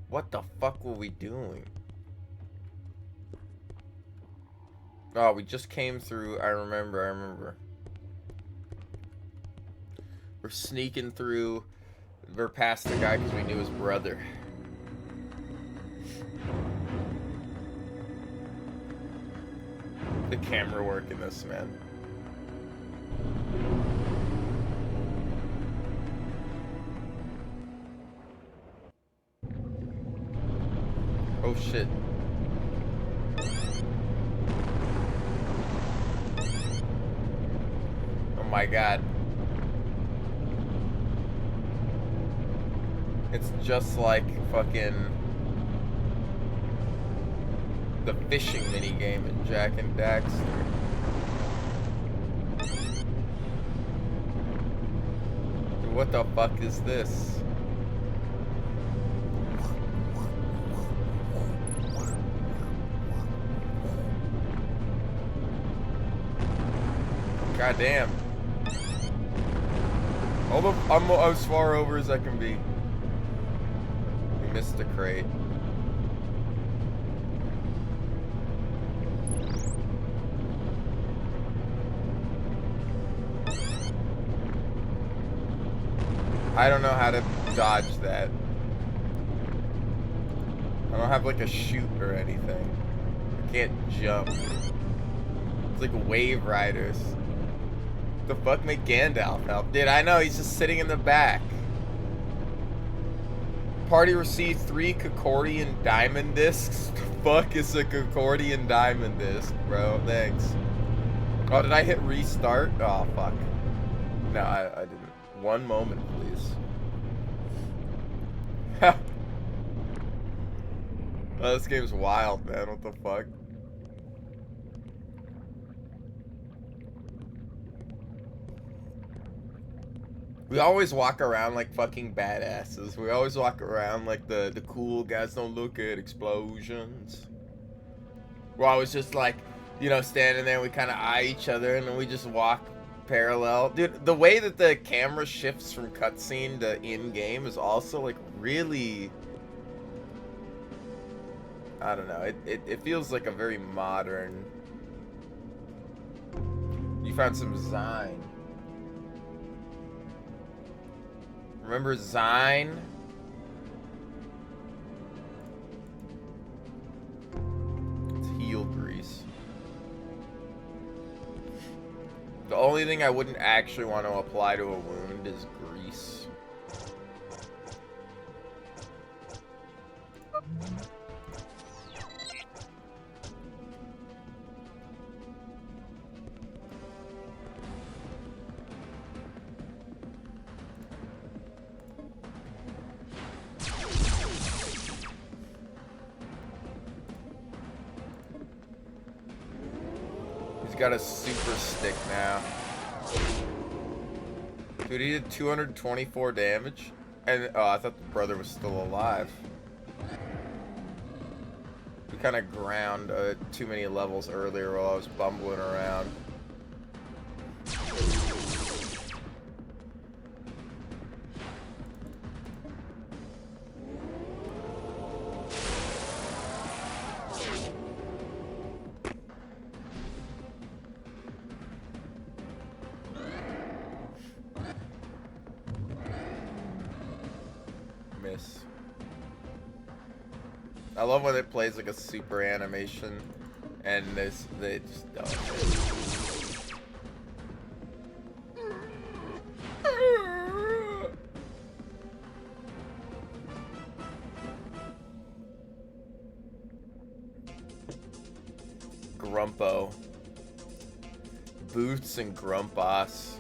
What the fuck were we doing? Oh, we just came through. I remember. We're sneaking through. We're past the guy because we knew his brother. The camera work in this, man. Oh shit. Oh my god. It's just like fucking the fishing minigame in Jak and Daxter. Dude, what the fuck is this? God damn. I'm as far over as I can be. We missed the crate. I don't know how to dodge that. I don't have like a chute or anything. I can't jump. It's like Wave Riders. The fuck make Gandalf help? Dude, I know, he's just sitting in the back. Party received 3 Concordian diamond discs. The fuck is a Concordian diamond disc, bro? Thanks. Oh, did I hit restart? Oh, fuck. No, I didn't. One moment, please. Oh, this game's wild, man. What the fuck? We always walk around like fucking badasses. We always walk around like the cool guys don't look at explosions. We're always just like, you know, standing there, we kind of eye each other, and then we just walk parallel. Dude, the way that the camera shifts from cutscene to in-game is also like really... I don't know, it feels like a very modern... You found some Zine. Remember Zine? It's heel grease. The only thing I wouldn't actually want to apply to a wound is grease. Got a super stick now. Dude, he did 224 damage. And, oh, I thought the brother was still alive. We kind of ground too many levels earlier while I was bumbling around. I love when it plays like a super animation and they just don't. Grumpo. Boots and Grumpos.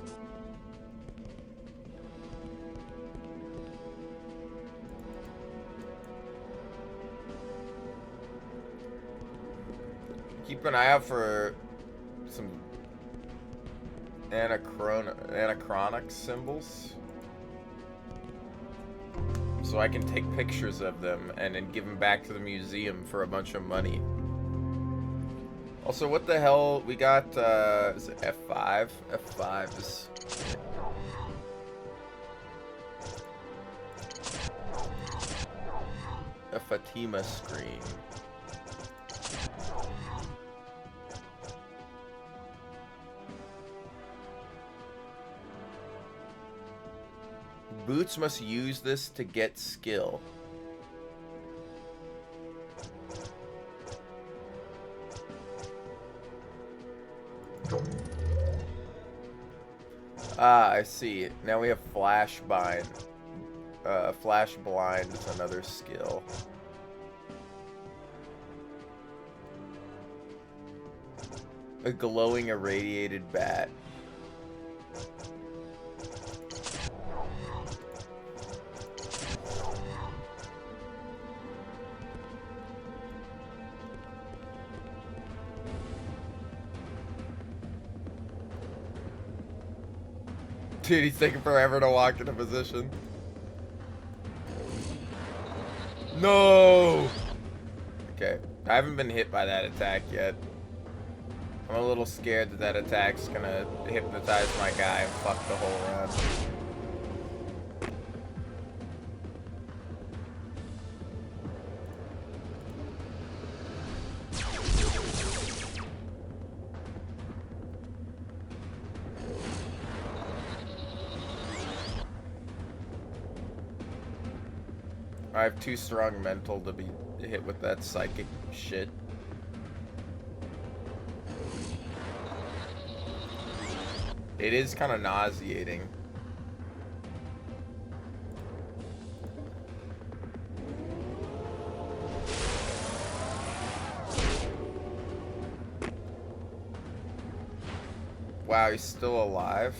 Keep an eye out for some Anachronox symbols, so I can take pictures of them and then give them back to the museum for a bunch of money. Also, what the hell? We got, is it F5? F5 is... Fatima screen. Boots must use this to get skill. Ah, I see. Now we have flash bind. Flash blind is another skill. A glowing irradiated bat. Dude, he's taking forever to walk into position. No! Okay, I haven't been hit by that attack yet. I'm a little scared that that attack's gonna hypnotize my guy and fuck the whole round. I have too strong mental to be hit with that psychic shit. It is kind of nauseating. Wow, he's still alive?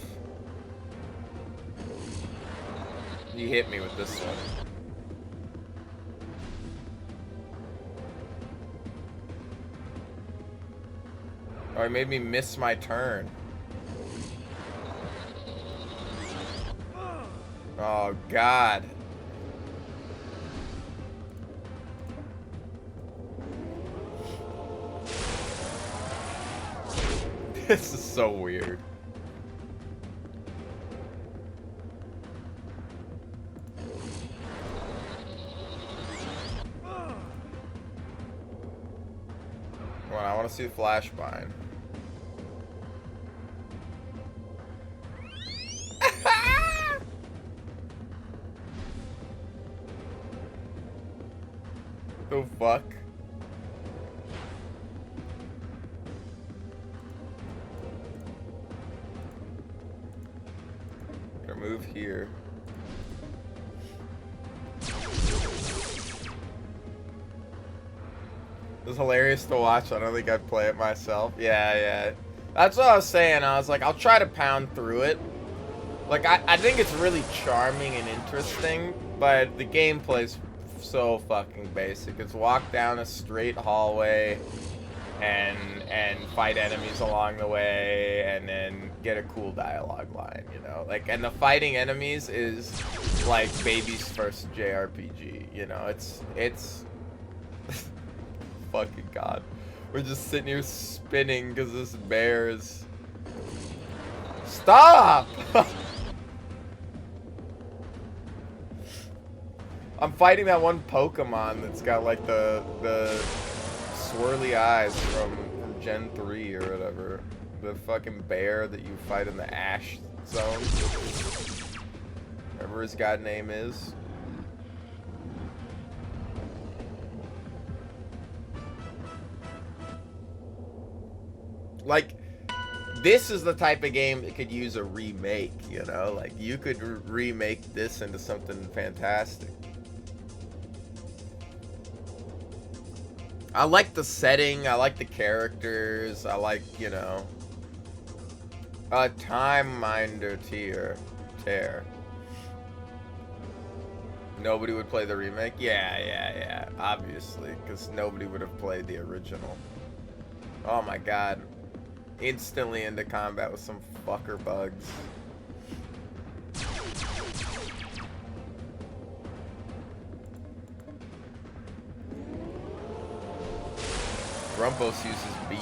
He hit me with this one. Oh, he made me miss my turn. Oh, God. This is so weird. Come on, I want to see the flash bind. The fuck? Gonna move here. It was hilarious to watch. I don't think I'd play it myself. Yeah. That's what I was saying. I was like, I'll try to pound through it. Like, I think it's really charming and interesting, but the gameplay's so fucking basic. It's walk down a straight hallway and fight enemies along the way and then get a cool dialogue line, you know? Like, and the fighting enemies is like baby's first JRPG, you know? It's fucking God. We're just sitting here spinning because this bear is... Stop! I'm fighting that one Pokemon that's got like the swirly eyes from Gen 3 or whatever. The fucking bear that you fight in the Ash Zone. Whatever his god name is. Like, this is the type of game that could use a remake, you know? Like, you could remake this into something fantastic. I like the setting, I like the characters, I like, you know... Time Minder Tear. Nobody would play the remake? Yeah, obviously, because nobody would have played the original. Oh my god. Instantly into combat with some fucker bugs. Grumpos uses beat.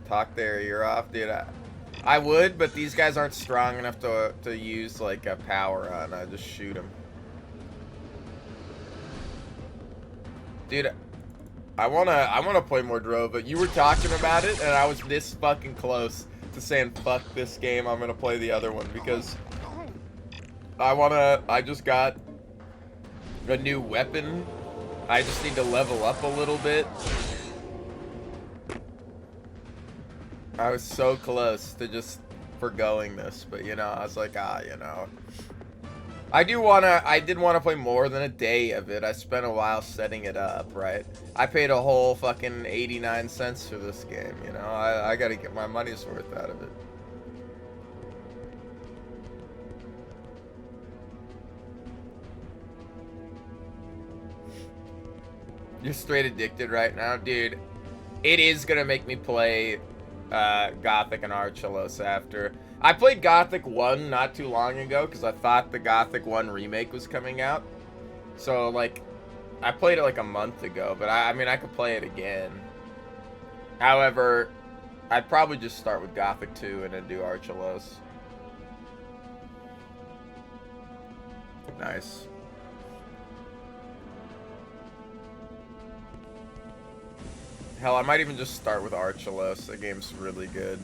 Talk their ear off, dude. I would, but these guys aren't strong enough to use like a power on. I just shoot them. Dude, I wanna play more Drova. You were talking about it, and I was this fucking close to saying fuck this game. I'm gonna play the other one because I just got a new weapon. I just need to level up a little bit. I was so close to just forgoing this, but you know, I was like, you know. I did want to play more than a day of it. I spent a while setting it up, right? I paid a whole fucking 89 cents for this game, you know? I gotta get my money's worth out of it. You're straight addicted right now? Dude, it is gonna make me play Gothic and Archelaus after. I played Gothic 1 not too long ago because I thought the Gothic 1 remake was coming out. So, like, I played it like a month ago, but I mean, I could play it again. However, I'd probably just start with Gothic 2 and then do Archelaus. Nice. Hell, I might even just start with Archelaus. The game's really good.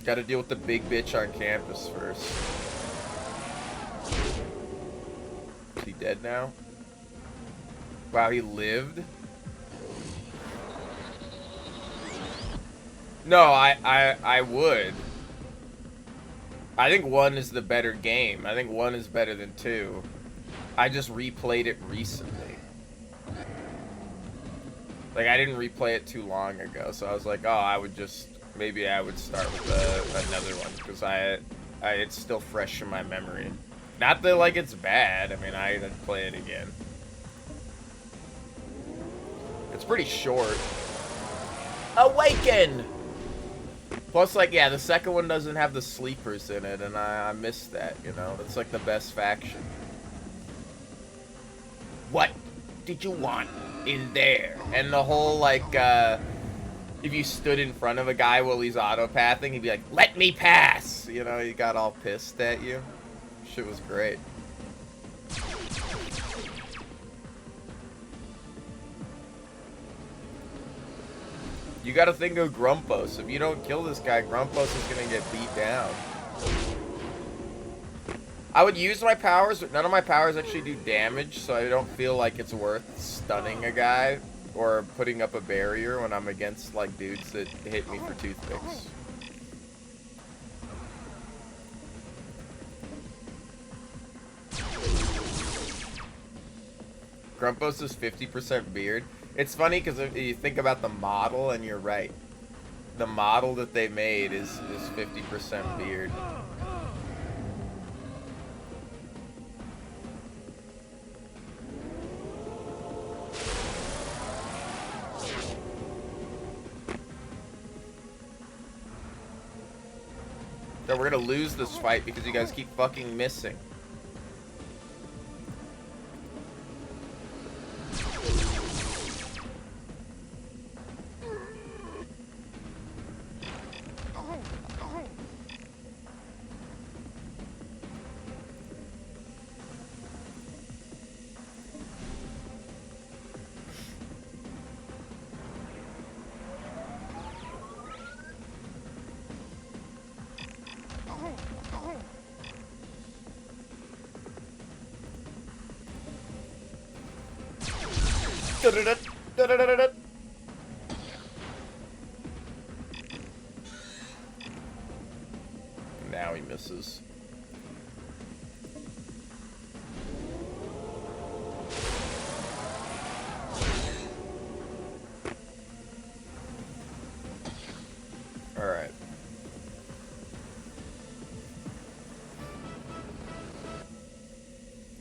Gotta deal with the big bitch on campus first. Is he dead now? Wow, he lived? No, I would. I think 1 is the better game. I think 1 is better than 2. I just replayed it recently. Like, I didn't replay it too long ago, so I was like, oh, maybe I would start with another one, because it's still fresh in my memory. Not that, like, it's bad. I mean, I'd play it again. It's pretty short. Awaken! Plus, like, yeah, the second one doesn't have the sleepers in it, and I missed that, you know? It's, like, the best faction. What did you want in there? And the whole, like, if you stood in front of a guy while he's autopathing, he'd be like, let me pass! You know, he got all pissed at you. Shit was great. You gotta think of Grumpos. If you don't kill this guy, Grumpos is gonna get beat down. I would use my powers, but none of my powers actually do damage, so I don't feel like it's worth stunning a guy or putting up a barrier when I'm against, like, dudes that hit me for toothpicks. Grumpos is 50% beard. It's funny because if you think about the model, and you're right. The model that they made is 50% beard. So we're gonna lose this fight because you guys keep fucking missing. Now he misses. All right.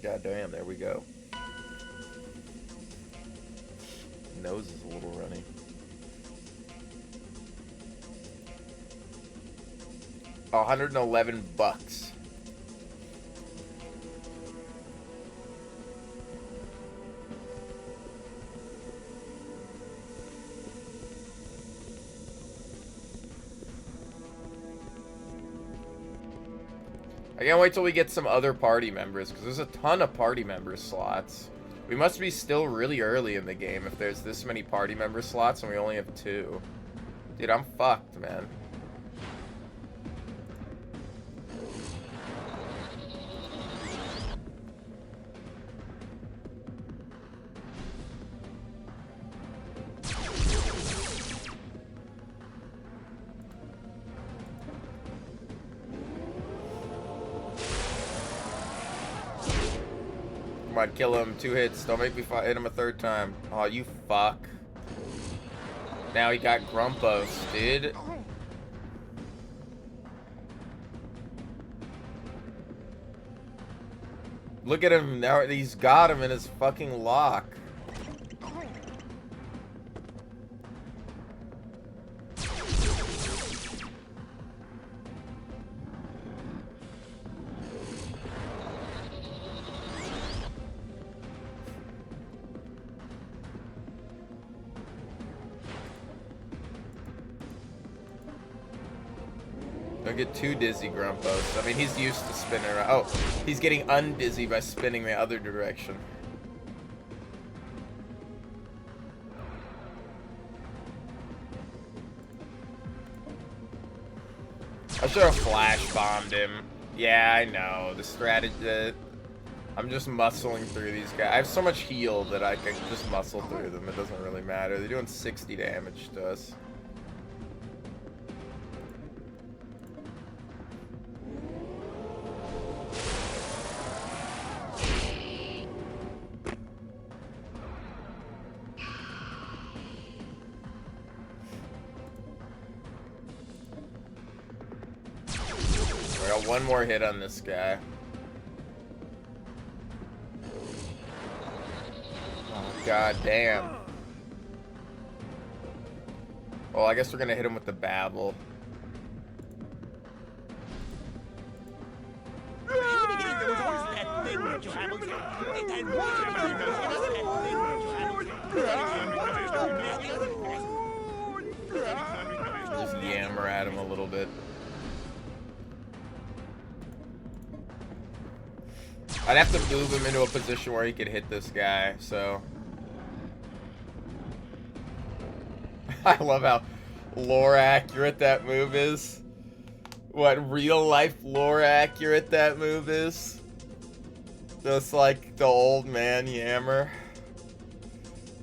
God damn, there we go. Nose is a little runny. $111. I can't wait till we get some other party members, because there's a ton of party member slots. We must be still really early in the game if there's this many party member slots and we only have 2. Dude, I'm fucked, man. Come on, kill him. 2 hits. Don't make me hit him a 3rd time. Oh, you fuck. Now he got Grumpos, dude. Look at him. Now he's got him in his fucking lock. Don't get too dizzy, Grumpos. I mean, he's used to spinning around. Oh, he's getting undizzy by spinning the other direction. I should have flash bombed him. Yeah, I know. The strategy... I'm just muscling through these guys. I have so much heal that I can just muscle through them. It doesn't really matter. They're doing 60 damage to us. I got one more hit on this guy. Oh, god damn. Well, I guess we're gonna hit him with the babble. Just yammer at him a little bit. I'd have to move him into a position where he could hit this guy, so... I love how lore accurate that move is. What real life lore accurate that move is. Just like the old man Yammer.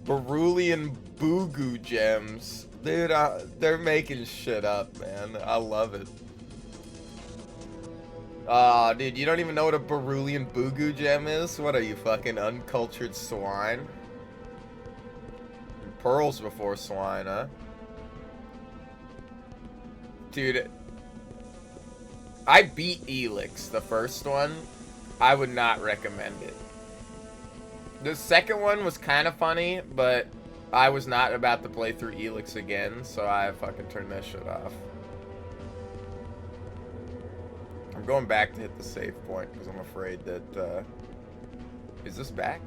Berulian Boogoo gems. Dude, they're making shit up, man. I love it. Aw, dude, you don't even know what a Berulian Boogoo gem is? What are you, fucking uncultured swine? Pearls before swine, huh? Dude, I beat Elix, the first one. I would not recommend it. The second one was kind of funny, but I was not about to play through Elix again, so I fucking turned that shit off. I'm going back to hit the save point because I'm afraid that, is this back?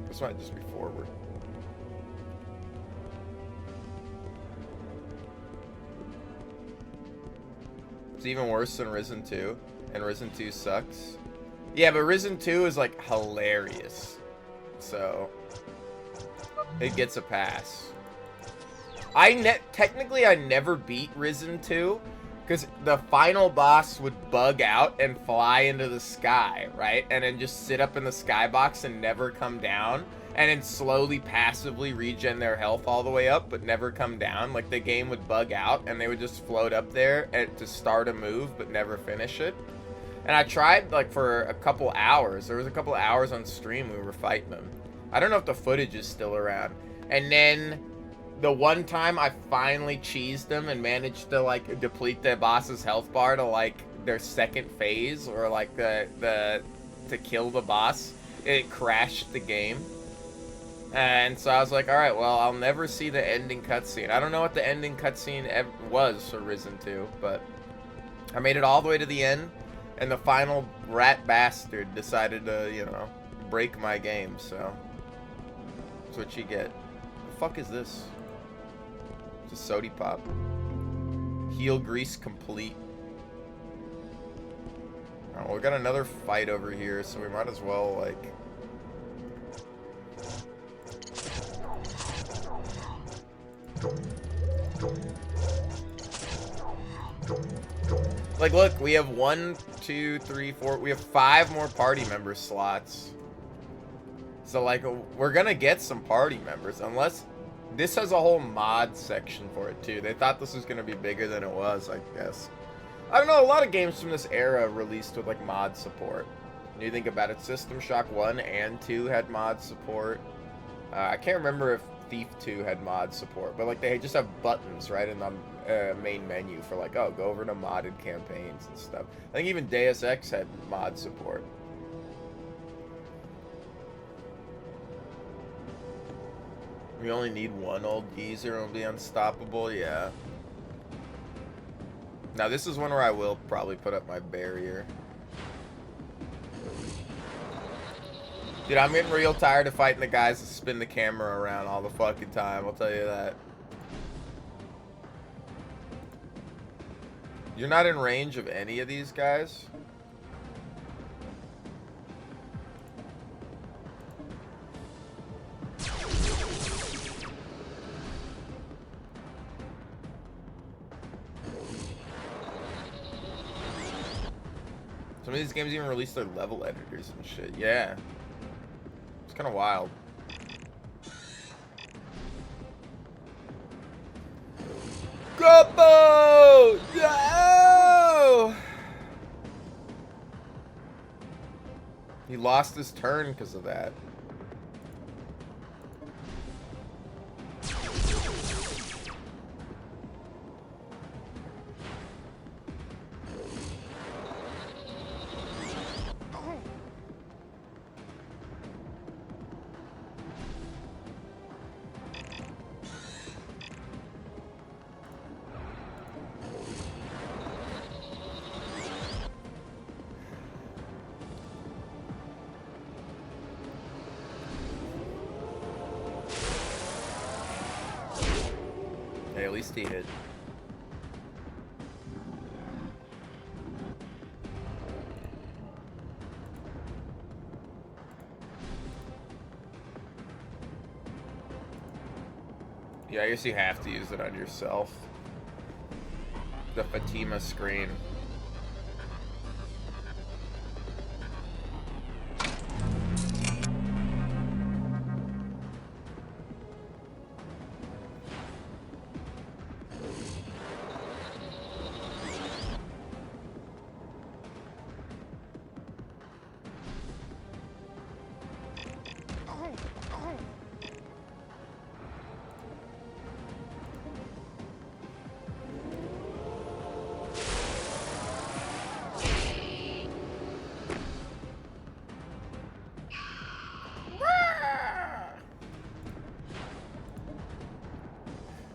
This might just be forward. It's even worse than Risen 2, and Risen 2 sucks. Yeah, but Risen 2 is, like, hilarious. So, it gets a pass. Technically, I never beat Risen 2, because the final boss would bug out and fly into the sky, right? And then just sit up in the skybox and never come down. And then slowly, passively regen their health all the way up, but never come down. Like, the game would bug out, and they would just float up there to start a move, but never finish it. And I tried, like, for a couple hours. There was a couple hours on stream we were fighting them. I don't know if the footage is still around. And then the one time I finally cheesed them and managed to, like, deplete the boss's health bar to, like, their second phase, or, like, to kill the boss, it crashed the game. And so I was like, alright, well, I'll never see the ending cutscene. I don't know what the ending cutscene was for Risen 2, but I made it all the way to the end, and the final rat bastard decided to, you know, break my game, so that's what you get. The fuck is this? It's a sody pop. Heel grease complete. Oh, we got another fight over here, so we might as well, like... Like, look, we have 1, 2, 3, 4... We have 5 more party member slots. So, like, we're gonna get some party members, unless... This has a whole mod section for it, too. They thought this was gonna be bigger than it was, I guess. I don't know, a lot of games from this era released with, like, mod support. When you think about it, System Shock 1 and 2 had mod support. I can't remember if Thief 2 had mod support, but, like, they just have buttons right in the main menu for, like, oh, go over to modded campaigns and stuff. I think even Deus Ex had mod support. We only need one old geezer and we'll be unstoppable, yeah. Now this is one where I will probably put up my barrier. Dude, I'm getting real tired of fighting the guys that spin the camera around all the fucking time, I'll tell you that. You're not in range of any of these guys? Some of these games even release their level editors and shit. Yeah. It's kind of wild. Grubbo! No! He lost his turn because of that. Hey, at least he hit. Yeah, I guess you have to use it on yourself. The Fatima screen.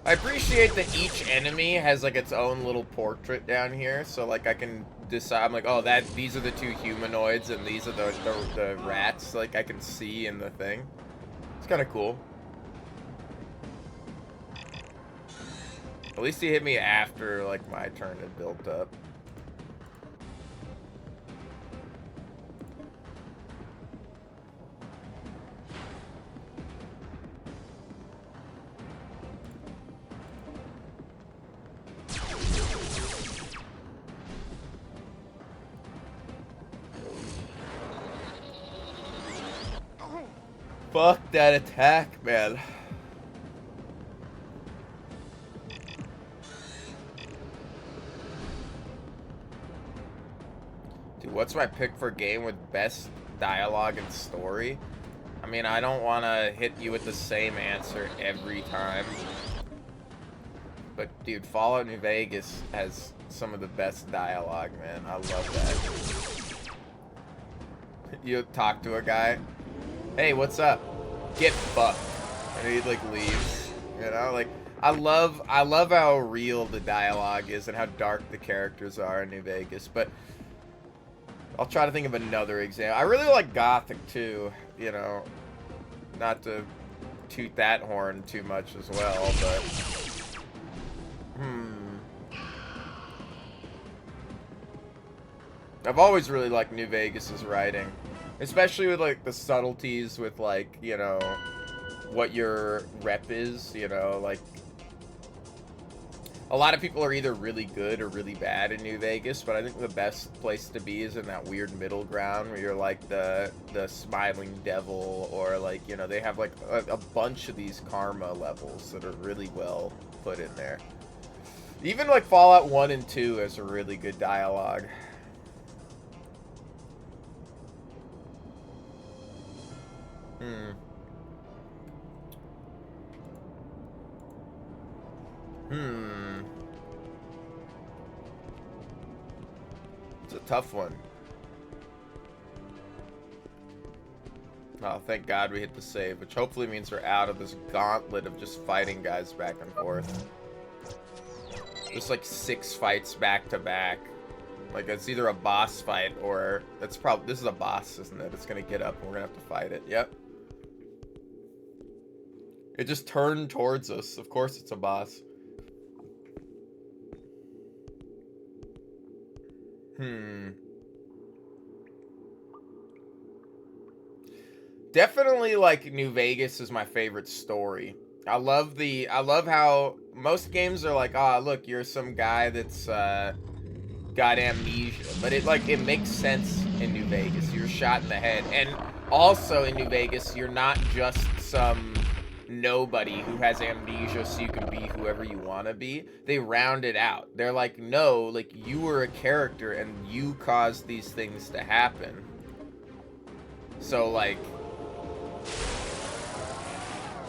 I appreciate that each enemy has like its own little portrait down here, so like I can decide. I'm like, oh, these are the two humanoids and these are the rats. Like I can see in the thing. It's kind of cool. At least he hit me after like my turn had built up. Fuck that attack, man. Dude, what's my pick for game with best dialogue and story? I mean, I don't want to hit you with the same answer every time. But, dude, Fallout New Vegas has some of the best dialogue, man. I love that. You talk to a guy. Hey, what's up? Get fucked. And he like leaves. You know, like I love how real the dialogue is and how dark the characters are in New Vegas. But I'll try to think of another example. I really like Gothic too. You know, not to toot that horn too much as well, but I've always really liked New Vegas's writing, especially with like the subtleties with like, you know, what your rep is, you know, like a lot of people are either really good or really bad in New Vegas, but I think the best place to be is in that weird middle ground where you're like the smiling devil, or like, you know, they have like a bunch of these karma levels that are really well put in there. Even like Fallout 1 and 2 has a really good dialogue. It's a tough one. Oh, thank God we hit the save, which hopefully means we're out of this gauntlet of just fighting guys back and forth. Just like 6 fights back to back. Like it's either a boss fight or it's probably, this is a boss, isn't it? It's gonna get up and we're gonna have to fight it. Yep. It just turned towards us. Of course it's a boss. Definitely like New Vegas is my favorite story. I love how most games are like, ah, look, you're some guy that's got amnesia, but it makes sense in New Vegas. You're shot in the head, and also in New Vegas, you're not just some nobody who has amnesia so you can be whoever you want to be. They round it out. They're like, no, like you were a character and you caused these things to happen. So like,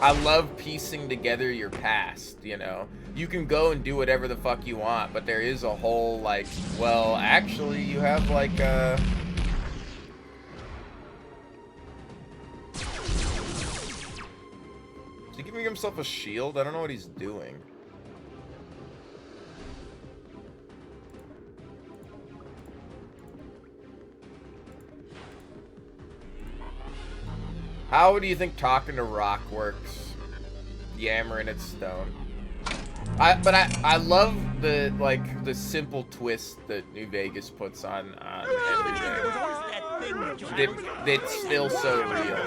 I love piecing together your past, you know? You can go and do whatever the fuck you want, but there is a whole, like, well, actually, you have, like, Is he giving himself a shield? I don't know what he's doing. How do you think talking to rock works? Yammering at stone. I love the the simple twist that New Vegas puts on everything. It's still so real.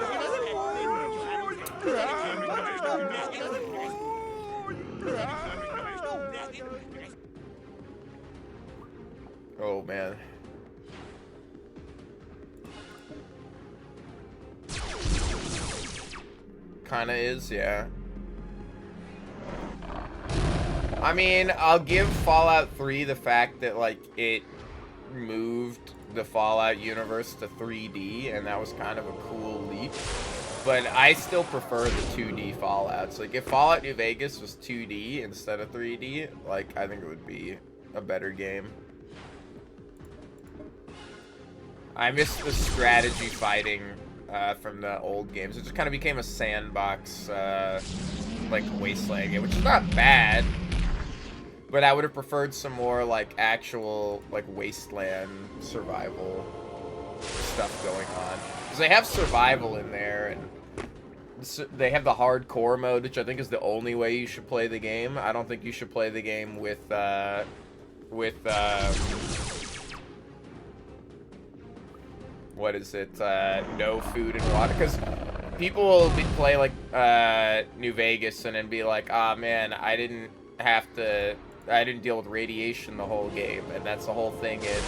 Oh man. Kinda is, yeah. I mean, I'll give Fallout 3 the fact that, like, it moved the Fallout universe to 3D, and that was kind of a cool leap. But I still prefer the 2D Fallouts. Like, if Fallout New Vegas was 2D instead of 3D, like, I think it would be a better game. I miss the strategy fighting from the old games. It just kind of became a sandbox, like, wasteland game, which is not bad. But I would have preferred some more, like, actual, like, wasteland survival stuff going on. Because they have survival in there, and they have the hardcore mode, which I think is the only way you should play the game. I don't think you should play the game with what is it, no food and water, because people will play, like, New Vegas and then be like, ah, man, I didn't deal with radiation the whole game, and that's the whole thing in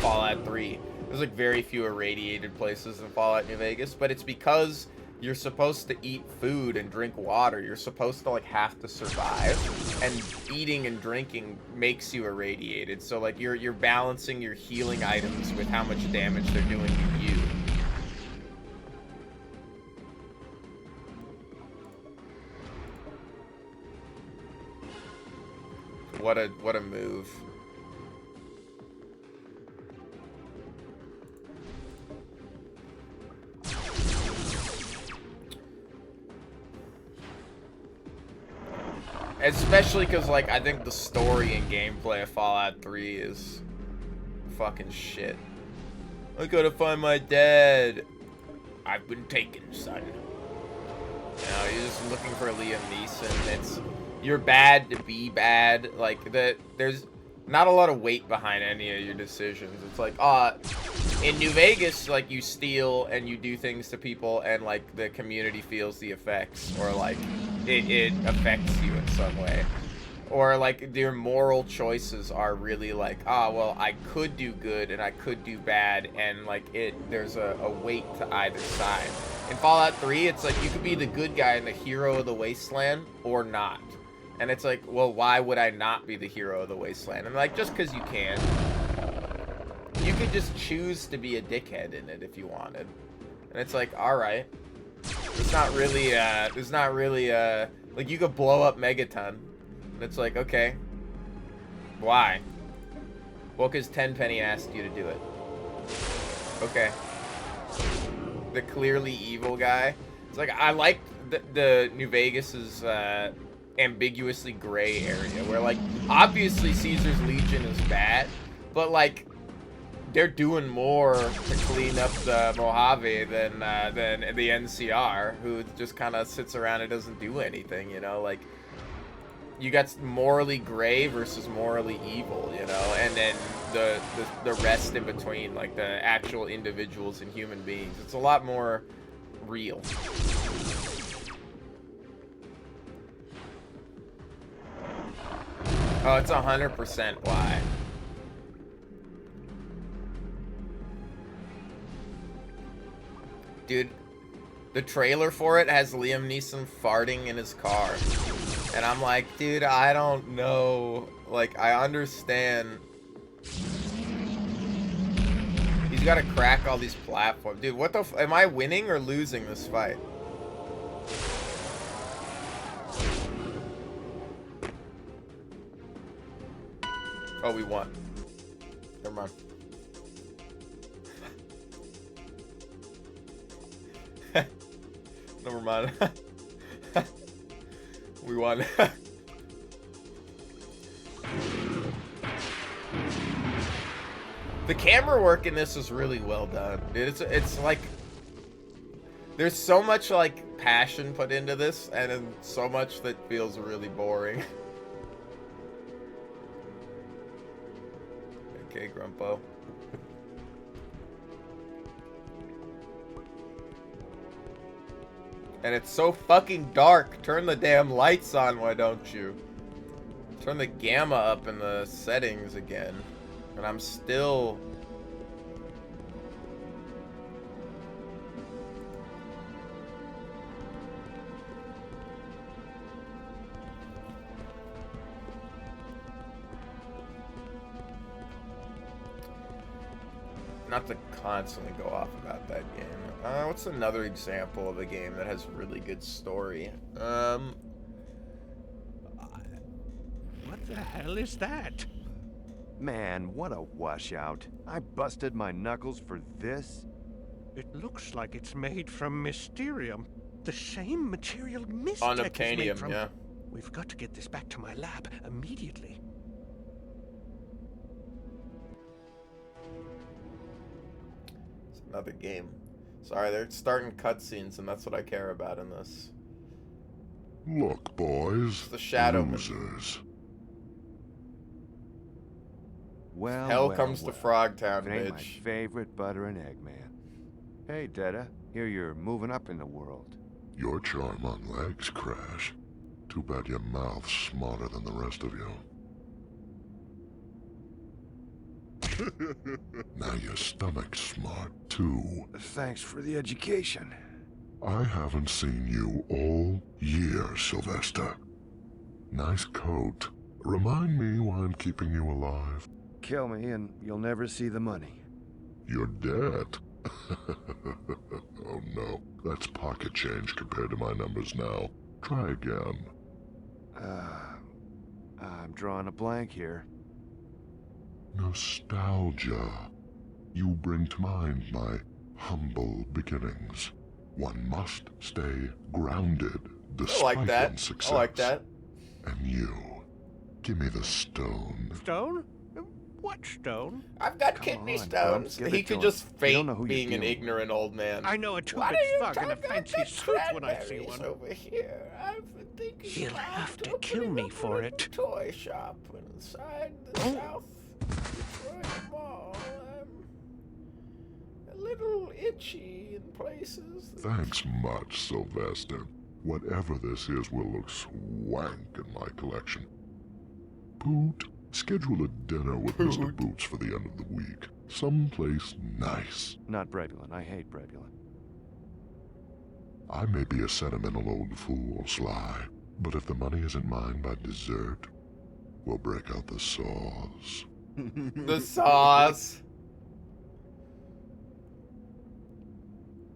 Fallout 3. There's, like, very few irradiated places in Fallout New Vegas, but it's because you're supposed to eat food and drink water. You're supposed to, like, have to survive, and eating and drinking makes you irradiated. So, like, you're balancing your healing items with how much damage they're doing to you. What a move. Especially because, like, I think the story and gameplay of Fallout 3 is fucking shit. I gotta find my dad. I've been taken, son. You know, you're just looking for Liam Neeson. You're bad to be bad. Like, there's not a lot of weight behind any of your decisions. It's like, in New Vegas, like, you steal and you do things to people, and like the community feels the effects, or like it affects you in some way. Or like your moral choices are really like, well, I could do good and I could do bad, and like there's a weight to either side. In Fallout 3, it's like you could be the good guy and the hero of the wasteland, or not. And it's like, well, why would I not be the hero of the wasteland? And like, just because you can. You could just choose to be a dickhead in it if you wanted. And it's like, alright. It's not really, like, you could blow up Megaton. And it's like, okay. Why? Well, because Tenpenny asked you to do it. Okay. The clearly evil guy. It's like, I like the New Vegas's, ambiguously gray area, where, like, obviously Caesar's Legion is bad, but, like, they're doing more to clean up the Mojave than the NCR, who just kind of sits around and doesn't do anything, you know? Like, you got morally gray versus morally evil, you know? And then the rest in between, like the actual individuals and human beings. It's a lot more real. Oh, it's 100% why. Dude, the trailer for it has Liam Neeson farting in his car. And I'm like, dude, I don't know. Like, I understand. He's got to crack all these platforms. Dude, what the f- am I winning or losing this fight? Oh, we won. Never mind. Never mind. We won. The camera work in this is really well done, dude. It's like there's so much like passion put into this, and then so much that feels really boring. Okay, Grumpo. And it's so fucking dark. Turn the damn lights on, why don't you? Turn the gamma up in the settings again. And I'm still... Not to constantly go off about that game. What's another example of a game that has really good story? What the hell is that? Man, what a washout. I busted my knuckles for this. It looks like it's made from Mysterium. The same material Mystech is made Unobtainium, from. yeah. We've got to get this back to my lab immediately. It's another game. Sorry, they're starting cutscenes, and that's what I care about in this. Look, boys. It's the Shadow losers. Well, Hell comes to Frogtown, It ain't my bitch. favorite butter and egg man. Hey, Detta. Hear you're moving up in the world. Your charm on legs, Crash. Too bad your mouth's smarter than the rest of you. Now your stomach's smart, too. Thanks for the education. I haven't seen you all year, Sylvester. Nice coat. Remind me why I'm keeping you alive. Kill me and you'll never see the money. You're dead. Oh no, that's pocket change compared to my numbers now. Try again. I'm drawing a blank here. Nostalgia. You bring to mind my humble beginnings. One must stay grounded I despite like that. unsuccess. I like that. And you, give me the stone. Stone? What stone? I've got Come kidney on, stones. Grumps, give He it to could him. just You don't know faint who you're being an dealing with. ignorant old man. I know a two-bit What are you thug in a talking fancy about suit when I see cranberries one. over here? I've thinking He'll about have to opening kill me up a for little it. toy shop inside the South Detroit Mall. I'm a little itchy in places. Thanks much, Sylvester. Whatever this is will look swank in my collection. Poot, schedule a dinner with Mr. Poot. Boots for the end of the week. Someplace nice. Not Brebulin. I hate Brebulin. I may be a sentimental old fool, Sly, but if the money isn't mine by dessert, we'll break out the saws. The sauce.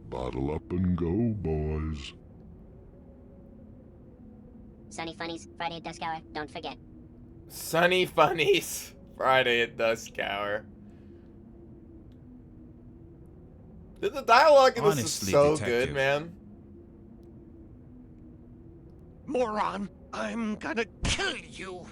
Bottle up and go, boys. Sunny Funnies, Friday at dusk hour, don't forget. Sunny Funnies. Friday at dusk hour. The dialogue in this is Honestly, so detective. good, man. Moron, I'm gonna kill you!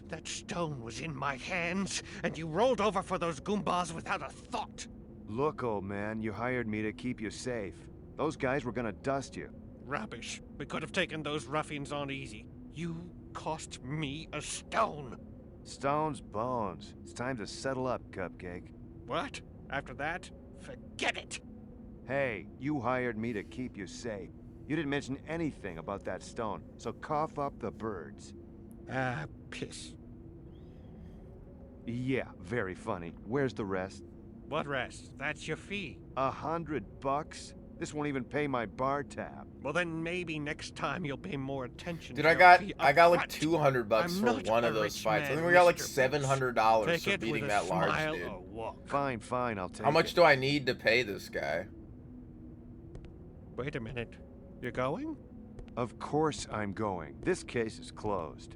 That stone was in my hands, and you rolled over for those Goombas without a thought. Look, old man, you hired me to keep you safe. Those guys were gonna dust you. Rubbish. We could have taken those ruffians on easy. You cost me a stone. Stone's bones. It's time to settle up, Cupcake. What? After that? Forget it! Hey, you hired me to keep you safe. You didn't mention anything about that stone, so cough up the birds. Ah, piss. Yeah, very funny. Where's the rest? What rest? That's your fee. $100? This won't even pay my bar tab. Well, then maybe next time you'll pay more attention. Dude, to I your got fee like upfront. $200 I'm for not one a of those rich fights. I man, think we got like Mr. Boots. $700 Take for it beating with a that large smile dude. or walk. Fine, fine, I'll take How much it. do I need to pay this guy? Wait a minute. You're going? Of course I'm going. This case is closed.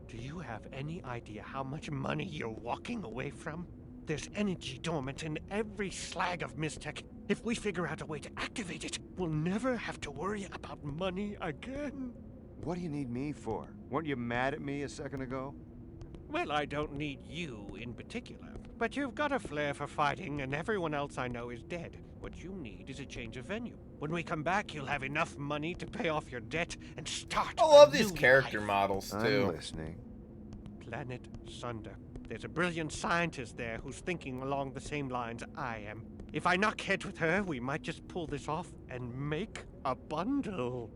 Do you have any idea how much money you're walking away from? There's energy dormant in every slag of Mystech. If we figure out a way to activate it, we'll never have to worry about money again. What do you need me for? Weren't you mad at me a second ago? Well, I don't need you in particular, but you've got a flair for fighting, and everyone else I know is dead. What you need is a change of venue. When we come back, you'll have enough money to pay off your debt and start I love a these new character life. models too. I'm listening. Planet Sunder. There's a brilliant scientist there who's thinking along the same lines I am. If I knock heads with her, we might just pull this off and make a bundle.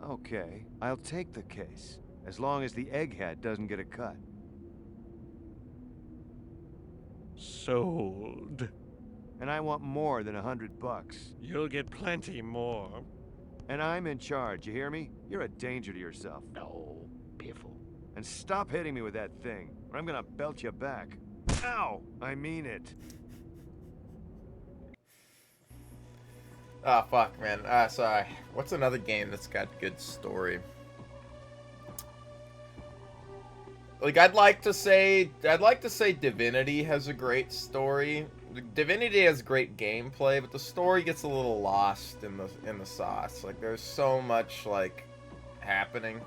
Okay, I'll take the case. As long as the egghead doesn't get a cut. Sold. And I want more than $100. You'll get plenty more. And I'm in charge, you hear me? You're a danger to yourself. No, piffle. And stop hitting me with that thing, or I'm gonna belt you back. Ow! I mean it. Oh fuck, man. Sorry. What's another game that's got good story? Like I'd like to say Divinity has a great story. Divinity has great gameplay, but the story gets a little lost in the sauce. Like there's so much like happening.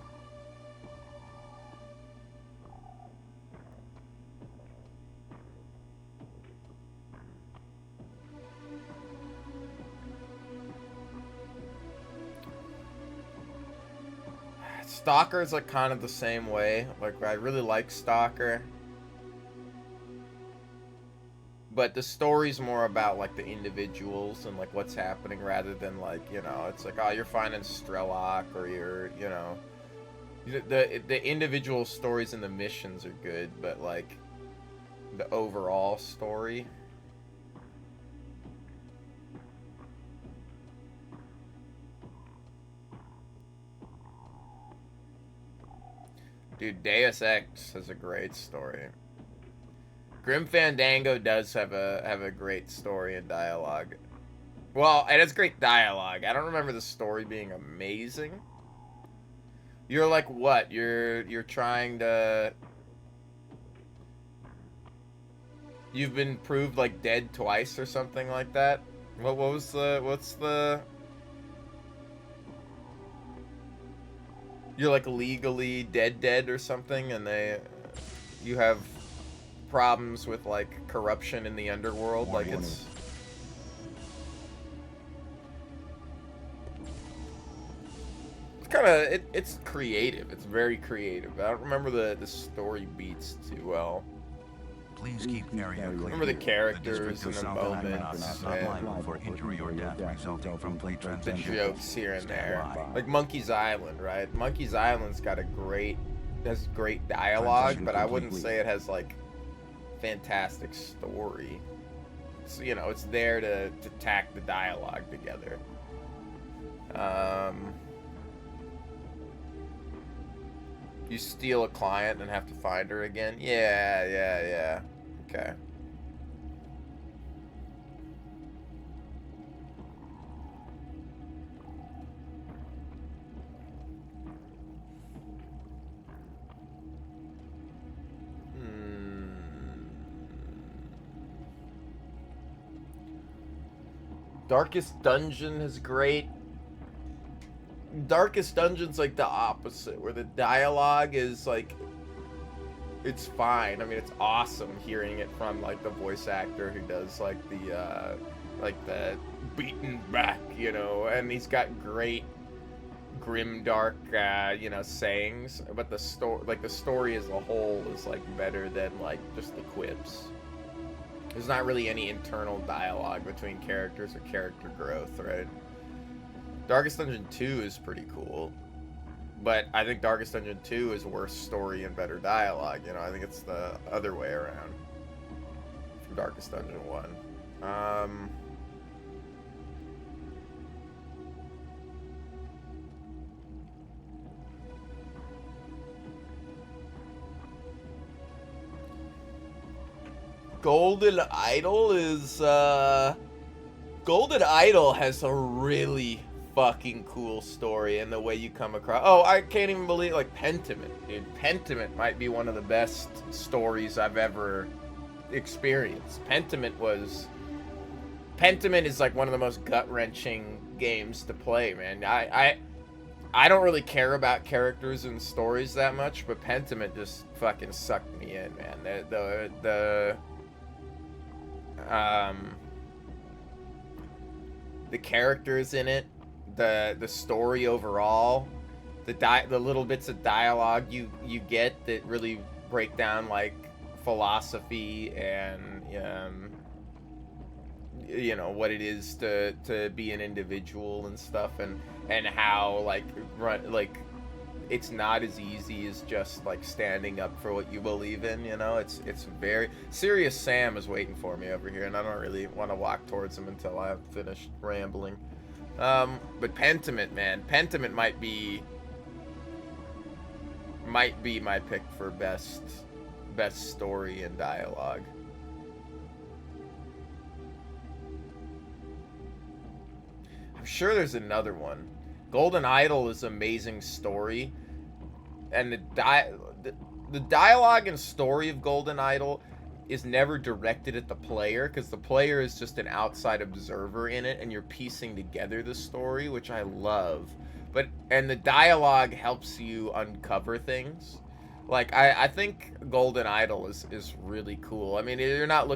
Stalker's like kind of the same way. Like I really like Stalker. But the story's more about like the individuals and like what's happening rather than like, you know, it's like, oh, you're finding Strelok or you're, you know, the individual stories and the missions are good, but like the overall story. Dude, Deus Ex has a great story. Grim Fandango does have a great story and dialogue. Well, it has great dialogue. I don't remember the story being amazing. You're like what? You're trying to. You've been proved like dead twice or something like that. What's the? You're like legally dead or something, and you have problems with like corruption in the underworld. Like it's. it's creative. It's very creative. I don't remember the story beats too well. Please keep area clear. Remember the characters district of and the South moments Anachronox is not and liable for injury or death resulting from plate the transmission. jokes here and there. Stand by. Like Monkey's Island, right? Monkey's Island's got has great dialogue, but I wouldn't say it has like fantastic story. So, you know, it's there to tack the dialogue together. You steal a client and have to find her again? Yeah. Okay. Darkest Dungeon is great. Darkest Dungeon's like the opposite, where the dialogue is like, it's fine. I mean, it's awesome hearing it from like the voice actor who does like the beaten back, you know, and he's got great grim dark you know, sayings, but the story as a whole is like better than like just the quips. There's not really any internal dialogue between characters or character growth, right? Darkest Dungeon 2 is pretty cool, but I think Darkest Dungeon 2 is worse story and better dialogue. You know, I think it's the other way around from Darkest Dungeon 1. Golden Idol is, Golden Idol has a really fucking cool story, and the way you come across... Oh, I can't even believe, like, Pentiment, dude. Pentiment might be one of the best stories I've ever experienced. Pentiment is, like, one of the most gut-wrenching games to play, man. I don't really care about characters and stories that much, but Pentiment just fucking sucked me in, man. The characters in it, the story overall, the little bits of dialogue you get that really break down like philosophy and you know, what it is to be an individual and stuff, and how like it's not as easy as just like standing up for what you believe in, you know. It's very... Serious Sam is waiting for me over here, and I don't really want to walk towards him until I've finished rambling. But Pentiment, man, Pentiment might be my pick for best story and dialogue. I'm sure there's another one. Golden Idol is amazing story, and the dialogue and story of Golden Idol is never directed at the player, because the player is just an outside observer in it, and you're piecing together the story, which I love. And the dialogue helps you uncover things. Like, I think Golden Idol is really cool. I mean, there's not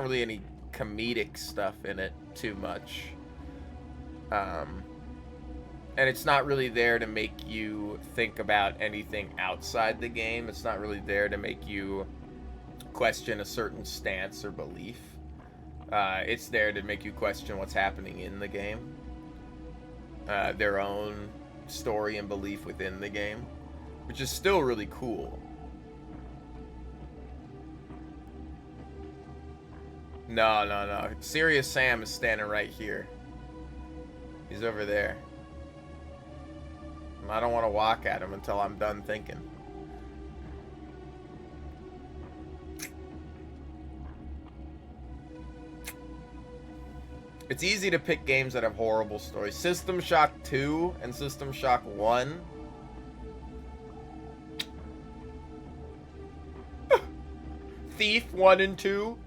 really any comedic stuff in it too much. And it's not really there to make you think about anything outside the game. It's not really there to make you question a certain stance or belief. It's there to make you question what's happening in the game. Their own story and belief within the game, which is still really cool. No. Serious Sam is standing right here. He's over there. I don't want to walk at him until I'm done thinking. It's easy to pick games that have horrible stories. System Shock 2 and System Shock 1. Thief 1 and 2.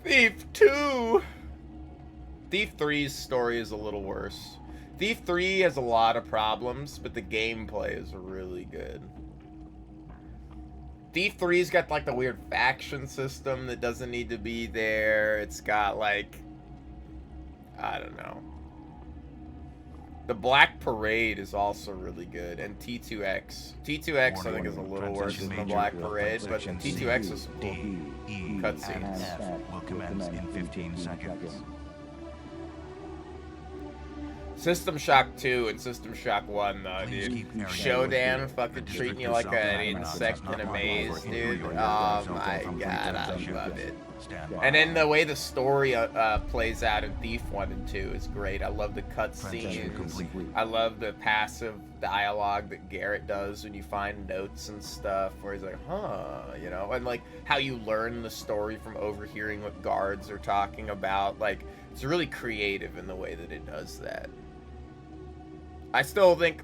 Thief 2. Thief 3's story is a little worse. Thief 3 has a lot of problems, but the gameplay is really good. Thief 3's got like the weird faction system that doesn't need to be there. It's got like, I don't know. The Black Parade is also really good, and T2X. T2X I think is a little worse than the Black Parade, but T2X is some cool cutscenes. F will commence in 15 seconds. System Shock 2 and System Shock 1 though, Please dude. keep Area Shodan clear. fucking The treating you district like of an Anachronox insect does in a not maze, require dude. entry or Oh exit my from god, I Playtime love Shift. it. Stand by. And then the way the story plays out in Thief 1 and 2 is great. I love the Transition cutscenes. complete. I love the passive dialogue that Garrett does when you find notes and stuff, where he's like, huh, you know, and like how you learn the story from overhearing what guards are talking about. Like, it's really creative in the way that it does that. I still think,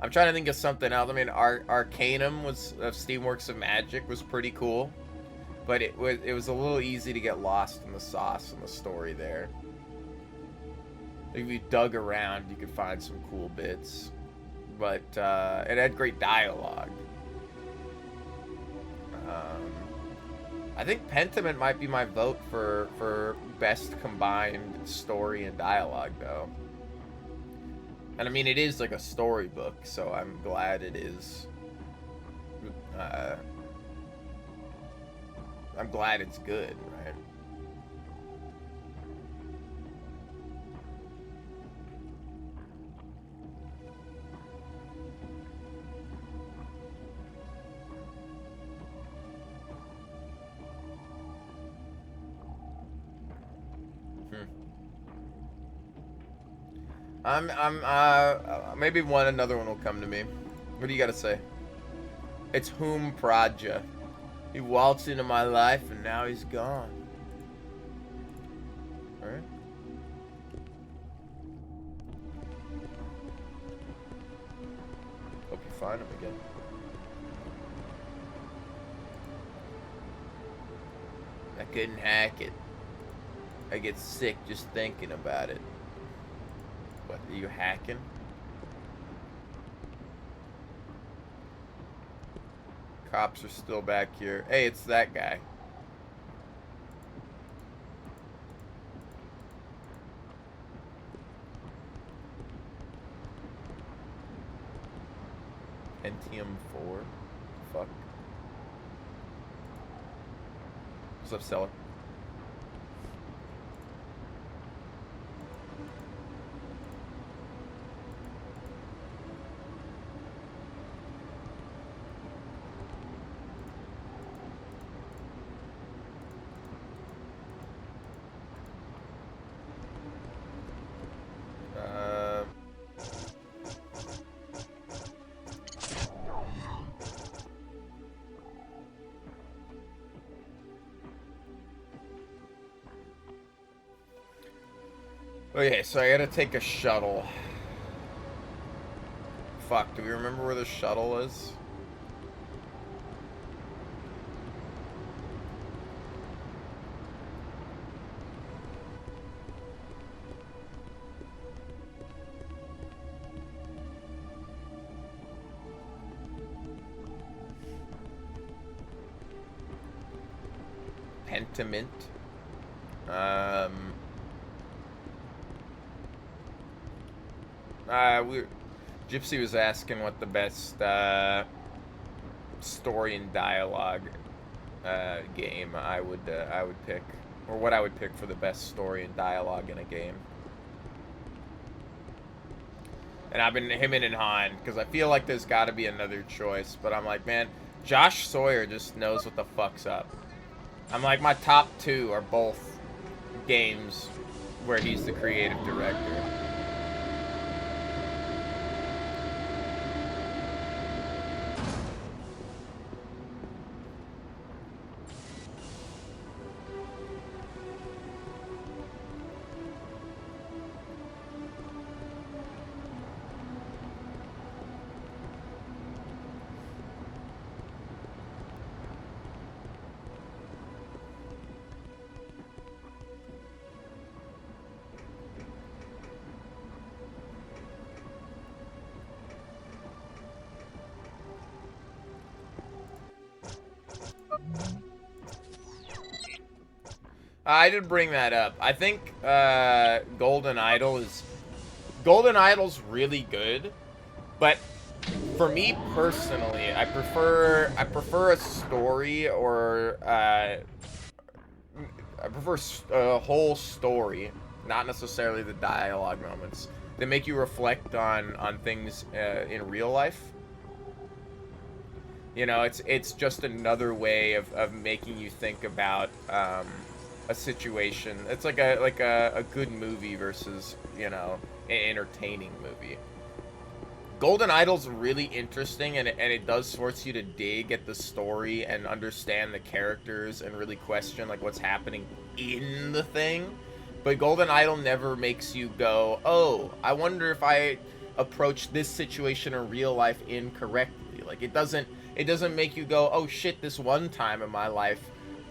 I'm trying to think of something else. I mean, Arcanum was of Steamworks of Magic was pretty cool, but it was a little easy to get lost in the sauce and the story there. Like, if you dug around, you could find some cool bits, but it had great dialogue. I think Pentiment might be my vote for best combined story and dialogue, though. And I mean, it is like a storybook, so I'm glad it is. I'm glad it's good, right? Maybe another one will come to me. What do you got to say? It's Whom Praja. He waltzed into my life and now he's gone. Alright. Hope you find him again. I couldn't hack it. I get sick just thinking about it. What, are you hacking? Cops are still back here. Hey, it's that guy. Pentium 4? Fuck. What's up, Seller? Okay, so I gotta take a shuttle. Fuck, do we remember where the shuttle is? Pentiment. Gypsy was asking what the best story and dialogue game I would pick, or what I would pick for the best story and dialogue in a game. And I've been hemming and hawing because I feel like there's got to be another choice, but I'm like, man, Josh Sawyer just knows what the fuck's up. I'm like, my top two are both games where he's the creative director. I didn't bring that up. I think Golden Idol is Golden Idol's really good, but for me personally, I prefer a story, or I prefer a whole story, not necessarily the dialogue moments, that make you reflect on things in real life. You know, it's just another way of making you think about a situation. It's like a good movie versus, you know, an entertaining movie. Golden Idol's really interesting, and it does force you to dig at the story and understand the characters and really question like what's happening in the thing. But Golden Idol never makes you go, oh, I wonder if I approach this situation in real life incorrectly. Like it doesn't make you go, oh shit, this one time in my life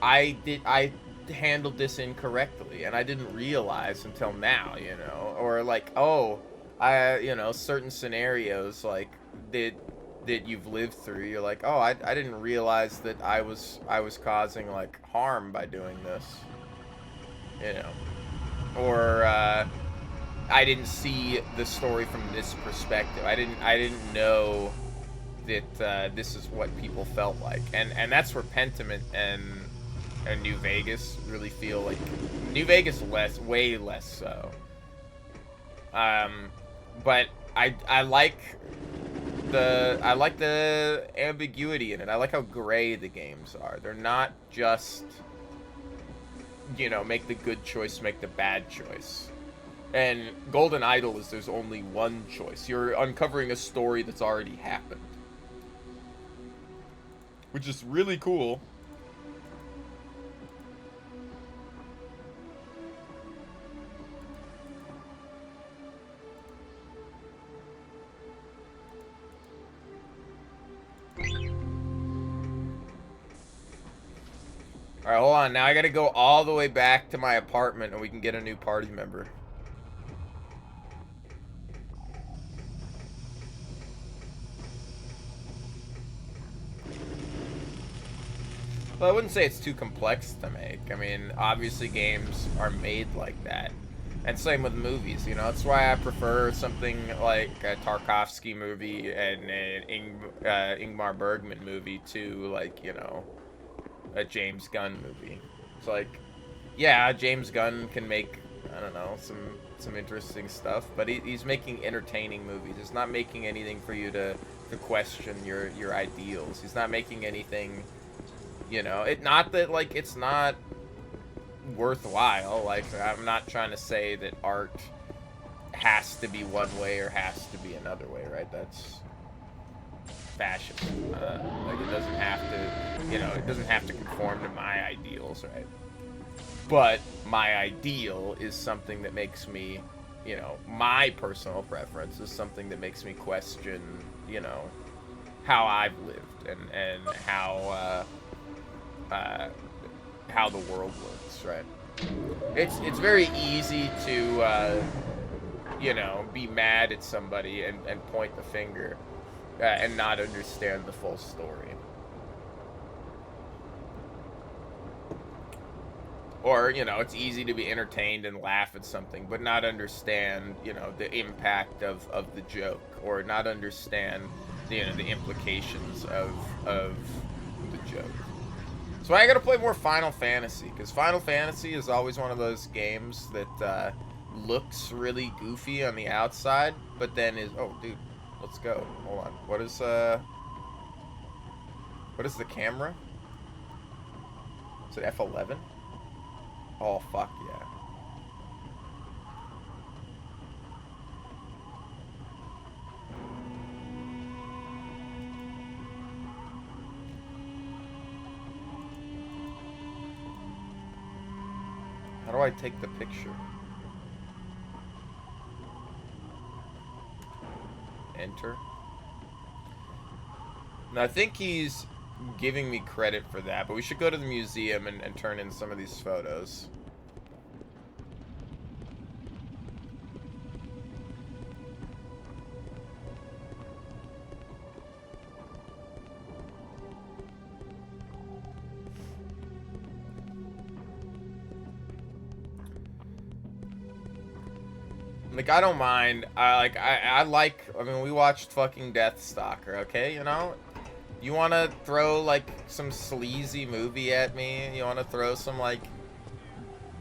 I handled this incorrectly and I didn't realize until now, you know, or like, oh, you know, certain scenarios like that you've lived through, you're like, oh, I didn't realize that I was causing like harm by doing this, you know, or I didn't see the story from this perspective. I didn't know that this is what people felt like, and that's where Pentiment and New Vegas really feel like New Vegas way less so. But I like the ambiguity in it. I like how gray the games are. They're not just, you know, make the good choice, make the bad choice. And Golden Idol is there's only one choice. You're uncovering a story that's already happened, which is really cool. Alright, hold on. Now I gotta go all the way back to my apartment and we can get a new party member. Well, I wouldn't say it's too complex to make. I mean, obviously games are made like that. And same with movies, you know. That's why I prefer something like a Tarkovsky movie and an Ingmar Bergman movie to, like, you know, a James Gunn movie. It's like, yeah, James Gunn can make, I don't know, some interesting stuff, but he's making entertaining movies. He's not making anything for you to question your ideals. He's not making anything, you know, not that, like, it's not worthwhile. Like, I'm not trying to say that art has to be one way or has to be another way, right? That's fashion. Like, it doesn't have to, you know, it doesn't have to conform to my ideals, right? But my ideal is something that makes me, you know, my personal preference is something that makes me question, you know, how I've lived and how the world works, right? It's very easy to, you know, be mad at somebody and point the finger and not understand the full story. Or, you know, it's easy to be entertained and laugh at something, but not understand, you know, the impact of the joke, or not understand, you know, the implications of the joke. So I gotta play more Final Fantasy, because Final Fantasy is always one of those games that looks really goofy on the outside, but then is, oh, dude, let's go. Hold on. What is the camera? Is it F11? Oh, fuck yeah. How do I take the picture? Enter. Now, I think he's giving me credit for that, but we should go to the museum and turn in some of these photos. Like, I don't mind. I mean, we watched fucking Deathstalker, okay? You know? You want to throw, like, some sleazy movie at me? You want to throw some, like,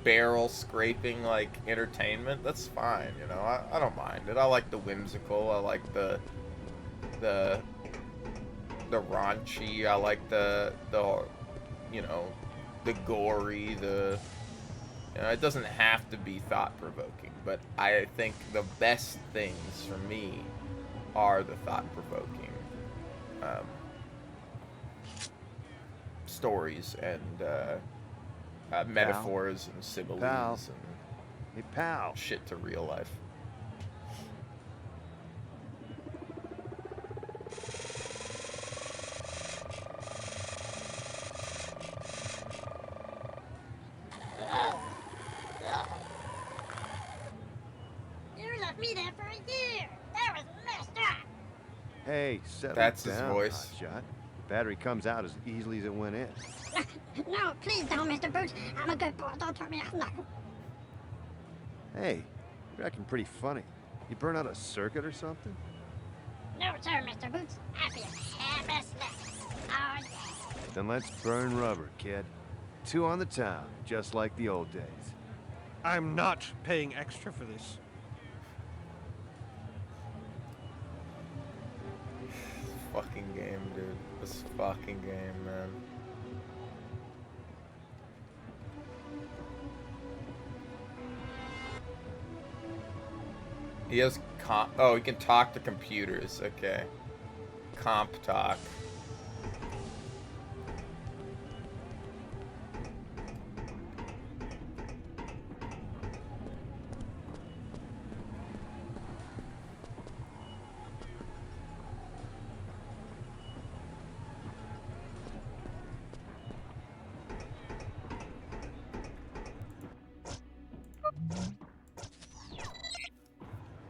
barrel scraping, like, entertainment? That's fine, you know? I don't mind it. I like the whimsical. I like the raunchy. I like the you know, the gory, you know, it doesn't have to be thought-provoking, but I think the best things for me are the thought-provoking stories and metaphors and similes Pal. and Hey, pal. shit to real life. You left me there for a year. That was messed up. Hey, settle That's his down, voice. hotshot. Battery comes out as easily as it went in. No, please don't, Mr. Boots. I'm a good boy. Don't turn me off. No. Hey, you're acting pretty funny. You burn out a circuit or something? No, sir, Mr. Boots. I feel hammerless. Oh, yeah. Then let's burn rubber, kid. 2 on the town, just like the old days. I'm not paying extra for this. Fucking game, dude. This fucking game, man. He has oh, he can talk to computers. Okay. Comp talk.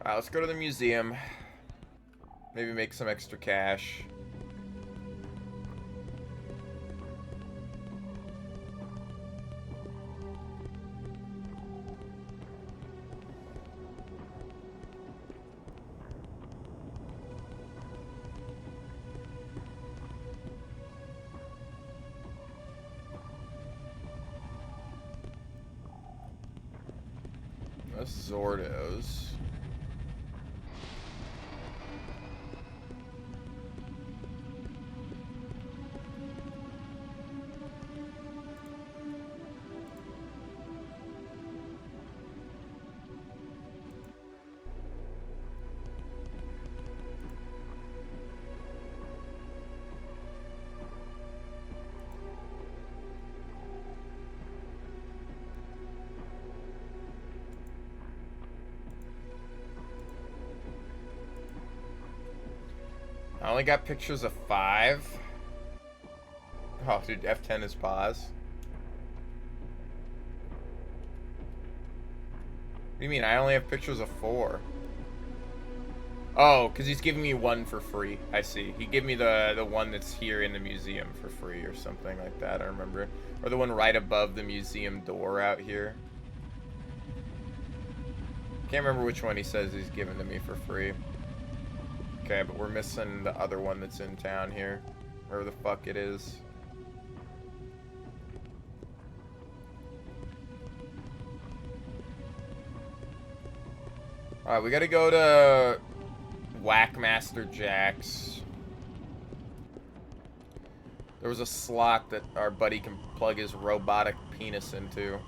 Alright, let's go to the museum. Maybe make some extra cash. That's Zordo's. I only got pictures of 5. Oh, dude, F10 is pause. What do you mean? I only have pictures of 4. Oh, because he's giving me 1 for free. I see. He gave me the one that's here in the museum for free or something like that, I remember. Or the one right above the museum door out here. Can't remember which one he says he's giving to me for free. Okay, but we're missing the other one that's in town here. Wherever the fuck it is. Alright, we gotta go to Whackmaster Jack's. There was a slot that our buddy can plug his robotic penis into.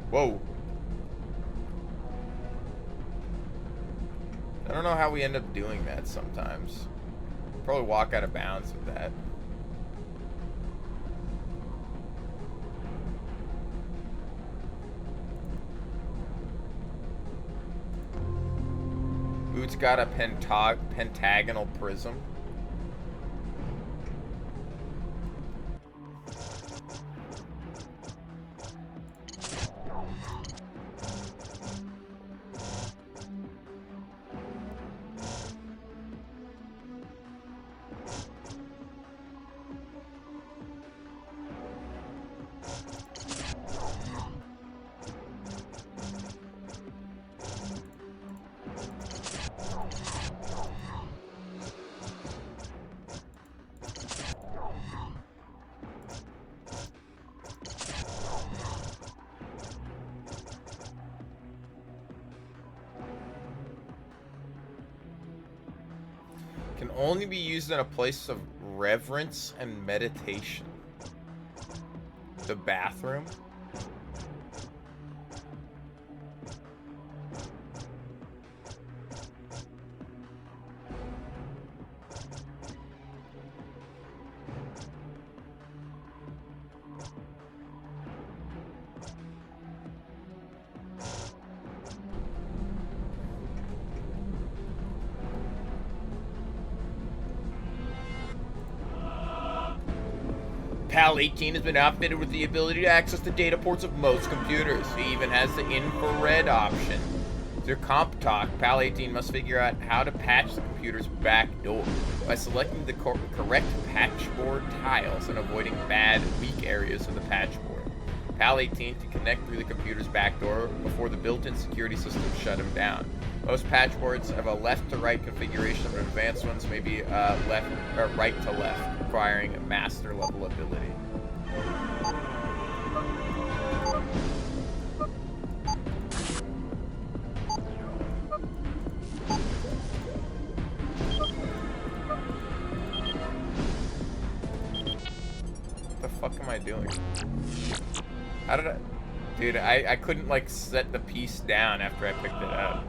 Whoa. I don't know how we end up doing that sometimes. Probably walk out of bounds with that. Boots got a pentagonal prism. only be used in a place of reverence and meditation. The bathroom? PAL 18 has been outfitted with the ability to access the data ports of most computers. He even has the infrared option. Through comp talk, PAL 18 must figure out how to patch the computer's back door by selecting the correct patchboard tiles and avoiding bad, weak areas of the patchboard. PAL 18 can connect through the computer's back door before the built-in security system shut him down. Most patchboards have a left-to-right configuration, but advanced ones may be left or right-to-left, requiring master-level ability. What the fuck am I doing? How did I... Dude, I couldn't, like, set the piece down after I picked it up.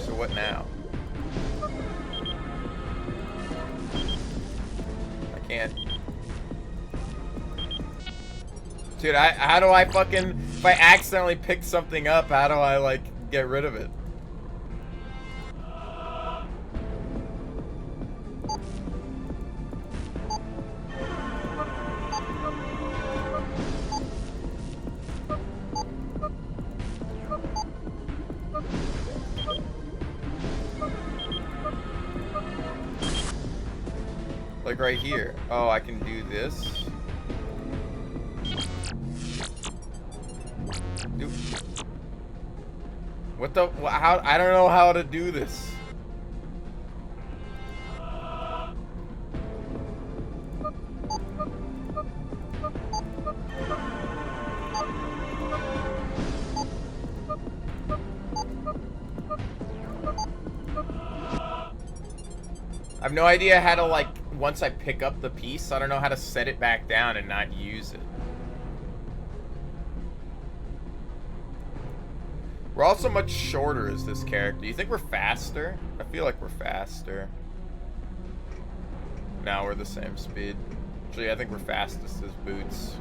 So what now? I can't... Dude, how do I fucking... If I accidentally pick something up, how do I, like, get rid of it? Like right here. Oh, I can do this. Dude. What the? How? I don't know how to do this. I have no idea how to, like, once I pick up the piece, I don't know how to set it back down and not use it. We're also much shorter as this character. You think we're faster? I feel like we're faster. No, we're the same speed. Actually, I think we're fastest as Boots.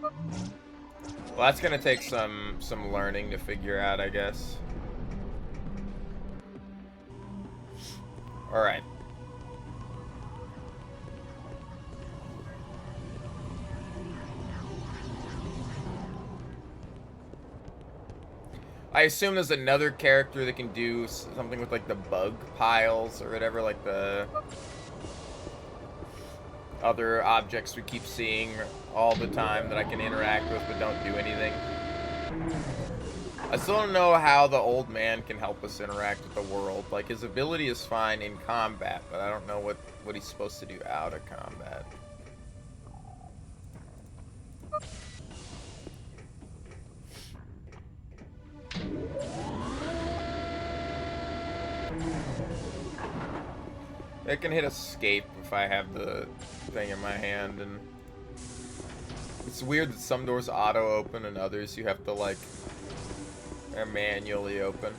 Well, that's gonna take some learning to figure out, I guess. All right. I assume there's another character that can do something with, like, the bug piles or whatever, like the other objects we keep seeing all the time that I can interact with but don't do anything. I still don't know how the old man can help us interact with the world. Like, his ability is fine in combat, but I don't know what he's supposed to do out of combat. I can hit escape if I have the thing in my hand, and it's weird that some doors auto open and others you have to, like, they're manually open.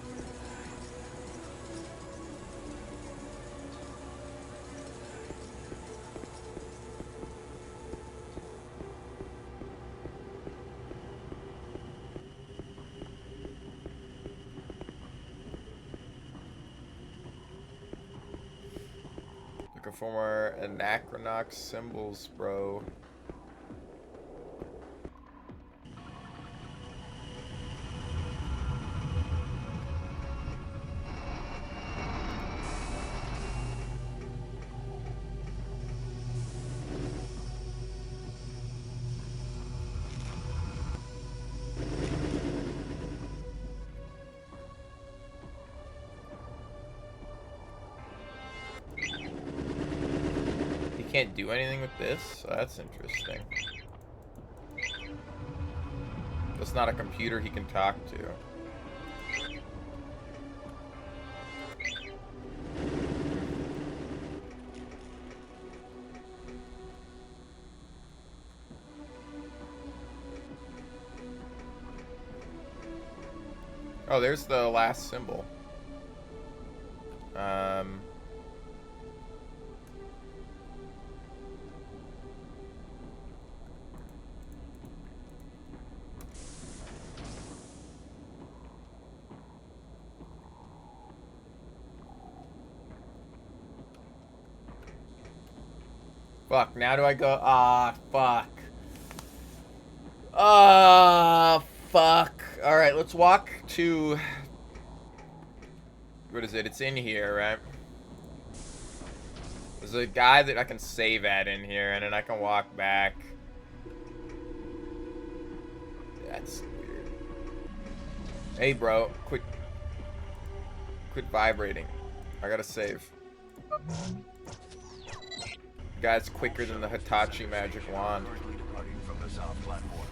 Looking for more Anachronox symbols, bro. can't do anything with this? That's interesting. That's not a computer he can talk to. Oh, there's the last symbol. Fuck, now do I go? Ah, fuck. Ah, fuck. Alright, let's walk to... What is it? It's in here, right? There's a guy that I can save at in here, and then I can walk back. That's weird. Hey, bro. Quit vibrating. I gotta save. Guy's quicker than the Hitachi magic wand. Departing from the south platform.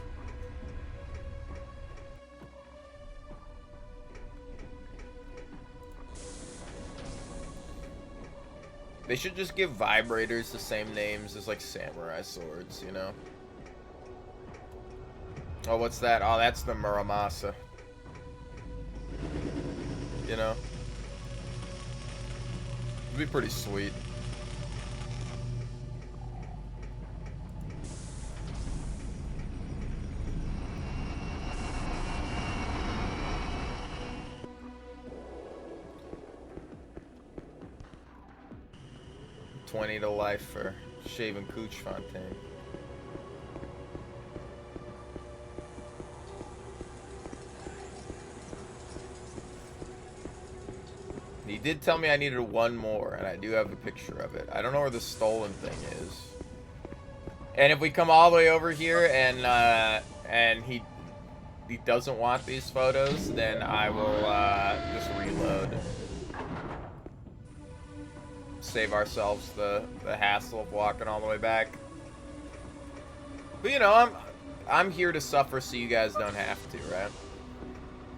They should just give vibrators the same names as like samurai swords, you know? Oh, what's that? Oh, that's the Muramasa. You know? It'd be pretty sweet. $20 to life for shaving Cooch Fontaine. He did tell me I needed one more, and I do have a picture of it. I don't know where the stolen thing is. And if we come all the way over here and he doesn't want these photos, then I will just reload. Save ourselves the hassle of walking all the way back. But you know, I'm here to suffer so you guys don't have to, right?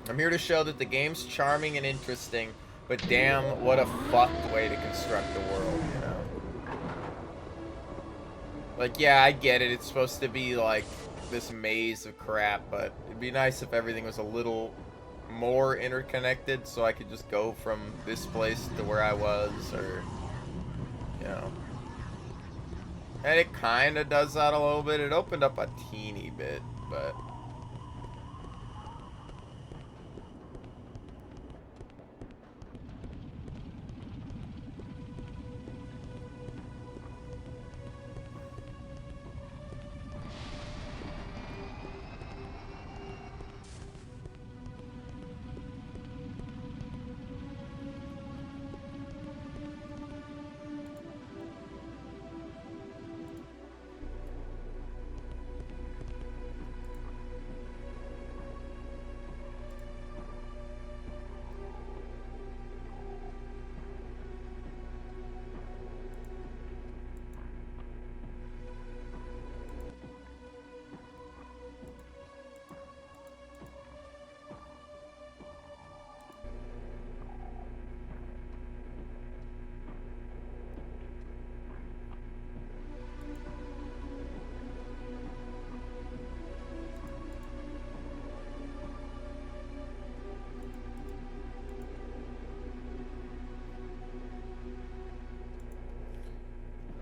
I'm here to show that the game's charming and interesting, but damn, what a fucked way to construct the world, you know? Like, yeah, I get it. It's supposed to be like this maze of crap, but it'd be nice if everything was a little more interconnected so I could just go from this place to where I was, or... You know. And it kind of does that a little bit. It opened up a teeny bit, but...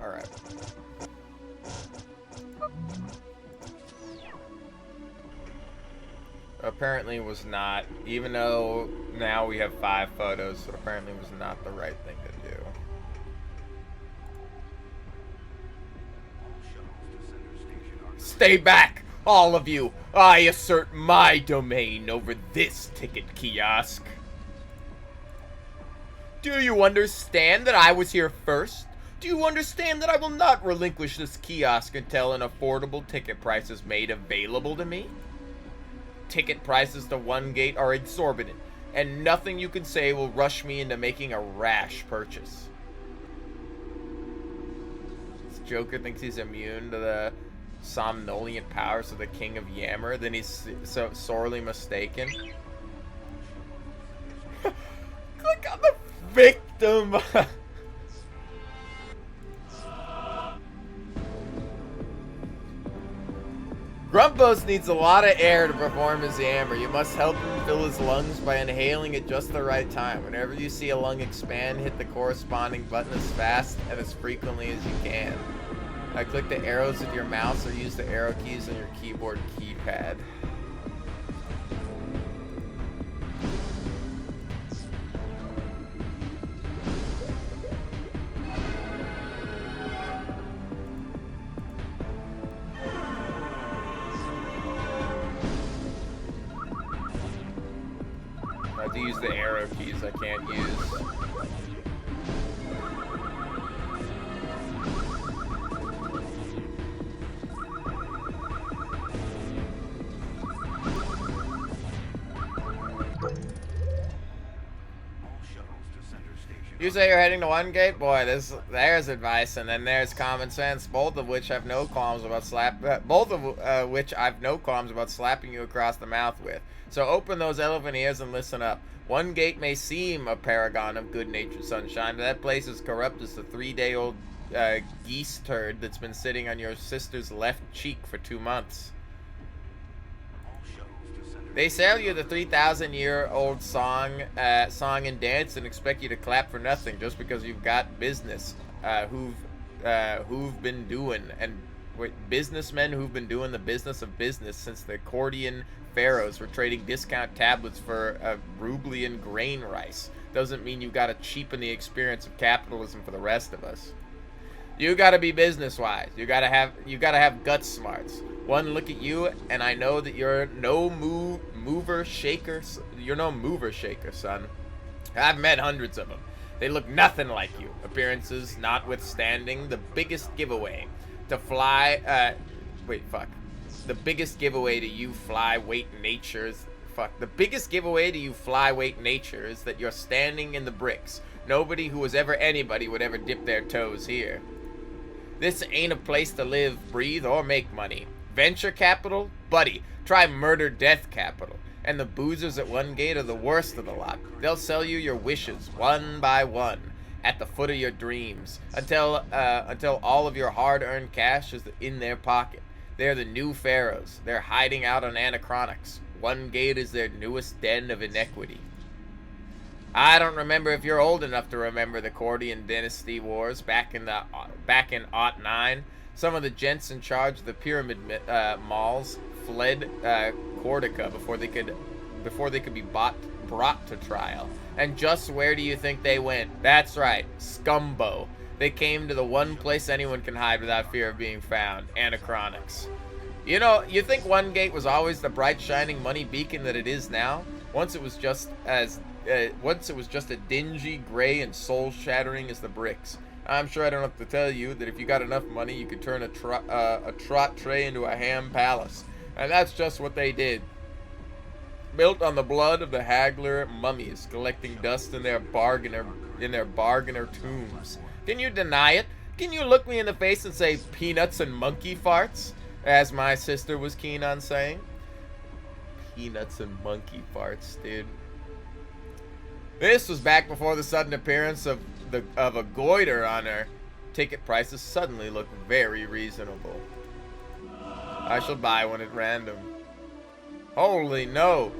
Alright. Apparently was not, even though now we have 5 photos, it apparently was not the right thing to do. Stay back, all of you! I assert my domain over this ticket kiosk. Do you understand that I was here first? Do you understand that I will not relinquish this kiosk until an affordable ticket price is made available to me? Ticket prices to one gate are exorbitant, and nothing you can say will rush me into making a rash purchase. Joker thinks he's immune to the somnolent powers of the King of Yammer, then he's so sorely mistaken. Click on the victim. Grumpos needs a lot of air to perform his yammer. You must help him fill his lungs by inhaling at just the right time. Whenever you see a lung expand, hit the corresponding button as fast and as frequently as you can. Click the arrows with your mouse or use the arrow keys on your keyboard keypad. I have to use the arrow keys I can't use. You say you're heading to one gate? Boy, there's advice, and then there's common sense. Both of which I've no qualms about slapping you across the mouth with. So open those elephant ears and listen up. One gate may seem a paragon of good-natured sunshine, but that place is corrupt as the 3-day-old geese turd that's been sitting on your sister's left cheek for 2 months. They sell you the 3,000-year-old song and dance and expect you to clap for nothing just because you've got business who've been doing businessmen who've been doing the business of business since the Accordion pharaohs were trading discount tablets for Rublian grain rice. Doesn't mean you gotta cheapen the experience of capitalism for the rest of us. You gotta be business-wise. You gotta have gut smarts. One look at you, and I know that you're no mover shaker. You're no mover shaker, son. I've met hundreds of them. They look nothing like you. Appearances notwithstanding, the biggest giveaway to fly. The biggest giveaway to you flyweight natures. The biggest giveaway to you flyweight nature is that you're standing in the bricks. Nobody who was ever anybody would ever dip their toes here. This ain't a place to live, breathe, or make money. Venture capital? Buddy, try murder death capital. And the boozers at one gate are the worst of the lot. They'll sell you your wishes, one by one, at the foot of your dreams, until all of your hard-earned cash is in their pocket. They're the new pharaohs. They're hiding out on Anachronox. One gate is their newest den of inequity. I don't remember if you're old enough to remember the Accordion dynasty wars back in '09. Some of the gents in charge of the pyramid malls fled Corsica before they could be brought to trial. And just where do you think they went? That's right, Scumbo. They came to the one place anyone can hide without fear of being found, Anachronox. You know, you think One Gate was always the bright, shining money beacon that it is now? Once it was just as dingy, gray, and soul-shattering as the bricks. I'm sure I don't have to tell you that if you got enough money, you could turn a trot tray into a ham palace. And that's just what they did. Built on the blood of the haggler mummies, collecting dust in their bargainer tombs. Can you deny it? Can you look me in the face and say peanuts and monkey farts? As my sister was keen on saying. Peanuts and monkey farts, dude. This was back before the sudden appearance of a goiter on her. Ticket prices suddenly look very reasonable. I shall buy one at random. Holy no!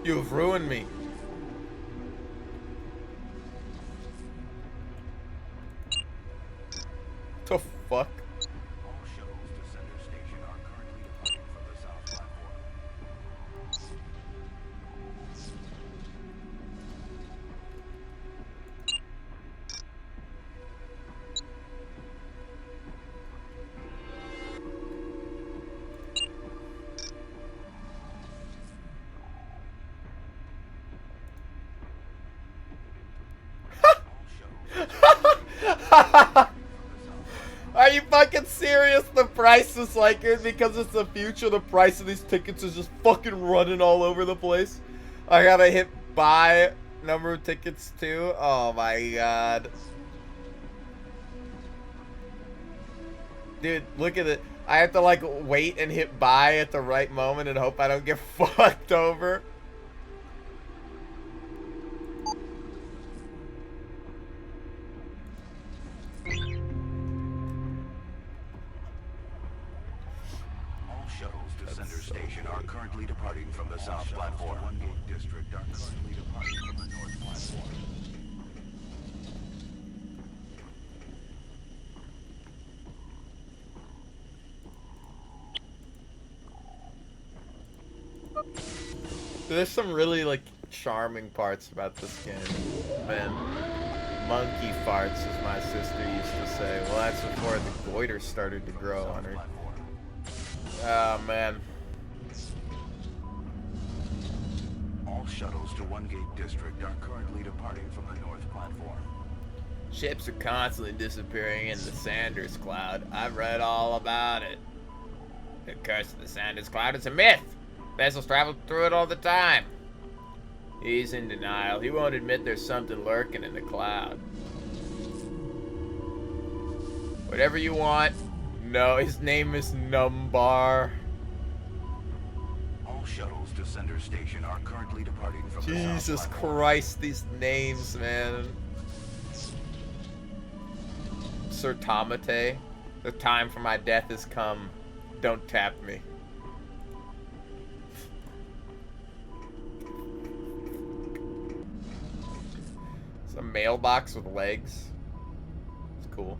You've ruined me. The fuck? All shuttles to Center Station are currently departing from the south platform. Are you fucking serious? The price is like it because it's the future. The price of these tickets is just fucking running all over the place. I gotta hit buy number of tickets too. Oh my god. Dude, look at it. I have to like wait and hit buy at the right moment and hope I don't get fucked over. All shuttles to Center Station are currently departing from the south platform. One Gate District are currently departing from the north platform. There's some really like charming parts about this game, man. Monkey farts, as my sister used to say. Well, that's before the goiter started to grow on her. Oh man. All shuttles to One Gate District are currently departing from the north platform. Ships are constantly disappearing in the Sanders Cloud. I've read all about it. The curse of the Sanders Cloud is a myth. Vessels travel through it all the time. He's in denial. He won't admit there's something lurking in the cloud. Whatever you want. No, his name is Numbar. All shuttles to Center Station are currently departing from the south Jesus platform. Christ, these names, man. Sir Tomate, the time for my death has come. Don't tap me. It's a mailbox with legs. It's cool.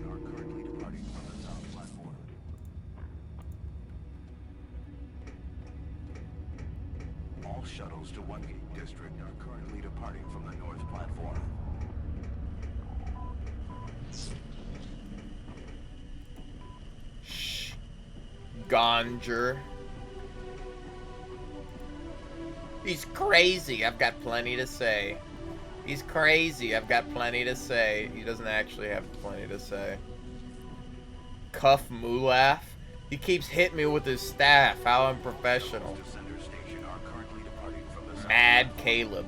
Are currently departing from the south platform. All shuttles to One Gate District are currently departing from the north platform. Shh. Gonger. He's crazy. I've got plenty to say. He's crazy. I've got plenty to say. He doesn't actually have plenty to say. Cuff Mulaf. He keeps hitting me with his staff. How unprofessional. To Center Station are currently departing from the south Mad platform. Caleb.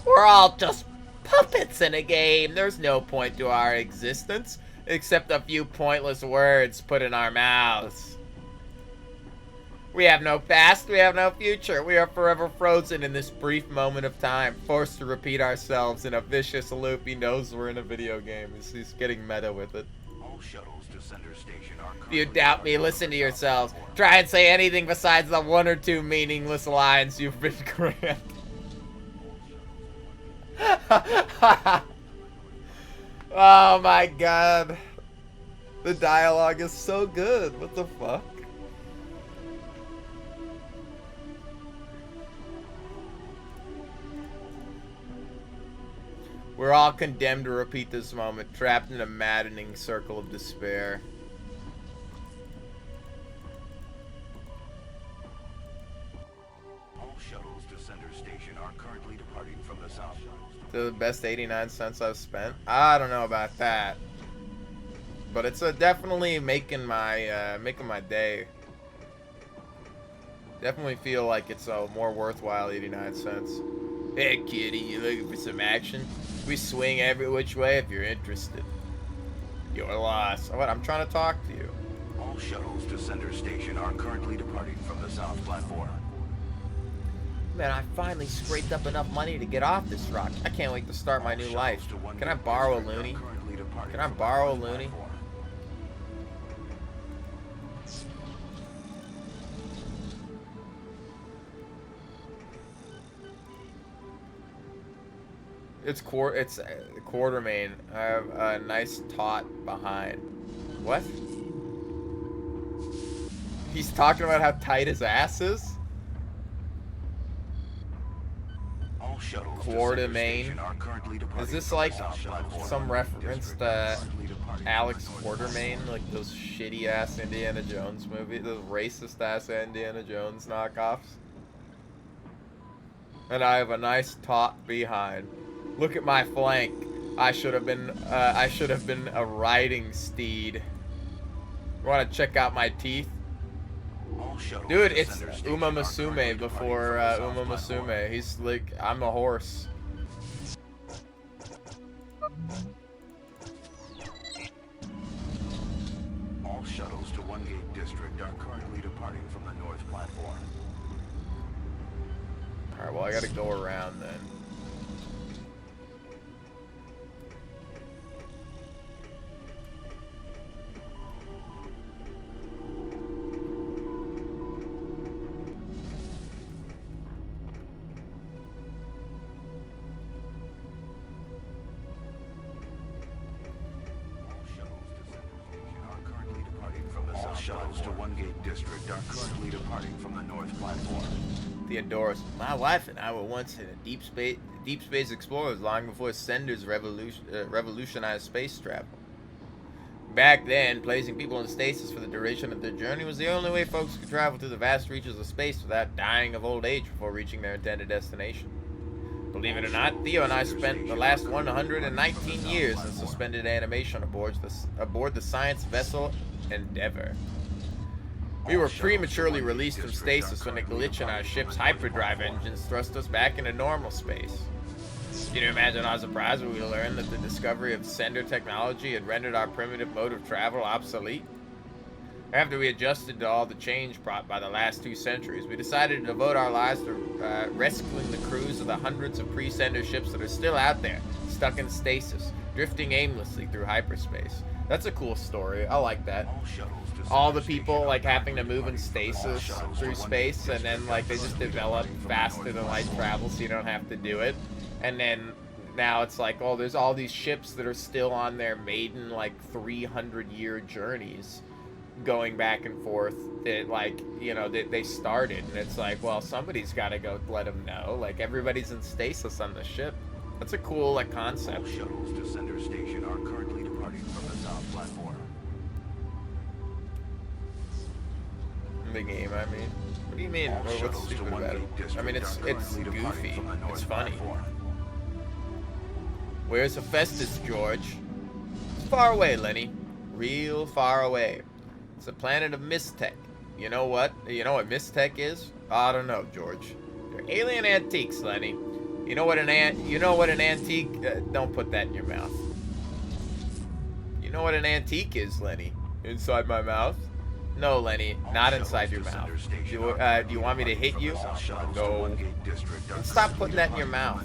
We're all just puppets in a game. There's no point to our existence except a few pointless words put in our mouths. We have no past, we have no future. We are forever frozen in this brief moment of time, forced to repeat ourselves in a vicious loop. He knows we're in a video game. He's getting meta with it. All shuttles to Center Station are If you currently doubt me, departing listen from to the south yourselves. platform. Try and say anything besides the one or two meaningless lines you've been granted. Oh my god. The dialogue is so good. What the fuck? We're all condemned to repeat this moment, trapped in a maddening circle of despair. All shuttles to Center Station are currently departing from the south. The best 89 cents I've spent? I don't know about that. But it's definitely making my day. Definitely feel like it's a more worthwhile 89 cents. Hey kitty, you looking for some action? We swing every which way if you're interested. Your loss. What? I'm trying to talk to you. All shuttles to Center Station are currently departing from the south platform. Man, I finally scraped up enough money to get off this rock. I can't wait to start my new life. Can I borrow a loony? Can I borrow a loony? It's Quartermain. I have a nice tot behind. What? He's talking about how tight his ass is? All shuttles to Center Quartermain. Station are currently departing Is this from the like south platform. some reference District to are currently departing Alex from the north Quartermain? Like those shitty ass Indiana Jones movies? Those racist ass Indiana Jones knockoffs? And I have a nice tot behind. Look at my flank. I should have been a riding steed. You want to check out my teeth? All shuttles Dude, to it's Center Station Uma are currently Musume departing before from the south Uma platform. Musume. He's like, I'm a horse. One Gate District are currently departing from the north platform. Alright, well I gotta go around then. All shuttles to One Gate District are currently departing from the north platform. Theodorus, my wife and I were once in a deep space explorers long before senders revolutionized space travel. Back then, placing people in stasis for the duration of their journey was the only way folks could travel through the vast reaches of space without dying of old age before reaching their intended destination. Believe it or not, Theo and I spent the last 119 years in suspended animation aboard the science vessel Endeavor. We were prematurely released from stasis when a glitch in our ship's hyperdrive engines thrust us back into normal space. Can you imagine our surprise when we learned that the discovery of sender technology had rendered our primitive mode of travel obsolete? After we adjusted to all the change brought by the last 2 centuries, we decided to devote our lives to rescuing the crews of the hundreds of pre-sender ships that are still out there, stuck in stasis, drifting aimlessly through hyperspace. That's a cool story. I like that. All the people like having to move in stasis through space, and then like they just develop faster than light travel, so you don't have to do it. And then now it's like, oh, there's all these ships that are still on their maiden like 300-year journeys, going back and forth. That like, you know, they started, and it's like, well, somebody's got to go let them know. Like everybody's in stasis on the ship. That's a cool like concept. All shuttles to Sender Station are currently departing from the south platform. The game, I mean. What do you mean? What's stupid about it? I mean, it's goofy. It's funny. Where's Hephaestus, George? It's far away, Lenny. Real far away. It's a planet of Mistech. You know what? You know what Mistech is? I don't know, George. They're alien antiques, Lenny. You know what an antique? Don't put that in your mouth. You know what an antique is, Lenny? Inside my mouth? No, Lenny, not inside your mouth. Do you want me to hit you? No. And stop putting that in your mouth.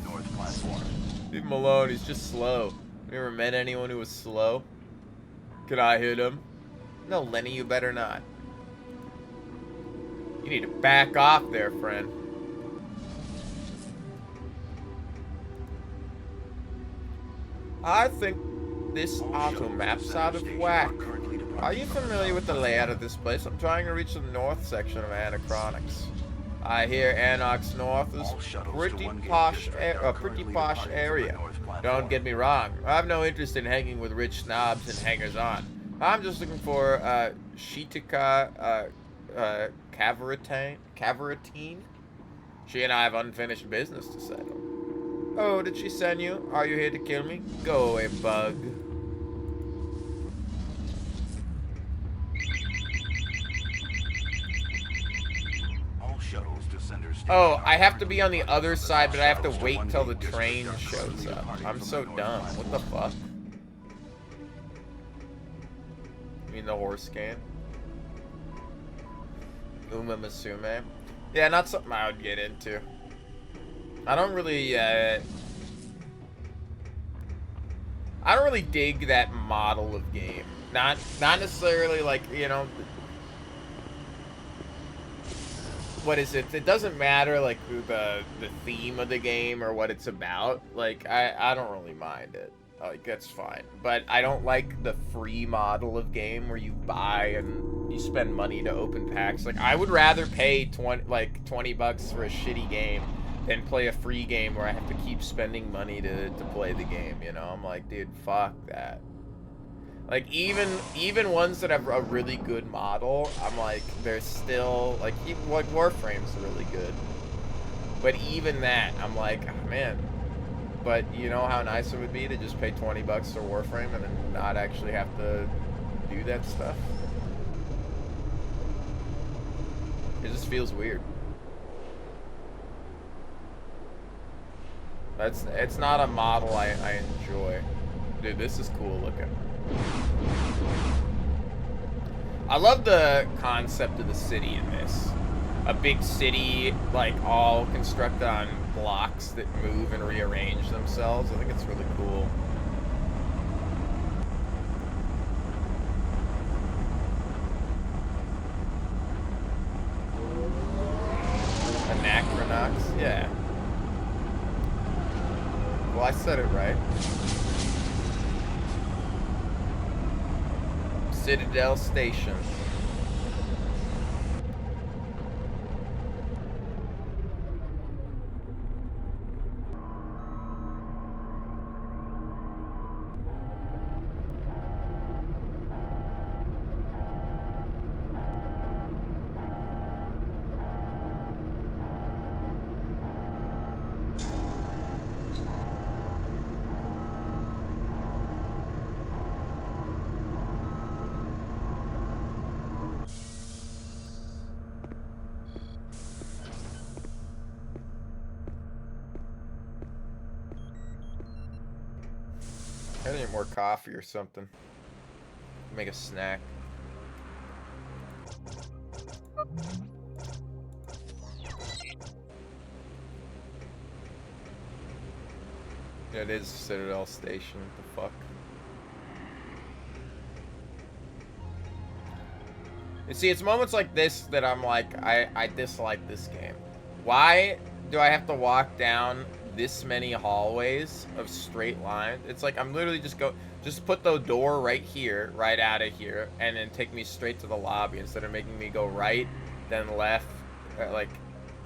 Leave him alone, he's just slow. You ever met anyone who was slow? Could I hit him? No, Lenny, you better not. You need to back off there, friend. I think this auto map's out of whack. Are you familiar with the layout of this place? I'm trying to reach the north section of Anachronox. I hear Anachronox North is pretty posh area. Don't get me wrong. I have no interest in hanging with rich snobs and hangers-on. I'm just looking for Shitika Cavaratine. She and I have unfinished business to settle. Oh, did she send you? Are you here to kill me? Go away, bug. Oh, I have to be on the other side, but I have to wait till the train shows up. I'm so dumb. What the fuck? You mean the horse game? Uma Musume? Yeah, not something I would get into. I don't really dig that model of game. Not necessarily like, you know, what is it? It doesn't matter like the theme of the game or what it's about. Like I don't really mind it. Like that's fine. But I don't like the free model of game where you buy and you spend money to open packs. Like I would rather pay $20 for a shitty game than play a free game where I have to keep spending money to play the game, you know? I'm like, dude, fuck that. Like, even ones that have a really good model, I'm like, they're still, like, even, like, Warframe's really good. But even that, I'm like, oh, man. But you know how nice it would be to just pay $20 for Warframe and then not actually have to do that stuff? It just feels weird. It's not a model I enjoy. Dude, this is cool looking. I love the concept of the city in this. A big city, like, all constructed on blocks that move and rearrange themselves. I think it's really cool. Anachronox? Yeah. Well, I said it right. Citadel Station. I need more coffee or something. Make a snack. Yeah, it is Citadel Station. What the fuck? You see, it's moments like this that I'm like, I dislike this game. Why do I have to walk down this many hallways of straight lines? It's like I'm literally just put the door right here, right out of here, and then take me straight to the lobby instead of making me go right, then left,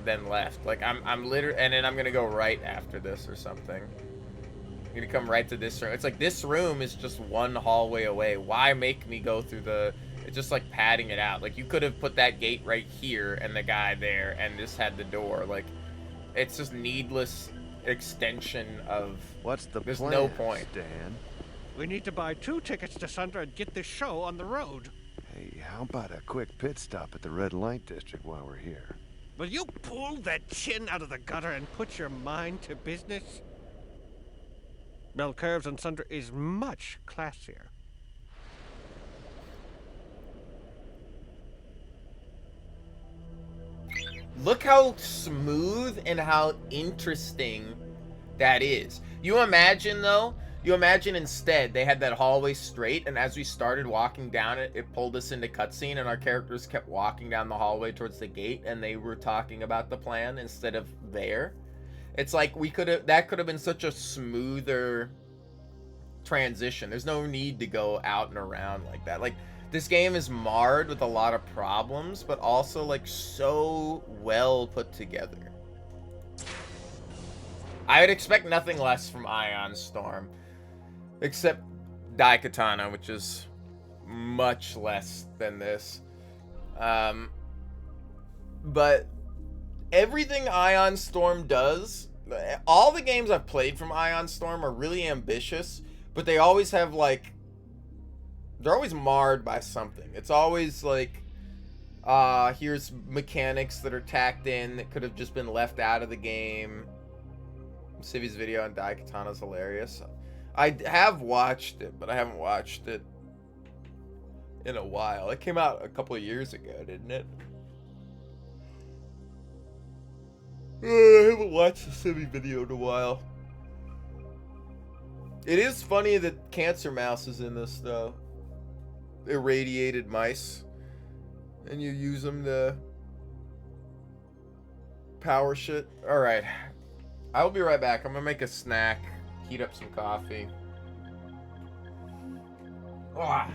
then left. Like I'm literally, and then I'm gonna go right after this or something. I'm gonna come right to this room. It's like this room is just one hallway away. Why make me go through the... It's just like padding it out. Like you could have put that gate right here and the guy there and this had the door. Like it's just needless extension of... What's the There's plan, no point. Stan? We need to buy 2 tickets to Sundra and get this show on the road. Hey, how about a quick pit stop at the red light district while we're here? Will you pull that chin out of the gutter and put your mind to business? Bell Curves and Sundra is much classier. Look how smooth and how interesting that is. You imagine though, you imagine instead they had that hallway straight, and as we started walking down it, it pulled us into cutscene, and our characters kept walking down the hallway towards the gate, and they were talking about the plan instead of there. It's like that could have been such a smoother transition. There's no need to go out and around like that. Like this game is marred with a lot of problems, but also like so well put together. I would expect nothing less from Ion Storm, except Daikatana, which is much less than this. But everything Ion Storm does, all the games I've played from Ion Storm are really ambitious, but they always have like, they're always marred by something. It's always like, here's mechanics that are tacked in that could have just been left out of the game. Civi's video on Daikatana is hilarious. I have watched it, but I haven't watched it in a while. It came out a couple of years ago, didn't it? I haven't watched the Civi video in a while. It is funny that Cancer Mouse is in this, though. Irradiated mice. And you use them to power shit. Alright. I'll be right back. I'm gonna make a snack. Heat up some coffee. Ah.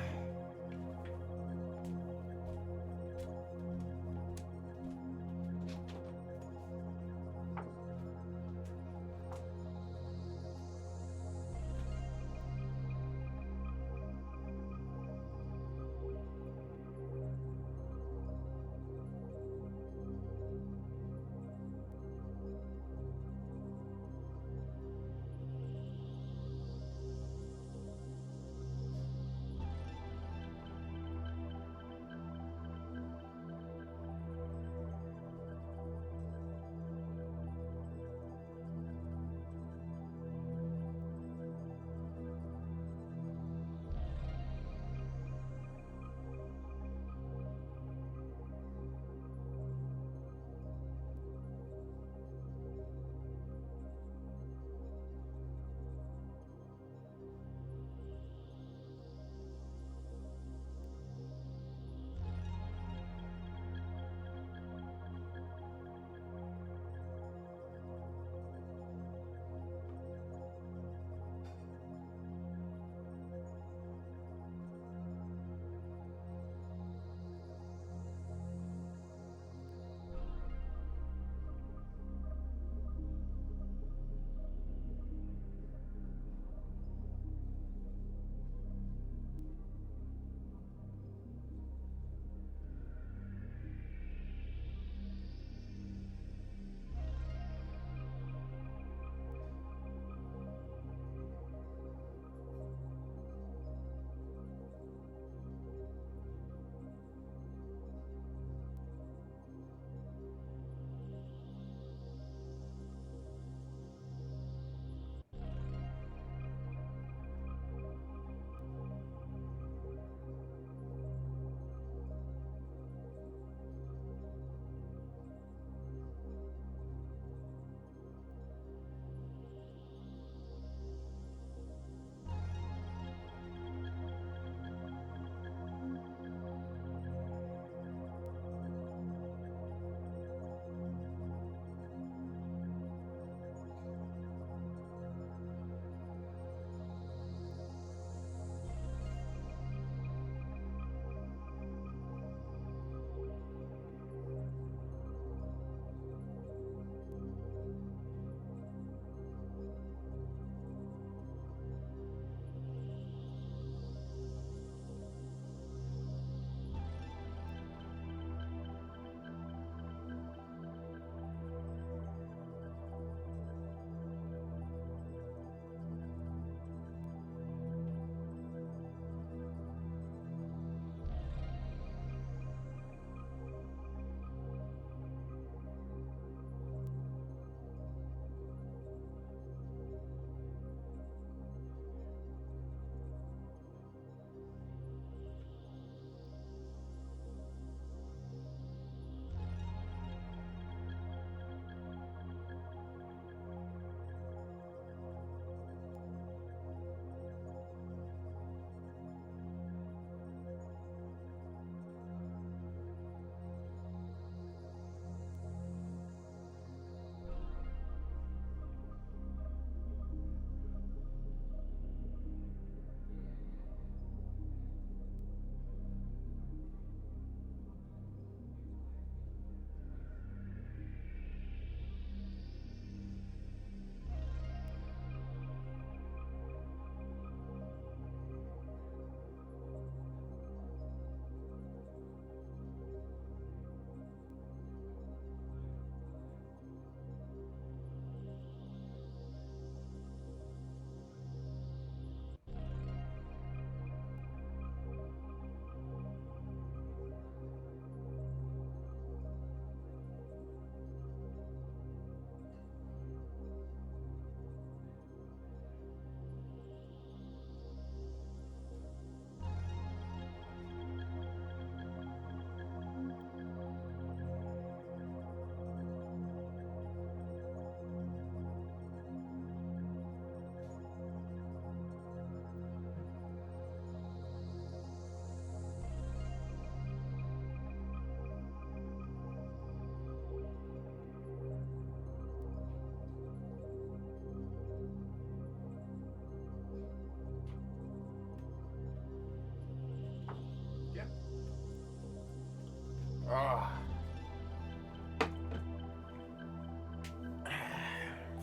Ah.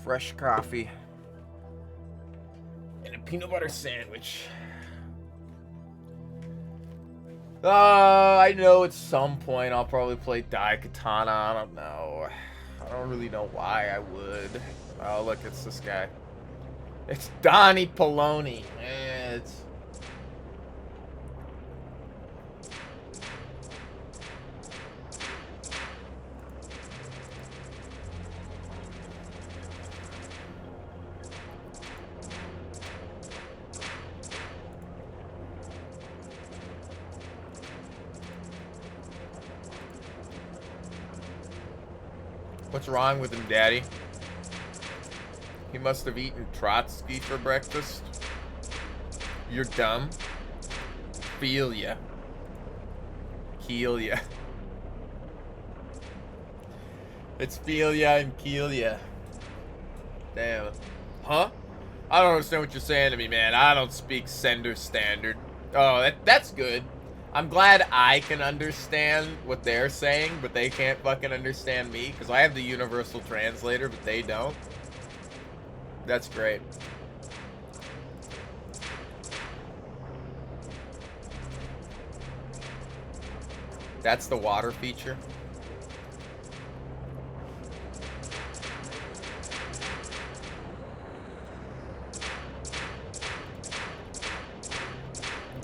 Fresh coffee and a peanut butter sandwich. I know at some point I'll probably play Daikatana. I don't know. I don't really know why I would. Oh, look, it's this guy. It's Donnie Poloni. It's... What's wrong with him, Daddy? He must have eaten Trotsky for breakfast. You're dumb. Feel ya. Keel ya. It's feel ya and keel ya. Damn. Huh? I don't understand what you're saying to me, man. I don't speak sender standard. Oh, that's good. I'm glad I can understand what they're saying, but they can't fucking understand me, because I have the universal translator, but they don't. That's great. That's the water feature.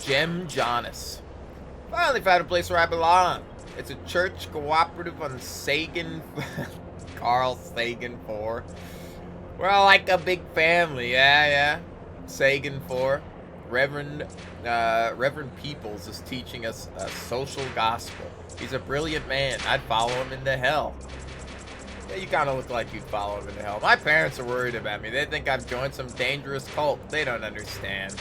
Gem Jonas. Finally found a place where I belong. It's a church cooperative on Sagan... Carl Sagan 4. We're all like a big family, yeah. Sagan 4. Reverend Peoples is teaching us a social gospel. He's a brilliant man. I'd follow him into hell. Yeah, you kind of look like you'd follow him into hell. My parents are worried about me. They think I've joined some dangerous cult. They don't understand.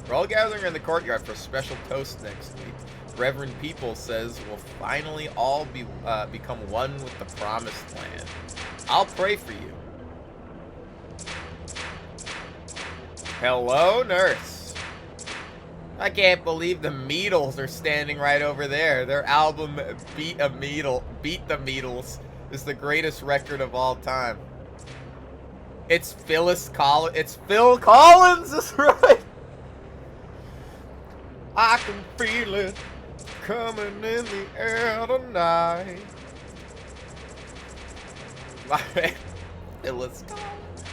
We're all gathering in the courtyard for a special toast next week. Reverend Peoples says we'll finally all become one with the promised land. I'll pray for you. Hello, nurse. I can't believe the Beatles are standing right over there. Their album Beat the Beatles is the greatest record of all time. It's Phil Collins, that's right. I can feel it coming in the air tonight. Phyllis Collins.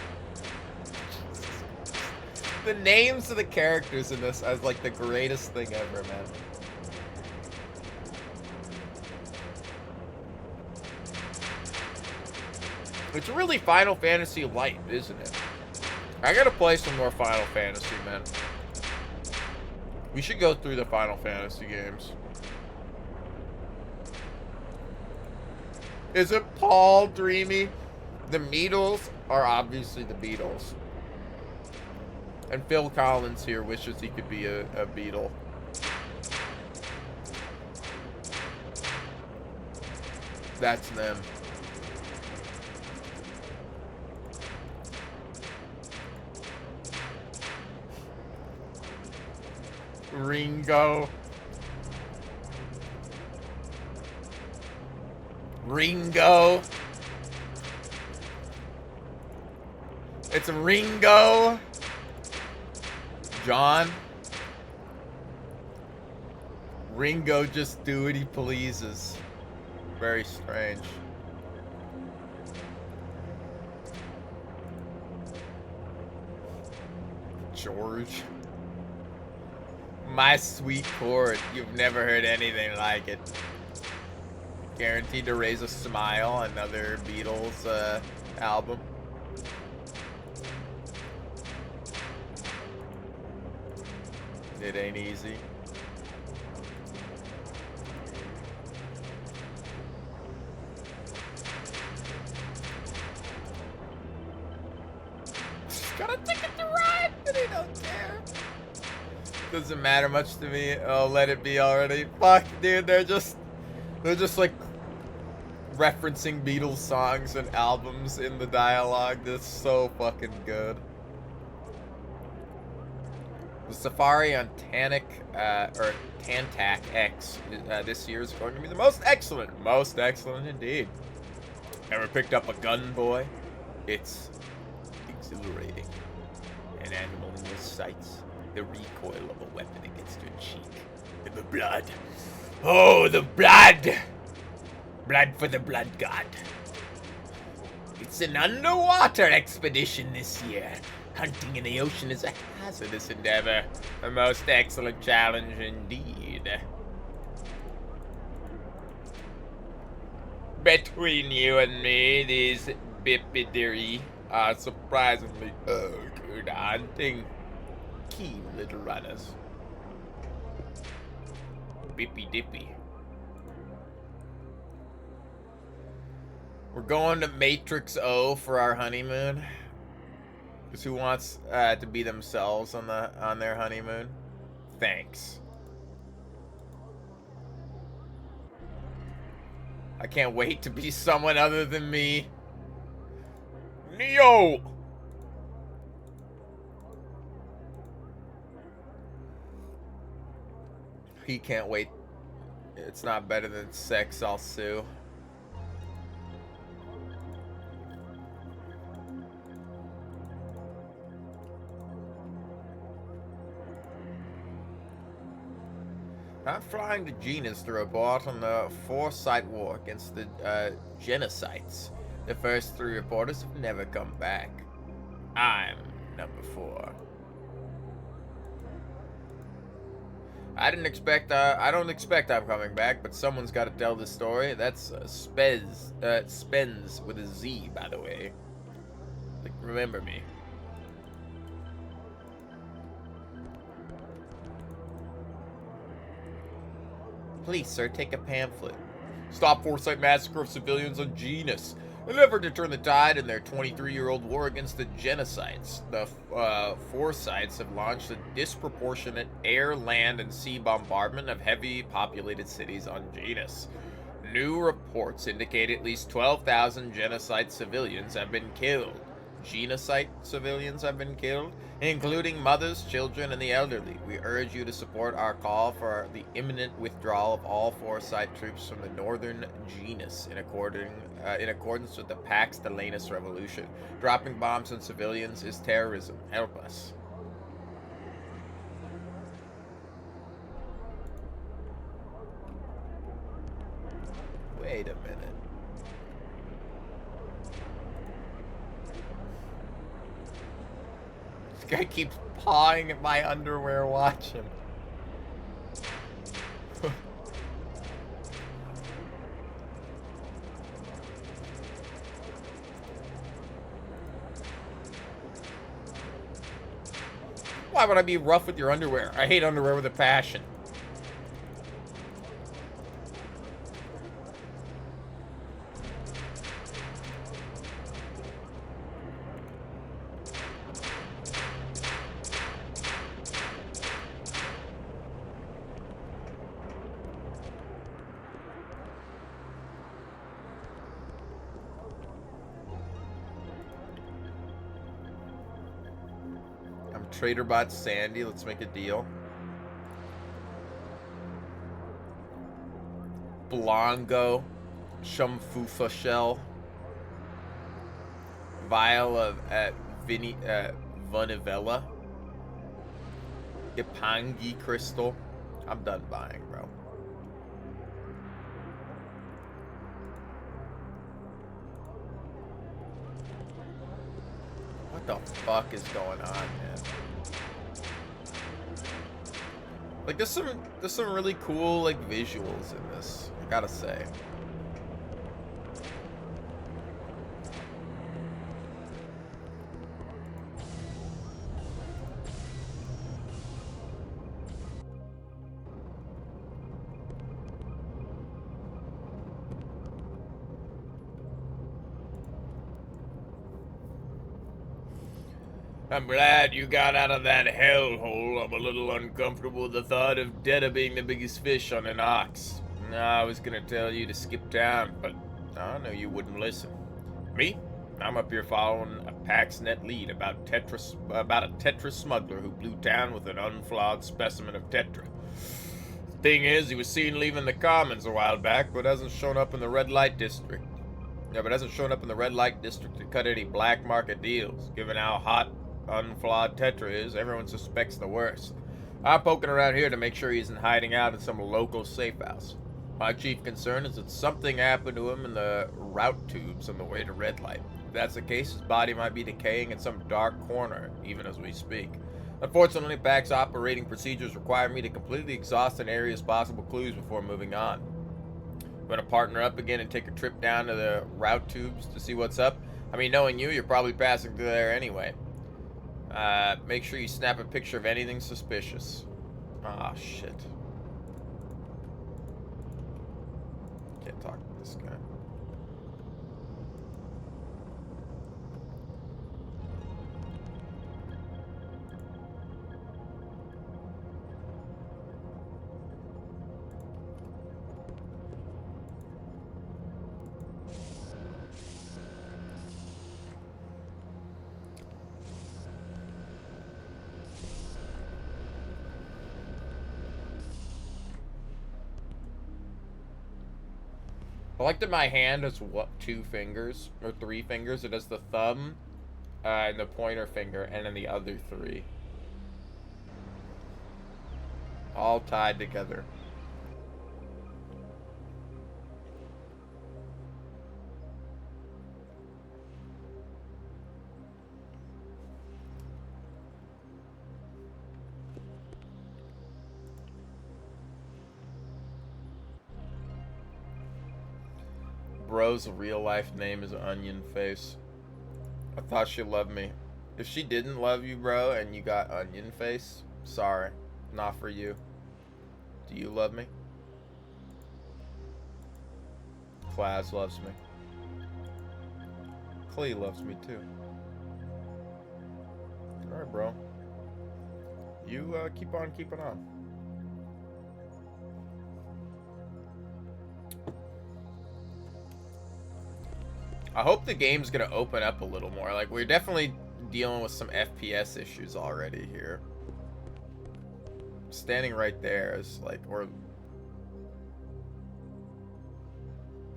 The names of the characters in this is like the greatest thing ever, man. It's really Final Fantasy light, isn't it? I gotta play some more Final Fantasy, man. We should go through the Final Fantasy games. Is it Paul Dreamy? The Beatles are obviously the Beatles. And Phil Collins here wishes he could be a Beatle. That's them. Ringo. It's Ringo. John. Ringo just do what he pleases. Very strange. George. My sweet chord. You've never heard anything like it. Guaranteed to raise a smile. Another Beatles album. It ain't easy. Got a ticket to ride, but he don't care. Doesn't matter much to me. Oh, let it be already. Fuck, dude, they're just like referencing Beatles songs and albums in the dialogue. That's so fucking good. The safari on Tantac X this year is going to be the most excellent indeed. Ever picked up a gun, boy? It's exhilarating. An animal in your sights, the recoil of a weapon against your cheek, and the blood. Oh, the blood! Blood for the blood god. It's an underwater expedition this year. Hunting in the ocean is a hazardous endeavor. A most excellent challenge indeed. Between you and me, these Bipidiri are surprisingly good hunting. Keen little runners. Bippy dippy. We're going to Matrix O for our honeymoon. Because who wants to be themselves on their honeymoon? Thanks. I can't wait to be someone other than me. Neo! He can't wait. It's not better than sex, I'll sue. I'm flying to Genus to report on the Foresight War against the Genocides. The first 3 reporters have never come back. I'm number 4. I don't expect I'm coming back, but someone's got to tell the story. That's Spez with a Z, by the way. Like, remember me. Please, sir, take a pamphlet. Stop Foresight massacre of civilians on Genus. An effort to turn the tide in their 23-year-old war against the genocides. The Foresights have launched a disproportionate air, land, and sea bombardment of heavy populated cities on Genus. New reports indicate at least 12,000 genocide civilians have been killed. Genocide civilians have been killed, including mothers, children, and the elderly. We urge you to support our call for the imminent withdrawal of all Foresight troops from the northern Genus in accordance with the Pax Delanus Revolution. Dropping bombs on civilians is terrorism. Help us. Wait a minute. This guy keeps pawing at my underwear. Watch him. Why would I be rough with your underwear? I hate underwear with a passion. TraderBot Sandy, let's make a deal. Blongo, Shumfufa Shell, Vial of Vonivella, Ipangi Crystal. I'm done buying, bro. What the fuck is going on, man? Like, there's some really cool, like, visuals in this, I gotta say. I'm glad you got out of that hellhole. I'm a little uncomfortable with the thought of Detta being the biggest fish on Anachronox. I was gonna tell you to skip town, but I know you wouldn't listen. Me? I'm up here following a PaxNet lead about a Tetra smuggler who blew town with an unflawed specimen of Tetra. Thing is, he was seen leaving the Commons a while back, but hasn't shown up in the red light district. To cut any black market deals. Given how hot unflawed Tetra is, everyone suspects the worst. I'm poking around here to make sure he isn't hiding out in some local safe house. My chief concern is that something happened to him in the route tubes on the way to red light. If that's the case, his body might be decaying in some dark corner, even as we speak. Unfortunately, PAC's operating procedures require me to completely exhaust an area's possible clues before moving on. I'm gonna partner up again and take a trip down to the route tubes to see what's up. I mean, knowing you, you're probably passing through there anyway. Make sure you snap a picture of anything suspicious. Ah, shit. Can't talk to this guy. I like that my hand has, what, 2 fingers? Or 3 fingers? It has the thumb, and the pointer finger, and then the other 3. All tied together. Bro's real life name is Onion Face. I thought she loved me. If she didn't love you, bro, and you got Onion Face, sorry. Not for you. Do you love me? Claz loves me. Clee loves me too. Alright, bro. You keep on keeping on. I hope the game's gonna open up a little more. Like, we're definitely dealing with some FPS issues already here. Standing right there is like, or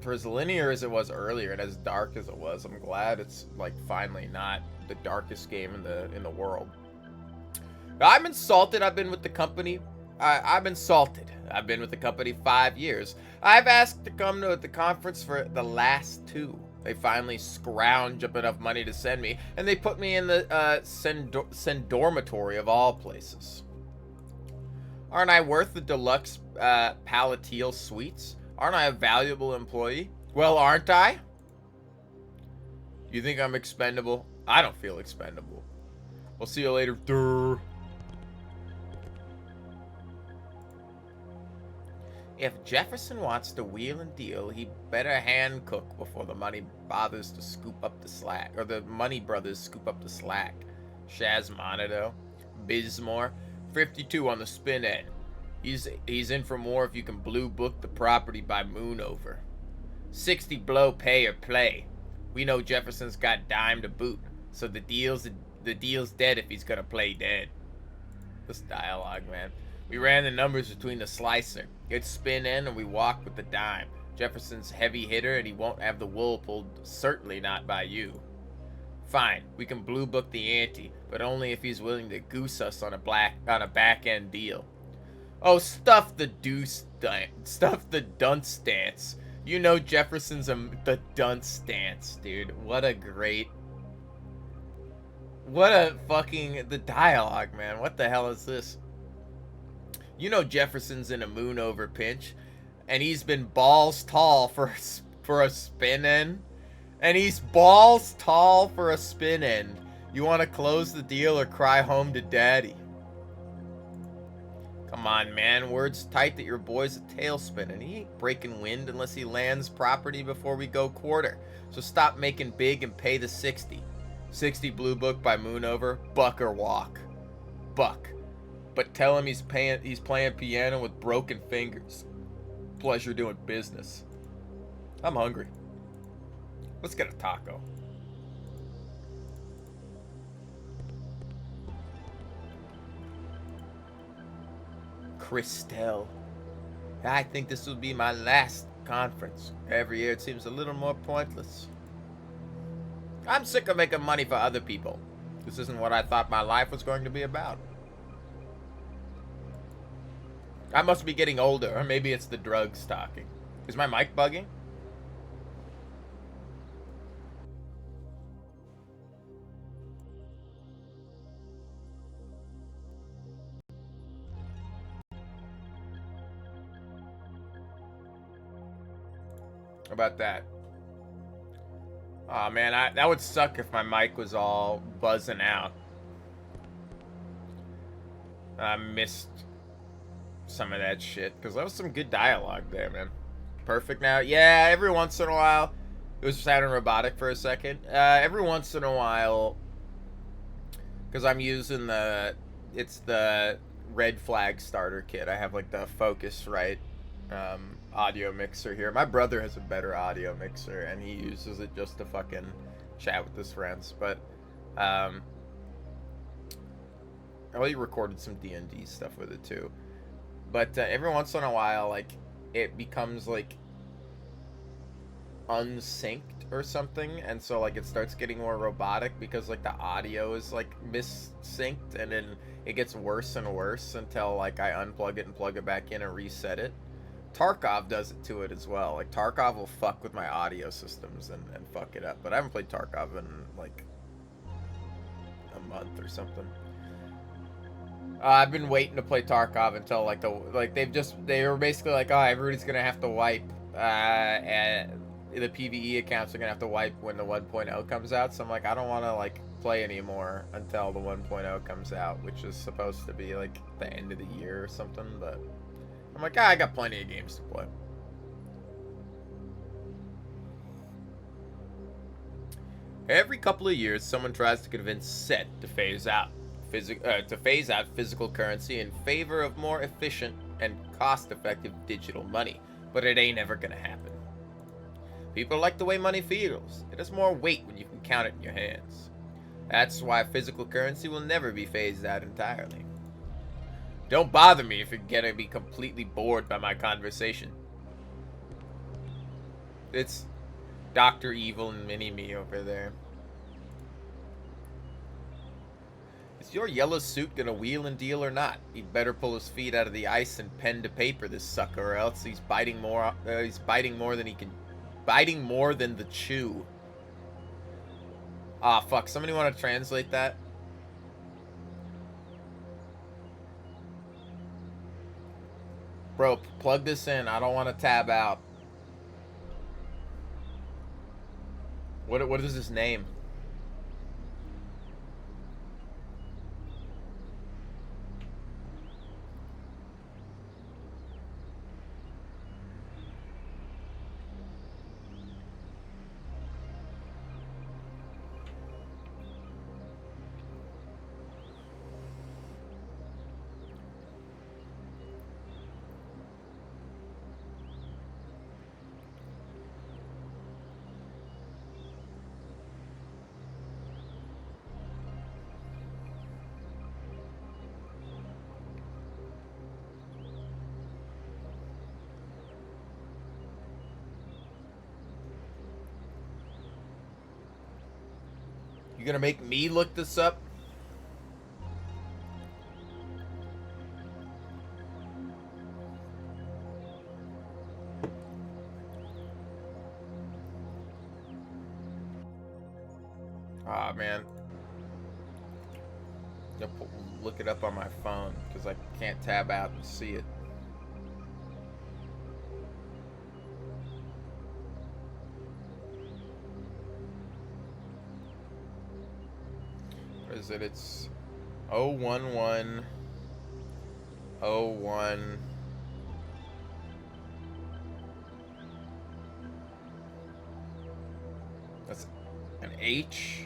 for as linear as it was earlier and as dark as it was, I'm glad it's like finally not the darkest game in the world. I'm insulted. I've been with the company. I'm insulted. I've been with the company 5 years. I've asked to come to the conference for the last 2. They finally scrounge up enough money to send me, and they put me in the Sendormatory of all places. Aren't I worth the deluxe Palatine suites? Aren't I a valuable employee? Well, aren't I? You think I'm expendable? I don't feel expendable. We'll see you later. Durr. If Jefferson wants to wheel and deal, he better hand cook before the money bothers to scoop up the slack, or the Money Brothers scoop up the slack. Shaz Monato, Bismore, 52 on the spin end. He's in for more if you can blue book the property by moon over. 60 blow pay or play. We know Jefferson's got dime to boot, so the deal's dead if he's gonna play dead. This dialogue, man. We ran the numbers between the slicer. It's spin in and we walk with the dime. Jefferson's heavy hitter and he won't have the wool pulled, certainly not by you. Fine, we can blue book the ante, but only if he's willing to goose us on a back end deal. Oh, stuff the dunce stance. You know Jefferson's the dunce stance, dude. What a fucking, the dialogue, man. What the hell is this? You know Jefferson's in a moon over pinch, and he's been balls tall for a spin end. And he's balls tall for a spin end. You want to close the deal or cry home to daddy? Come on, man. Word's tight that your boy's a tailspin, and he ain't breaking wind unless he lands property before we go quarter. So stop making big and pay the 60. 60 blue book by moon over, buck or walk. Buck. But tell him he's playing piano with broken fingers. Pleasure doing business. I'm hungry. Let's get a taco. Christelle. I think this will be my last conference. Every year it seems a little more pointless. I'm sick of making money for other people. This isn't what I thought my life was going to be about. I must be getting older, or maybe it's the drugs talking. Is my mic bugging? How about that? Oh man, that would suck if my mic was all buzzing out. I missed some of that shit, because that was some good dialogue there, man. Perfect now? Yeah, every once in a while. It was sounding robotic for a second. Every once in a while, because I'm using it's the red flag starter kit. I have like the Focusrite audio mixer here. My brother has a better audio mixer, and he uses it just to fucking chat with his friends. But I already recorded some D&D stuff with it too. But every once in a while, like, it becomes like unsynced or something, and so like it starts getting more robotic because like the audio is like missynced, and then it gets worse and worse until like I unplug it and plug it back in and reset it. Tarkov does it to it as well. Like Tarkov will fuck with my audio systems and fuck it up. But I haven't played Tarkov in like a month or something. I've been waiting to play Tarkov until like they were basically like, oh, everybody's gonna have to wipe, and the PvE accounts are gonna have to wipe when the 1.0 comes out. So I'm like, I don't want to like play anymore until the 1.0 comes out, which is supposed to be like the end of the year or something. But I'm like, I got plenty of games to play. Every couple of years, someone tries to convince Set to phase out physical currency in favor of more efficient and cost-effective digital money, but it ain't ever gonna happen. People like the way money feels. It has more weight when you can count it in your hands. That's why physical currency will never be phased out entirely. Don't bother me if you're gonna be completely bored by my conversation. It's Dr. Evil and Mini-Me over there. Is your yellow suit gonna wheel and deal or not? He'd better pull his feet out of the ice and pen to paper, this sucker, or else he's biting more than he can. Biting more than the chew. Ah, fuck. Somebody want to translate that? Bro, plug this in. I don't want to tab out. What is his name? You gonna make me look this up? Ah, man. I'll look it up on my phone because I can't tab out and see it. What is it? It's 01101. That's an H.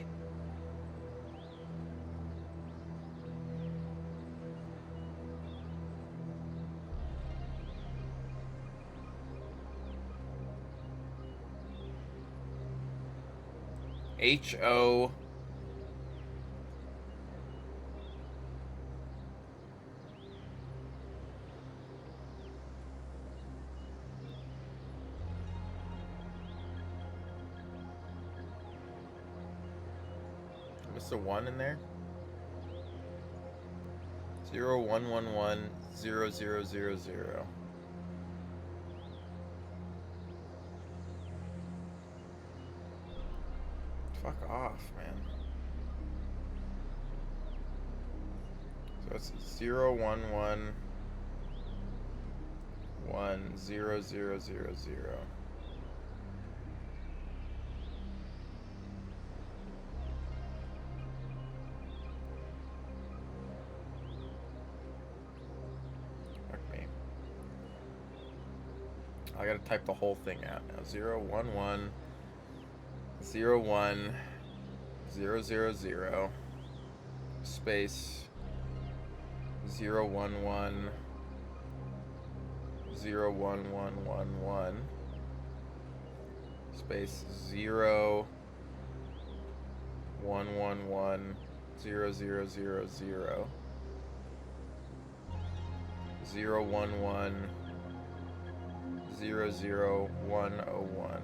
H-O. What's the 1 in there? 0111000. Fuck off, man. So it's 0111000. I gotta type the whole thing out now. 0110100 space 0110111 space 0111000 011000101.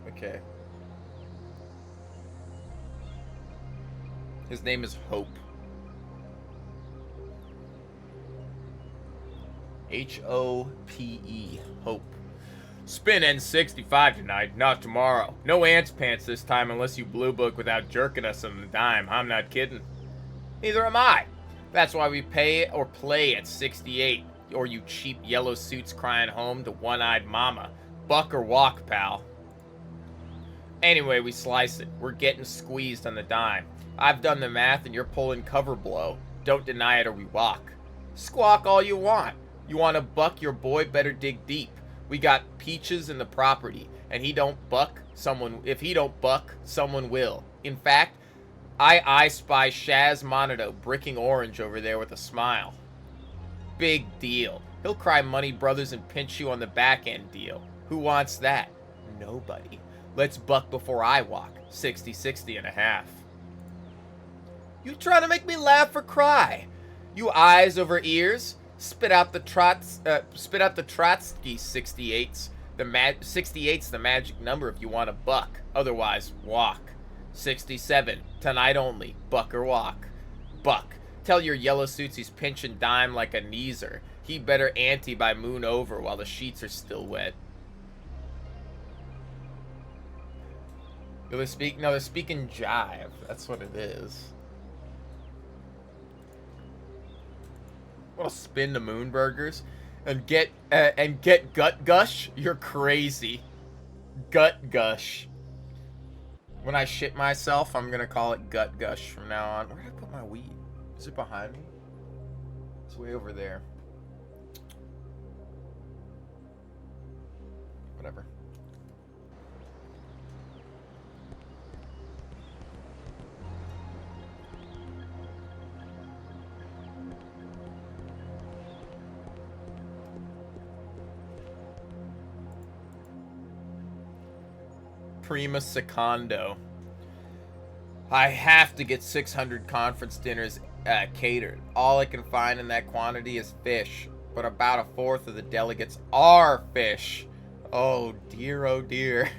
Okay. His name is Hope. Hope. Hope. Spin N65 tonight, not tomorrow. No ants pants this time unless you blue book without jerking us on the dime. I'm not kidding. Neither am I. That's why we pay or play at 68. Or you cheap yellow suits crying home to one-eyed mama. Buck or walk, pal. Anyway, we slice it. We're getting squeezed on the dime. I've done the math and you're pulling cover blow. Don't deny it or we walk. Squawk all you want. You want to buck your boy, better dig deep. We got peaches in the property, and he don't buck, if he don't buck, someone will. In fact, I spy Shaz Monito bricking orange over there with a smile. Big deal. He'll cry money brothers and pinch you on the back end deal. Who wants that? Nobody. Let's buck before I walk. 60-60 and a half. You trying to make me laugh or cry? You eyes over ears? Spit out the Trotsky 68s. The 68's the magic number if you want to buck. Otherwise, walk. 67. Tonight only. Buck or walk. Buck. Tell your yellow suits he's pinching dime like a kneezer. He better ante by moon over while the sheets are still wet. They're speaking jive. That's what it is. Want to spin the moon burgers and get gut gush? You're crazy. Gut gush. When I shit myself, I'm gonna call it gut gush from now on. Where did I put my weed? Is it behind me? It's way over there. Whatever. Prima secondo. I have to get 600 conference dinners catered. All I can find in that quantity is fish, but about a fourth of the delegates are fish. Oh dear, oh dear.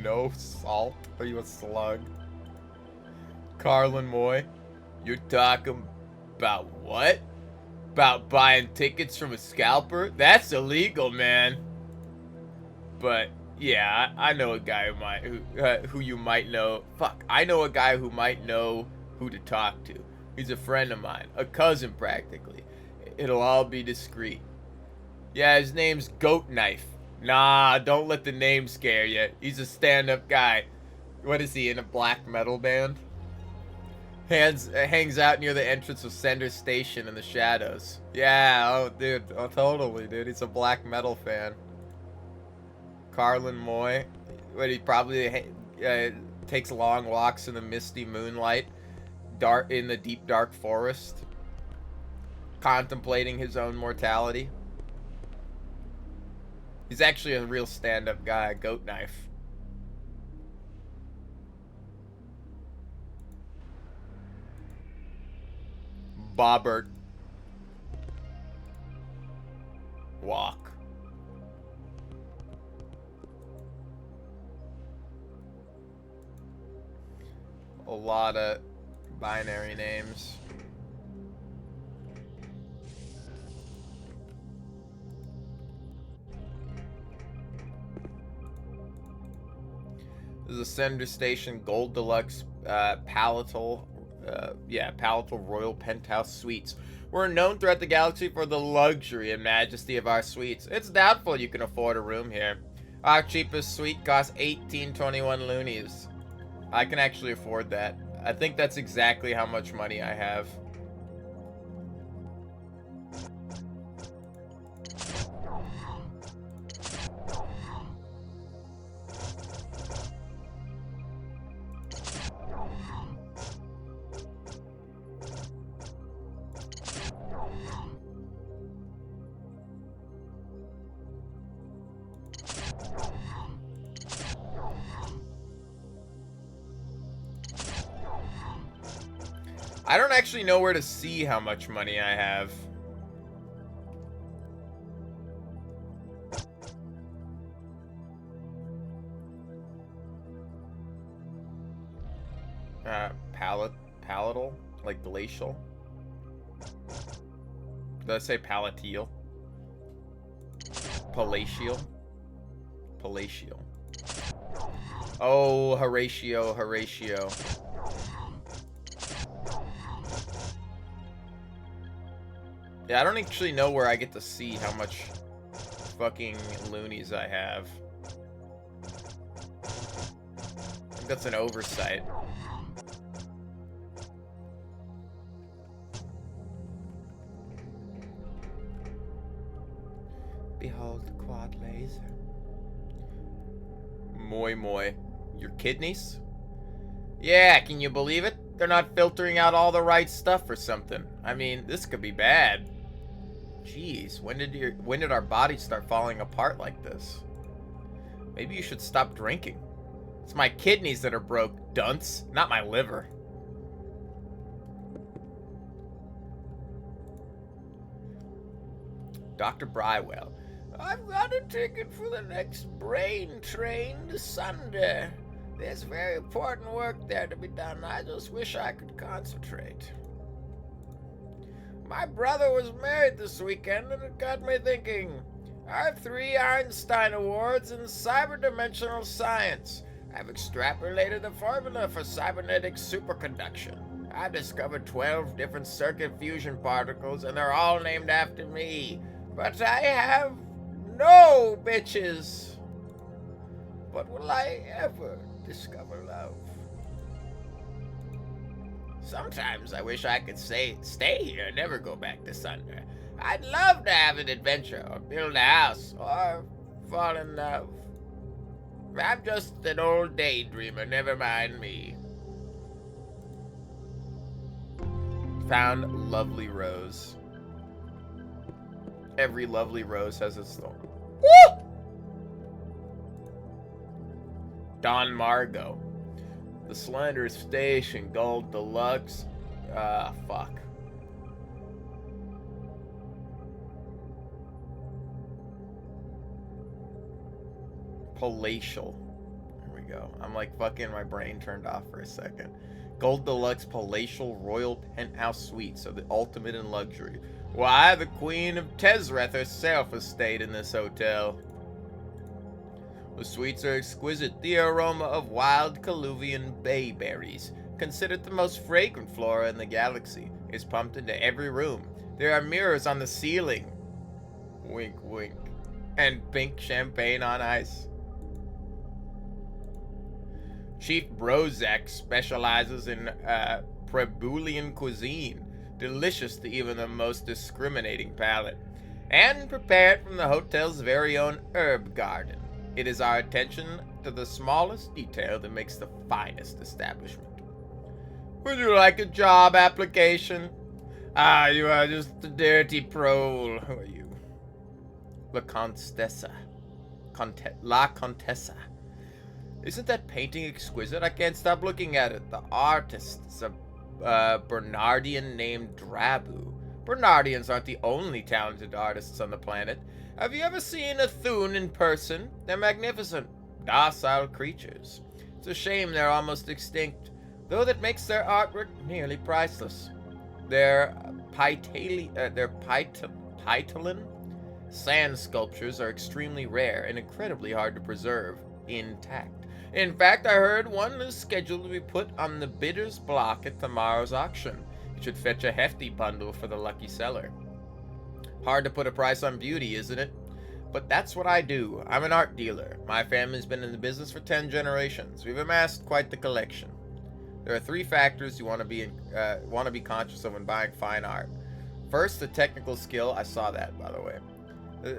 No salt? Are you a slug? Carlin Moy, you're talking about what? About buying tickets from a scalper? That's illegal, man. But yeah, I know a guy who you might know. Fuck, I know a guy who might know who to talk to. He's a friend of mine, a cousin practically. It'll all be discreet. Yeah, his name's Goat Knife. Nah, don't let the name scare you. He's a stand-up guy. What is he, in a black metal band? Hangs out near the entrance of Sender Station in the shadows. Yeah, oh dude, oh totally, dude. He's a black metal fan. Carlin Moy, what he probably takes long walks in the misty moonlight, in the deep dark forest, contemplating his own mortality. He's actually a real stand-up guy, Goat Knife. Bobbert. Walk. A lot of binary names. This is a Sender Station Gold Deluxe Palatal Royal Penthouse Suites. We're known throughout the galaxy for the luxury and majesty of our suites. It's doubtful you can afford a room here. Our cheapest suite costs 1821 loonies. I can actually afford that. I think that's exactly how much money I have. I don't actually know where to see how much money I have. Palatal? Like glacial? Did I say palateel? Palatial? Palatial. Oh, Horatio. Yeah, I don't actually know where I get to see how much fucking loonies I have. I think that's an oversight. Behold the quad laser. Moi. Your kidneys? Yeah, can you believe it? They're not filtering out all the right stuff or something. I mean, this could be bad. Jeez, when did our bodies start falling apart like this? Maybe you should stop drinking. It's my kidneys that are broke, dunce, not my liver. Dr. Brywell. I've got a ticket for the next brain train to Sunday. There's very important work there to be done. I just wish I could concentrate. My brother was married this weekend, and it got me thinking. I have 3 Einstein Awards in cyberdimensional science. I've extrapolated the formula for cybernetic superconduction. I've discovered 12 different circuit fusion particles, and they're all named after me. But I have no bitches. But will I ever discover love? Sometimes I wish I could stay here and never go back to Sunder. I'd love to have an adventure, or build a house, or fall in love. I'm just an old daydreamer, never mind me. Found lovely rose. Every lovely rose has its thorn. Woo! Don Margot. The Slender Station Gold Deluxe. Fuck. Palatial. Here we go. I'm like fucking, my brain turned off for a second. Gold Deluxe Palatial Royal Penthouse Suite, so the ultimate in luxury. Why, the Queen of Tezreth herself has stayed in this hotel. The suites are exquisite. The aroma of wild Colluvian bayberries, considered the most fragrant flora in the galaxy, is pumped into every room. There are mirrors on the ceiling. Wink, wink. And pink champagne on ice. Chief Brozak specializes in Prebulian cuisine, delicious to even the most discriminating palate, and prepared from the hotel's very own herb garden. It is our attention to the smallest detail that makes the finest establishment. Would you like a job application? Ah, you are just a dirty prole. Who are you? La Contessa. La Contessa. Isn't that painting exquisite? I can't stop looking at it. The artist is a Bernardian named Drabu. Bernardians aren't the only talented artists on the planet. Have you ever seen a Thun in person? They're magnificent, docile creatures. It's a shame they're almost extinct, though that makes their artwork nearly priceless. Their Pytalin sand sculptures are extremely rare and incredibly hard to preserve intact. In fact, I heard one is scheduled to be put on the bidder's block at tomorrow's auction. It should fetch a hefty bundle for the lucky seller. Hard to put a price on beauty, isn't it? But that's what I do. I'm an art dealer. My family's been in the business for 10 generations. We've amassed quite the collection. There are 3 factors you want to be conscious of when buying fine art. First, the technical skill. I saw that, by the way,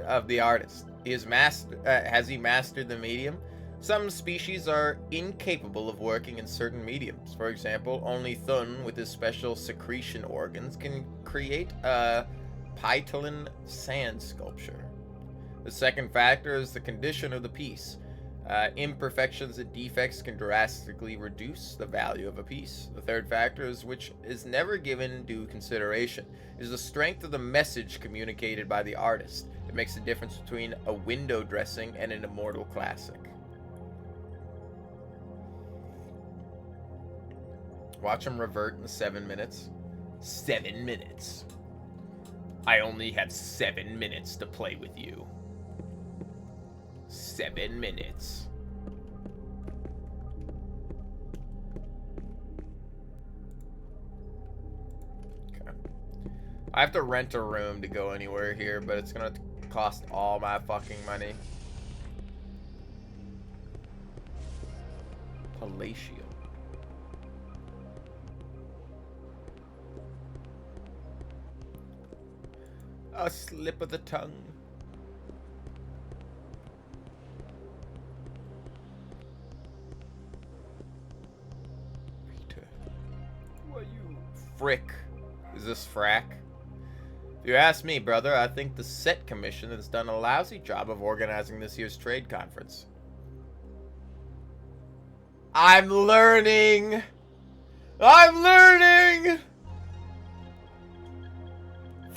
of the artist. Has he mastered the medium? Some species are incapable of working in certain mediums. For example, only Thun, with his special secretion organs, can create a Pytalin sand sculpture. The second factor is the condition of the piece. Imperfections and defects can drastically reduce the value of a piece. The third factor, which is never given due consideration, is the strength of the message communicated by the artist. It makes the difference between a window dressing and an immortal classic. Watch him revert in 7 minutes. 7 minutes. I only have 7 minutes to play with you. 7 minutes. Okay. I have to rent a room to go anywhere here, but it's gonna cost all my fucking money. Palatial. A slip of the tongue. Peter. Who are you? Frick. Is this frack? If you ask me, brother, I think the Set Commission has done a lousy job of organizing this year's trade conference. I'm learning! I'm learning!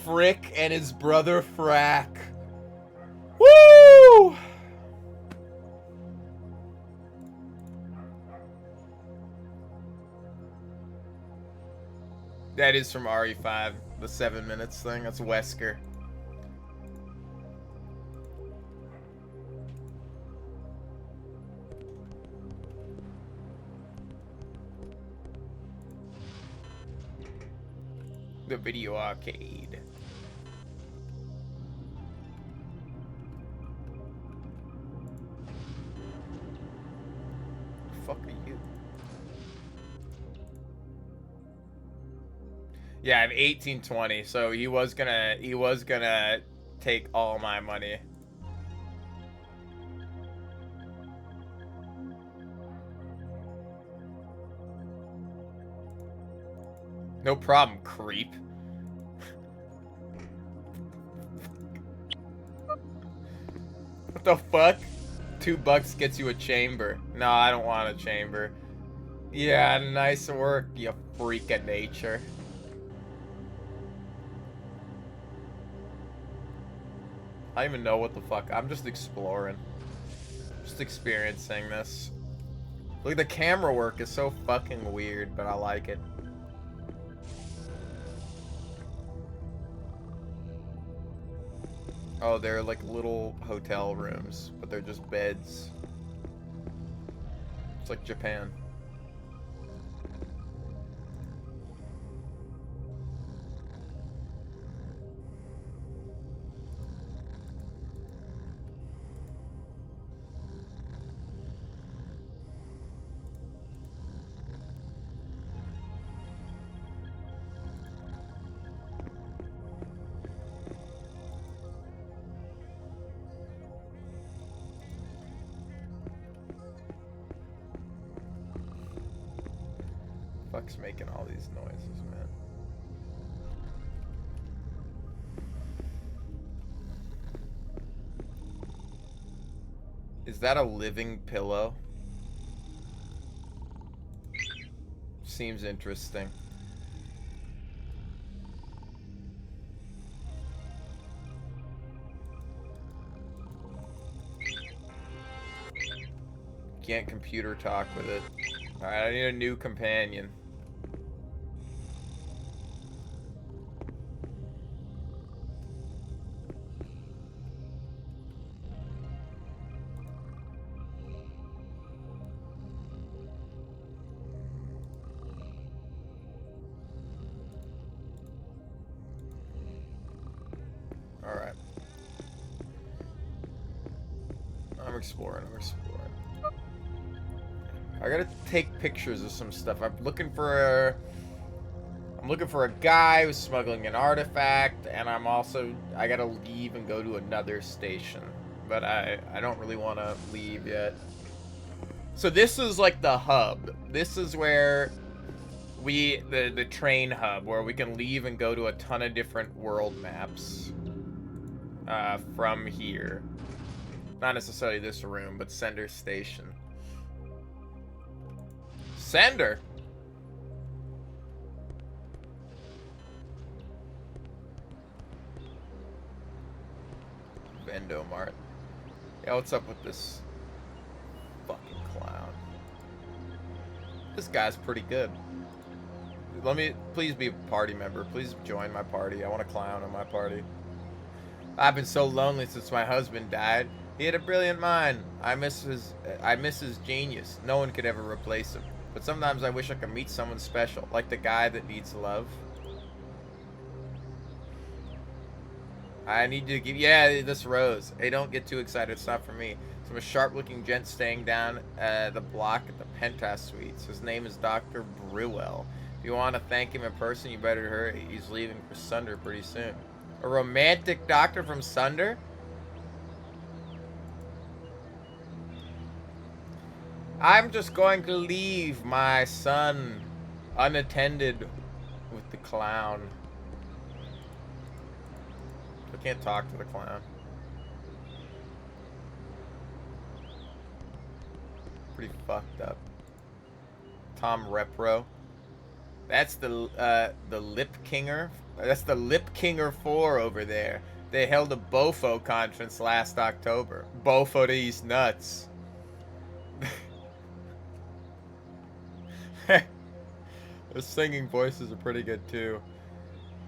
Frick and his brother Frack. Woo! That is from RE5, the 7 minutes thing. That's Wesker. The video arcade. Fuck are you? Yeah, I have 1820, so he was gonna take all my money. No problem, creep. What the fuck? $2 gets you a chamber. No, I don't want a chamber. Yeah, nice work, you freak of nature. I don't even know what the fuck. I'm just exploring. Just experiencing this. Look, the camera work is so fucking weird, but I like it. Oh, they're like little hotel rooms, but they're just beds. It's like Japan. Fuck's making all these noises, man. Is that a living pillow? Seems interesting. can't computer talk with it. Alright, I need a new companion. Alright. I'm exploring. I gotta take pictures of some stuff. I'm looking for a guy who's smuggling an artifact, and I gotta leave and go to another station. But I don't really want to leave yet. So this is like the hub. This is where the train hub, where we can leave and go to a ton of different world maps from here. Not necessarily this room, but Sender Station. Sender? Vendomart. Yeah, what's up with this fucking clown? This guy's pretty good. Please be a party member. Please join my party. I want a clown in my party. I've been so lonely since my husband died. He had a brilliant mind. I miss his genius. No one could ever replace him. But sometimes I wish I could meet someone special, like the guy that needs love. I need to give... Yeah, this rose. Hey, don't get too excited. It's not for me. So I'm a sharp-looking gent staying down the block at the Penthouse Suites. His name is Dr. Brewell. If you want to thank him in person, you better hurry. He's leaving for Sunder pretty soon. A romantic doctor from Sunder? I'm just going to leave my son unattended with the clown. I can't talk to the clown. Pretty fucked up. Tom Repro. That's the Lip Kinger. That's the Lip Kinger 4 over there. They held a Bofo conference last October. Bofo these nuts. The singing voices are pretty good too.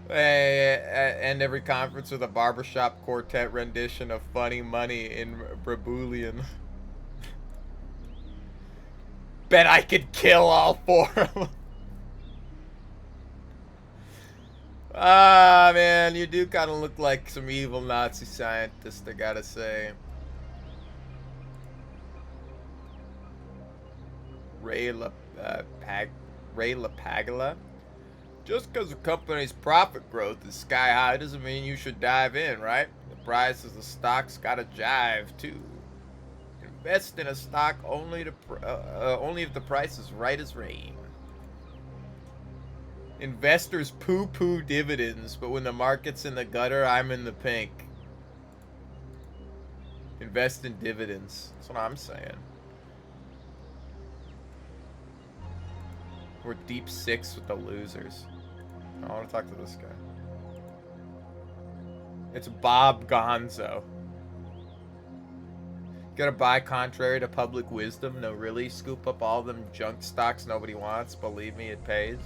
They end every conference with a barbershop quartet rendition of Funny Money in Brabulian. Bet I could kill all four of them. Ah, man, you do kind of look like some evil Nazi scientist, I gotta say. Ray LaPaglia. Just because a company's profit growth is sky high doesn't mean you should dive in, right? The price of the stock's gotta jive too. Invest in a stock only if the price is right as rain. Investors poo-poo dividends, but when the market's in the gutter, I'm in the pink. Invest in dividends. That's what I'm saying. We're deep six with the losers. I want to talk to this guy. It's Bob Gonzo. Gotta buy contrary to public wisdom. No, really? Scoop up all them junk stocks nobody wants. Believe me, it pays.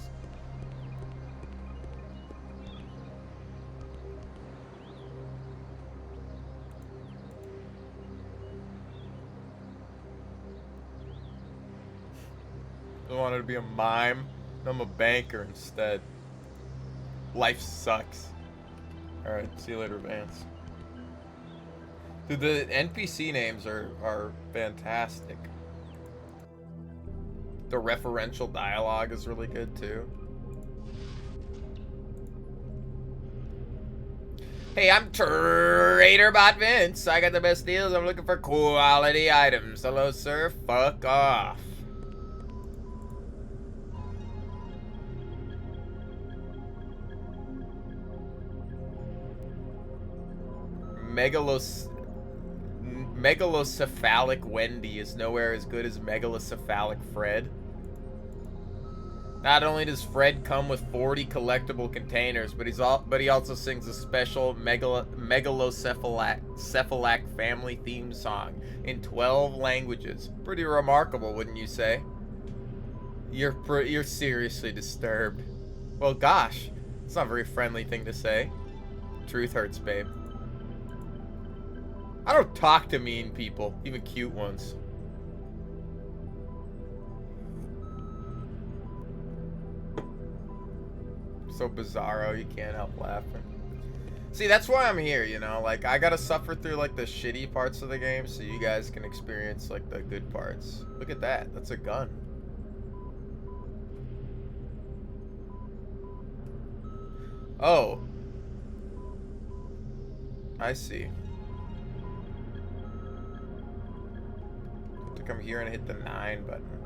I wanted to be a mime. I'm a banker instead. Life sucks. Alright, see you later, Vance. Dude, the NPC names are fantastic. The referential dialogue is really good too. Hey, I'm TraderBot Vince. I got the best deals. I'm looking for quality items. Hello, sir. Fuck off. Megalocephalic Wendy is nowhere as good as Megalocephalic Fred. Not only does Fred come with 40 collectible containers, but he also sings a special megalocephalic family theme song in 12 languages. Pretty remarkable, wouldn't you say? You're seriously disturbed. Well, gosh, it's not a very friendly thing to say. Truth hurts, babe. I don't talk to mean people, even cute ones. So bizarro, you can't help laughing. See, that's why I'm here, you know? Like, I gotta suffer through, like, the shitty parts of the game so you guys can experience, like, the good parts. Look at that. That's a gun. Oh. I see. To come here and hit the 9 button.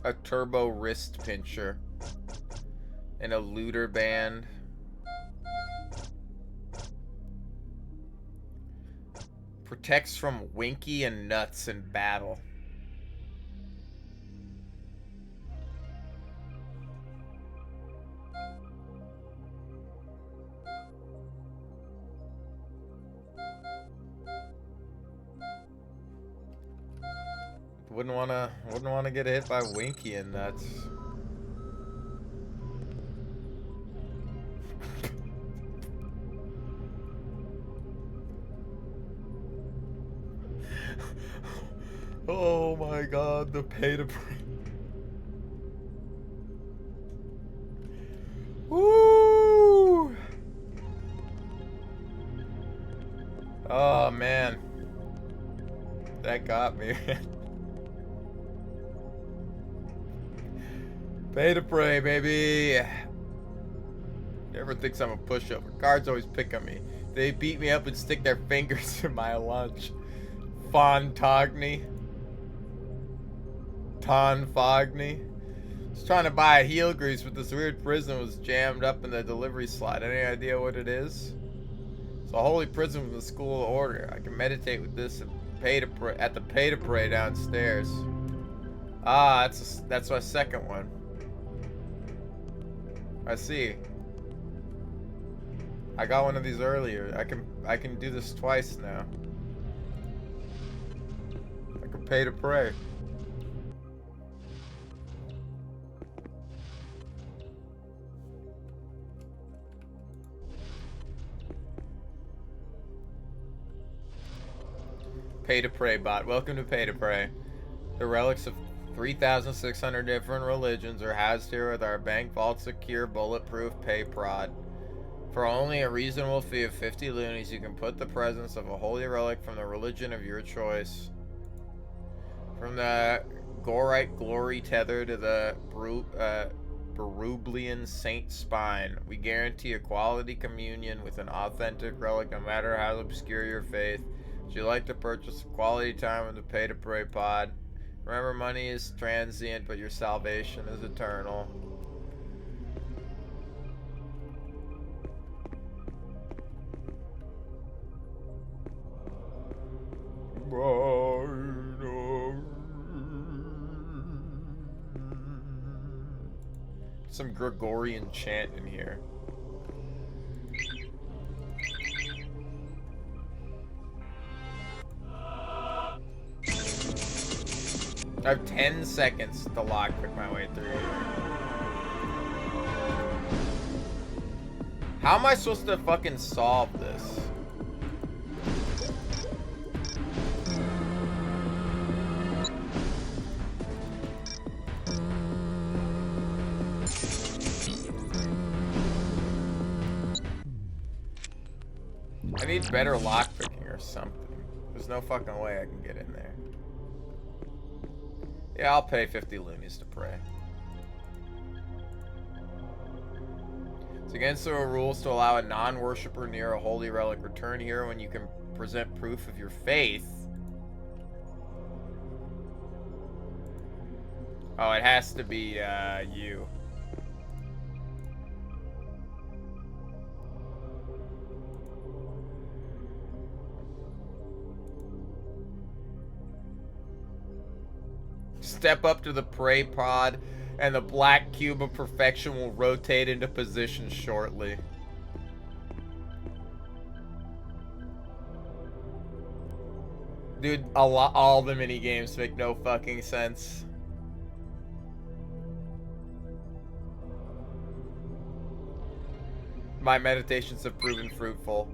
A turbo wrist pincher and a looter band. Protects from Winky and Nuts in battle. Wouldn't wanna get hit by Winky and Nuts. Oh my god, the pay to play. Woo! Oh man. That got me. Pay to pray, baby. Everyone thinks I'm a pushover. Guards always pick on me. They beat me up and stick their fingers in my lunch. Fontogny. Tonfogny. Was trying to buy a heel grease, but this weird prison was jammed up in the delivery slot. Any idea what it is? It's a holy prison from the school of order. I can meditate with this and pay to pray at the pay to pray downstairs. Ah, that's my second one. I see. I got one of these earlier. I can do this twice now. I can pay to pray. Pay to pray bot. Welcome to Pay to Pray. The relics of 3,600 different religions are housed here with our bank vault secure bulletproof pay prod. For only a reasonable fee of 50 loonies, you can put the presence of a holy relic from the religion of your choice. From the Gorite Glory tether to the Berublian Saint Spine, we guarantee a quality communion with an authentic relic no matter how obscure your faith. Would you like to purchase quality time with the Pay to Pray pod? Remember, money is transient, but your salvation is eternal. Some Gregorian chant in here. I have 10 seconds to lockpick my way through here. How am I supposed to fucking solve this? I need better lockpicking or something. There's no fucking way I can get in there. Yeah, I'll pay 50 loonies to pray. It's against the rules to allow a non-worshipper near a holy relic. Return here when you can present proof of your faith. Oh, it has to be, you. Step up to the prey pod, and the black cube of perfection will rotate into position shortly. Dude, all the mini games make no fucking sense. My meditations have proven fruitful.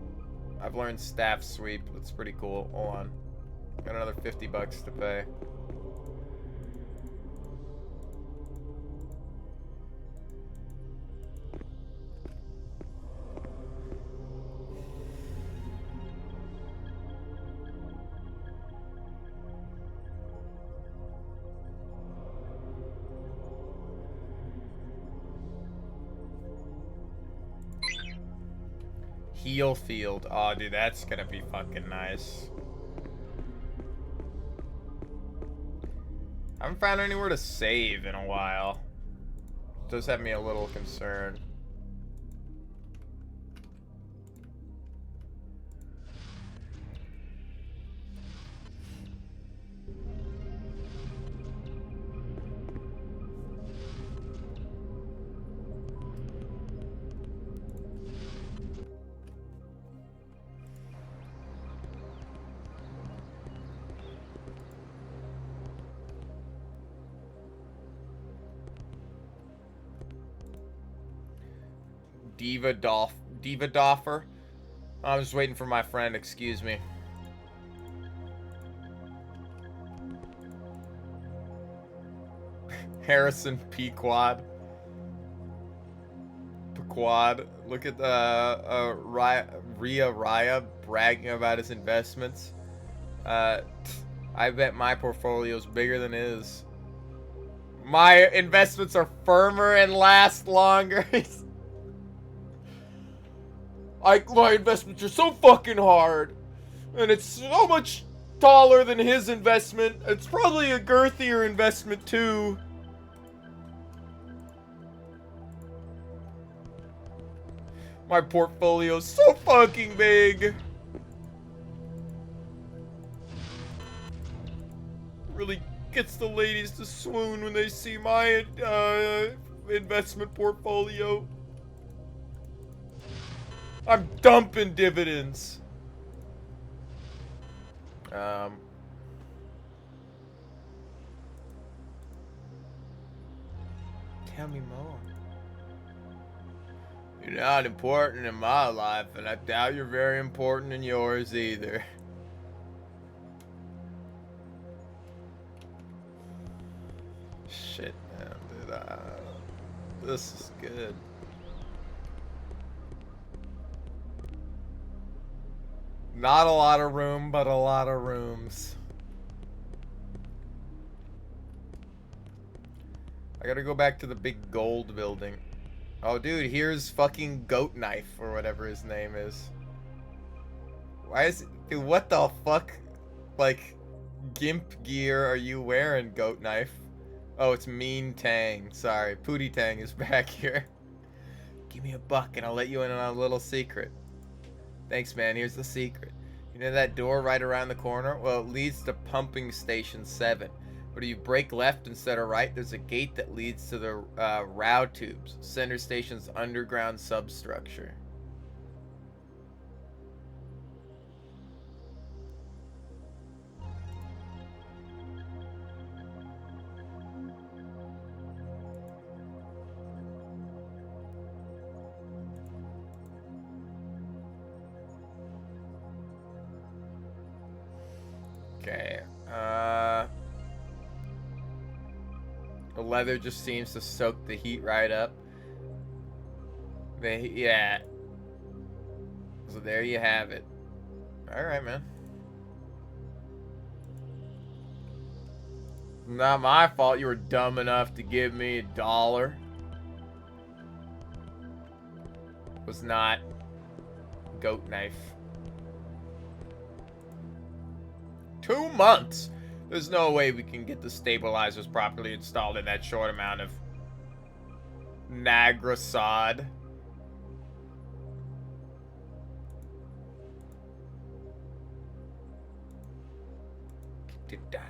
I've learned staff sweep. That's pretty cool. Hold on. Got another 50 bucks to pay. Heal field. Oh, dude, that's gonna be fucking nice. I haven't found anywhere to save in a while. It does have me a little concerned. Diva Doffer. I was waiting for my friend, excuse me. Harrison Pequod. Look at Ria Raya bragging about his investments. I bet my portfolio's bigger than his. My investments are firmer and last longer. My investments are so fucking hard. And it's so much taller than his investment. It's probably a girthier investment too. My portfolio's so fucking big. Really gets the ladies to swoon when they see my investment portfolio. I'm dumping dividends. Tell me more. You're not important in my life, and I doubt you're very important in yours either. Shit, man, dude. This is good. Not a lot of room, but a lot of rooms. I gotta go back to the big gold building. Oh, dude, here's fucking Goat Knife, or whatever his name is. Why is it... Dude, what the fuck? Like, gimp gear are you wearing, Goat Knife? Oh, it's Mean Tang. Sorry, Pootie Tang is back here. Give me a buck and I'll let you in on a little secret. Thanks, man. Here's the secret. You know that door right around the corner? Well, it leads to Pumping Station 7. But if you break left instead of right, there's a gate that leads to the Row Tubes, Center Station's underground substructure. Okay, the leather just seems to soak the heat right up. Yeah. So there you have it. Alright, man. Not my fault you were dumb enough to give me $1. Was not Goat Knife. 2 months? There's no way we can get the stabilizers properly installed in that short amount of Nagra sod. Get it done.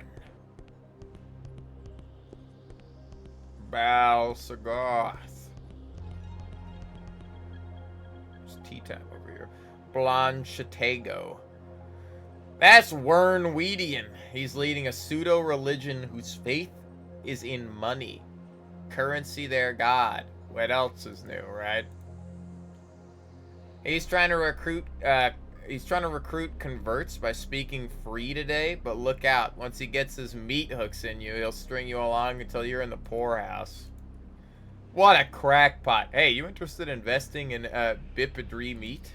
Balsagoth. There's T-Tap over here. Blanchetago. That's Wernweedian. He's leading a pseudo-religion whose faith is in money. Currency their god. What else is new, right? He's trying to recruit converts by speaking free today, but look out. Once he gets his meat hooks in you, he'll string you along until you're in the poorhouse. What a crackpot. Hey, you interested in investing in Bipedree meat?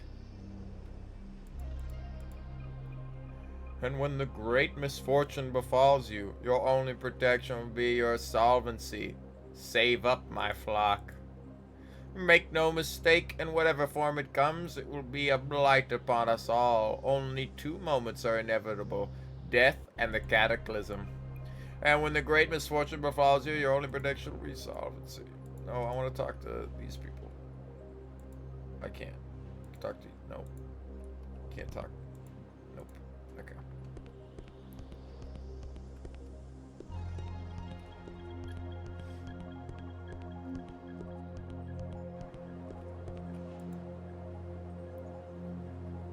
And when the great misfortune befalls you, your only protection will be your solvency. Save up, my flock. Make no mistake, in whatever form it comes, it will be a blight upon us all. Only two moments are inevitable, death and the cataclysm. And when the great misfortune befalls you, your only protection will be solvency. No, I want to talk to these people. I can't. Talk to you. No. Can't talk. Nope. Okay.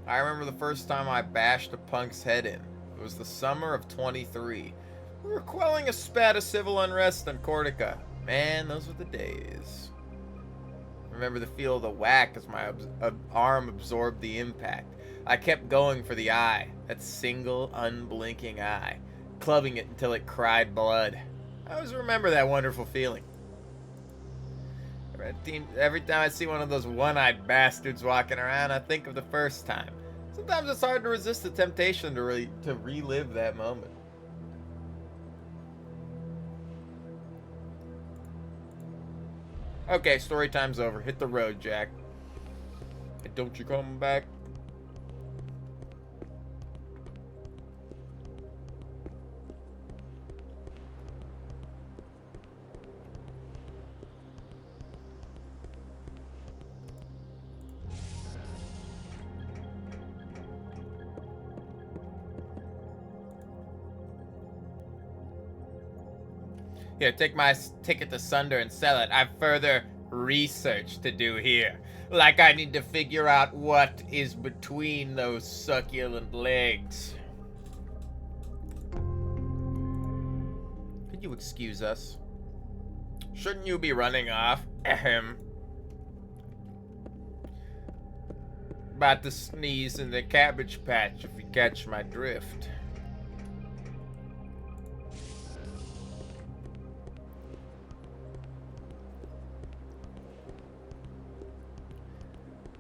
I remember the first time I bashed a punk's head in. It was the summer of 23. We were quelling a spat of civil unrest on Cortica. Man, those were the days. I remember the feel of the whack as my arm absorbed the impact. I kept going for the eye, that single, unblinking eye, clubbing it until it cried blood. I always remember that wonderful feeling. Every time I see one of those one-eyed bastards walking around, I think of the first time. Sometimes it's hard to resist the temptation to relive that moment. Okay, story time's over. Hit the road, Jack. Hey, don't you come back. Here, take my ticket to Sunder and sell it. I've further research to do here. Like I need to figure out what is between those succulent legs. Could you excuse us? Shouldn't you be running off? Ahem. About to sneeze in the cabbage patch if you catch my drift.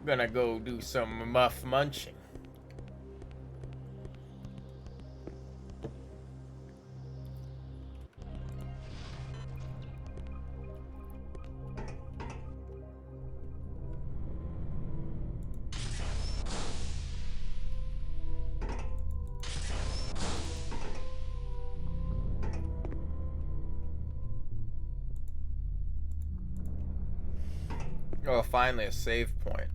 Gonna go do some muff munching. Oh, finally a save point.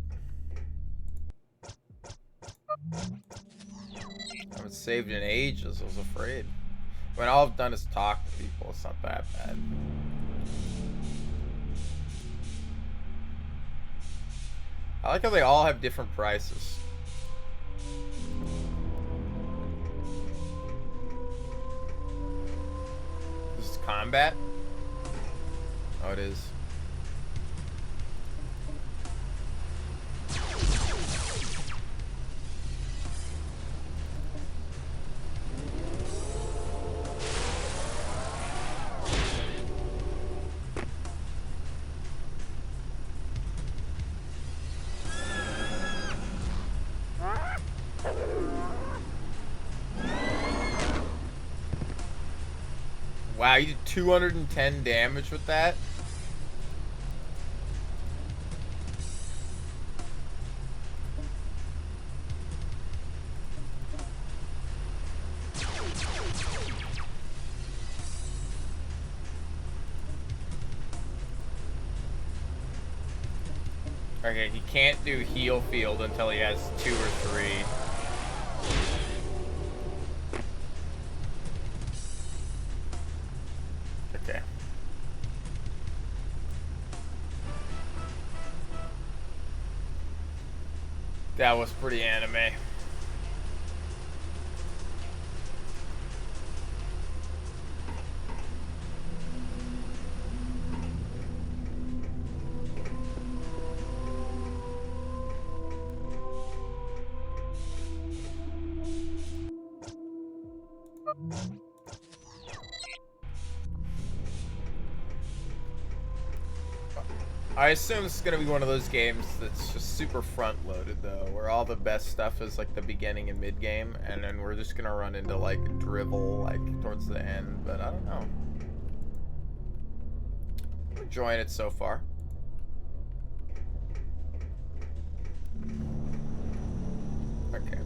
I haven't saved in ages, I was afraid. When all I've done is talk to people, it's not that bad. I like how they all have different prices. This is combat? Oh, it is. Wow, you did 210 damage with that? Okay, he can't do heal field until he has 2 or 3. Okay. That was pretty anime. I assume this is gonna be one of those games that's just super front-loaded, though, where all the best stuff is like the beginning and mid-game, and then we're just gonna run into like drivel like towards the end. But I don't know. I'm enjoying it so far. Okay.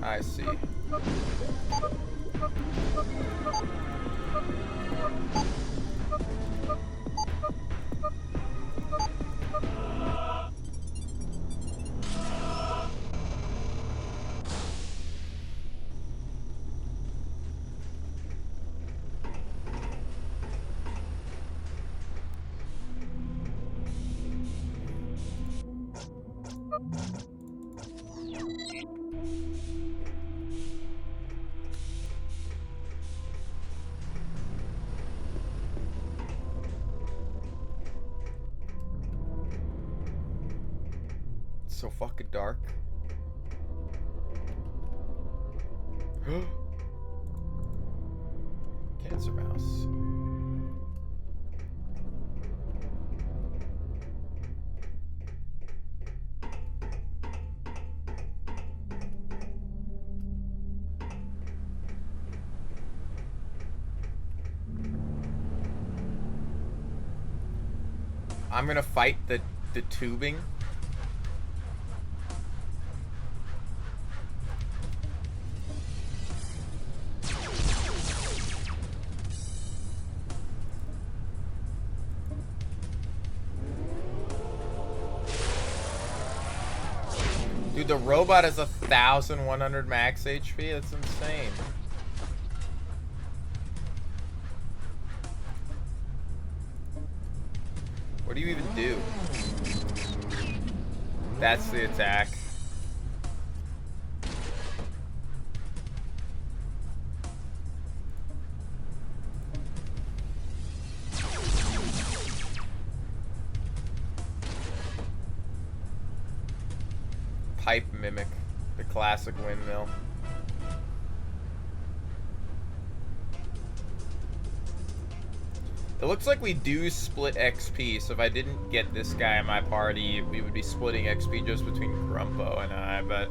I see. So fucking dark. Cancer mouse. I'm gonna fight the tubing. Dude, the robot has 1,100 max HP. That's insane. What do you even do? That's the attack. Pipe mimic, the classic windmill. It looks like we do split XP, so if I didn't get this guy in my party, we would be splitting XP just between Grumpo and I, but...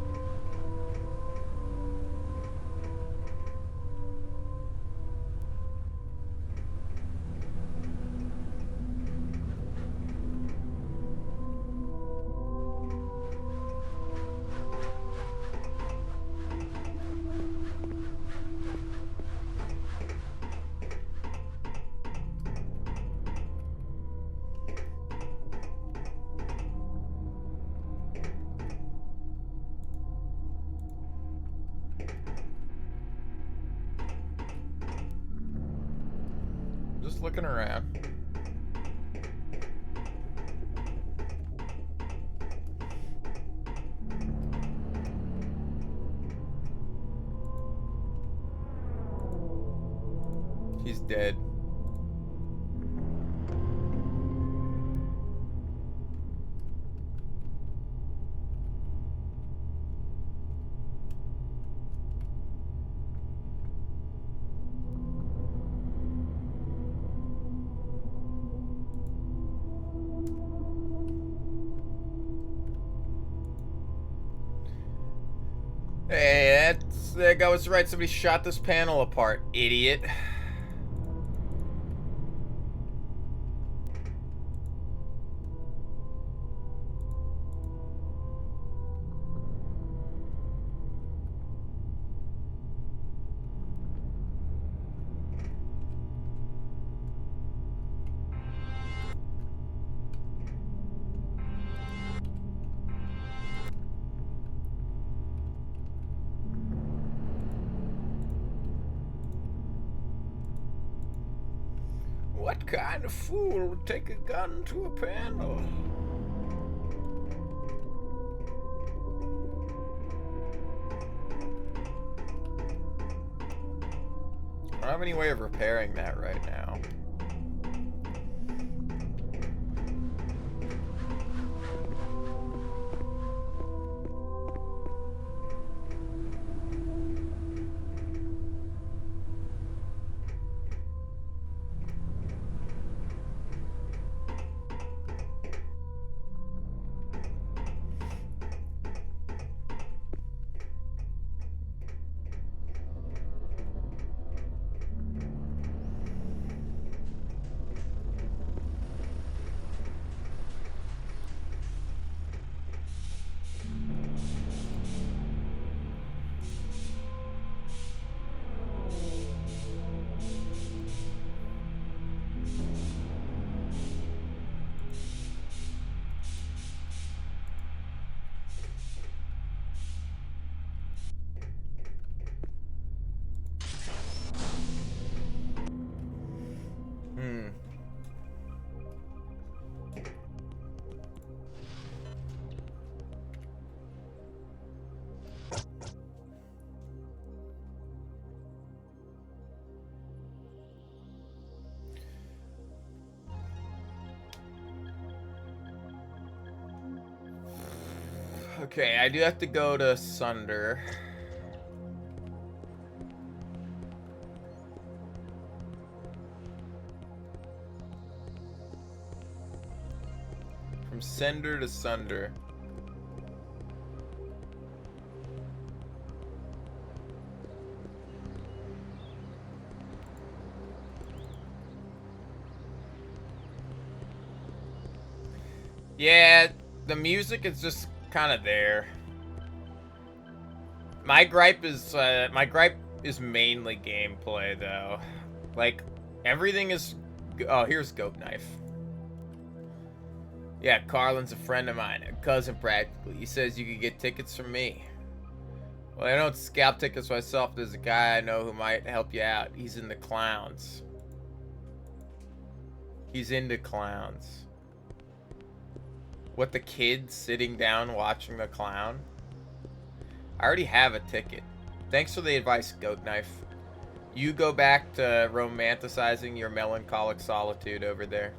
Just looking around. He's dead. Hey, that guy was right. Somebody shot this panel apart, idiot. What kind of fool would take a gun to a panel? I don't have any way of repairing that right now. Okay, I do have to go to Sunder. From Sender to Sunder. Yeah, the music is just kind of there. My gripe is mainly gameplay though. Like everything is. Oh, here's Goat Knife. Yeah, Carlin's a friend of mine, a cousin practically. He says you could get tickets from me. Well, I don't scalp tickets myself. There's a guy I know who might help you out. He's in the clowns. He's into clowns. What, the kid sitting down watching the clown? I already have a ticket. Thanks for the advice, Goat Knife. You go back to romanticizing your melancholic solitude over there.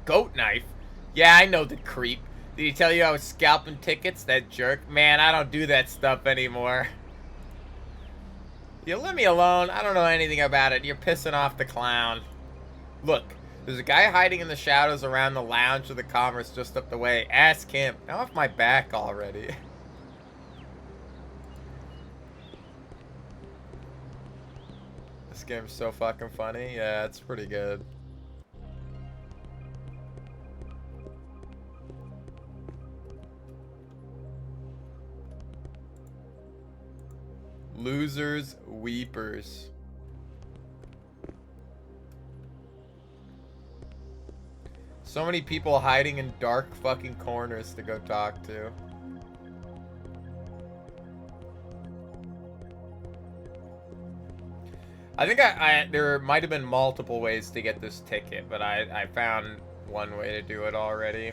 Goat Knife? Yeah, I know the creep. Did he tell you I was scalping tickets? That jerk? Man, I don't do that stuff anymore. You let me alone. I don't know anything about it. You're pissing off the clown. Look, there's a guy hiding in the shadows around the lounge of the Commerce just up the way. Ask him. Now off my back already. This game's so fucking funny. Yeah, it's pretty good. Losers, weepers. So many people hiding in dark fucking corners to go talk to. I think there might have been multiple ways to get this ticket, but I found one way to do it already.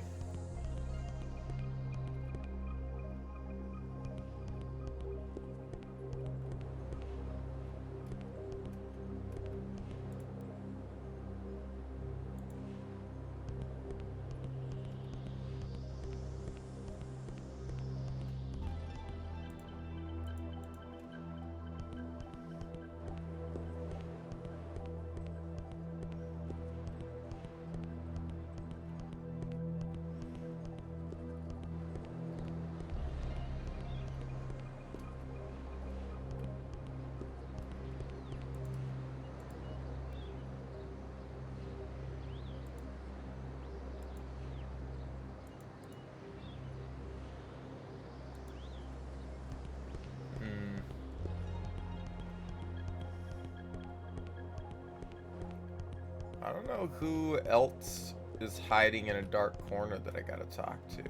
I don't know who else is hiding in a dark corner that I gotta talk to.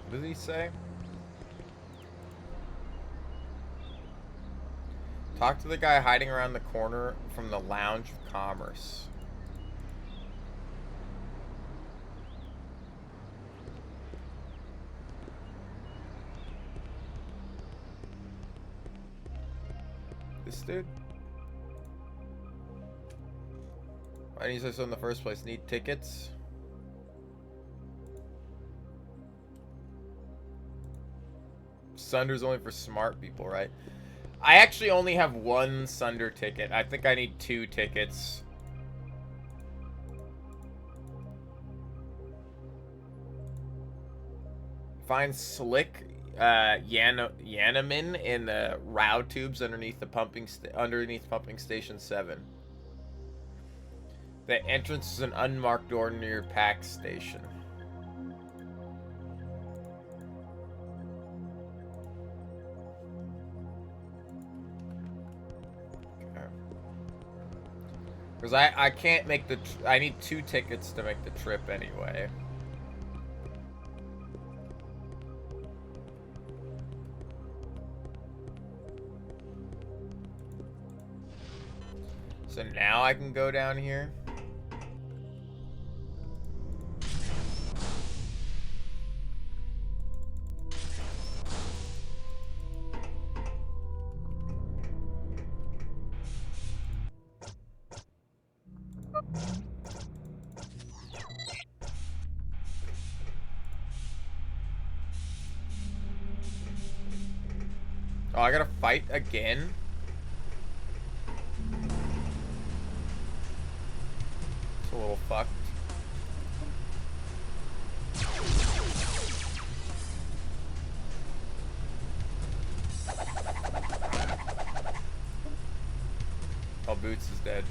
What did he say? Talk to the guy hiding around the corner from the Lounge of Commerce. This dude? Why didn't you say so in the first place? Need tickets? Sunder's only for smart people, right? I actually only have one Sunder ticket. I think I need 2 tickets. Find Slick Yanamin in the Row tubes underneath the pumping station 7. The entrance is an unmarked door near Pack Station. Because I can't make the... I need 2 tickets to make the trip anyway. So now I can go down here. Oh, I gotta fight again? It's a little fucked. Oh, Boots is dead.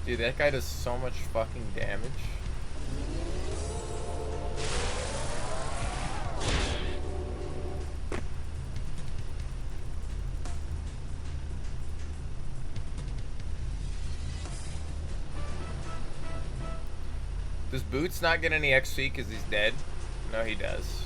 Dude, that guy does so much fucking damage. Does Boots not get any XP because he's dead? No, he does.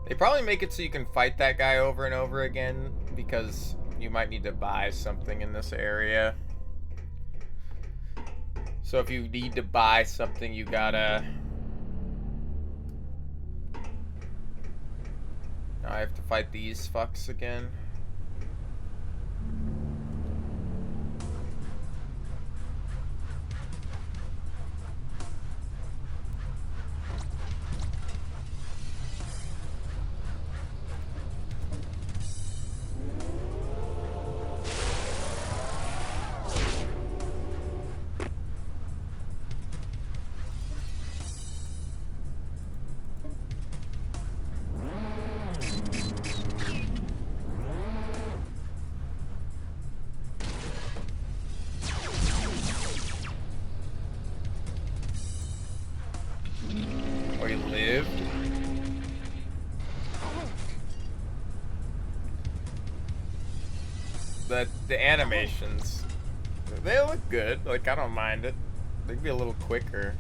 They probably make it so you can fight that guy over and over again because you might need to buy something in this area. So if you need to buy something, you gotta... Now I have to fight these fucks again. Oh, he lived? The animations, they look good. Like, I don't mind it. They could be a little quicker.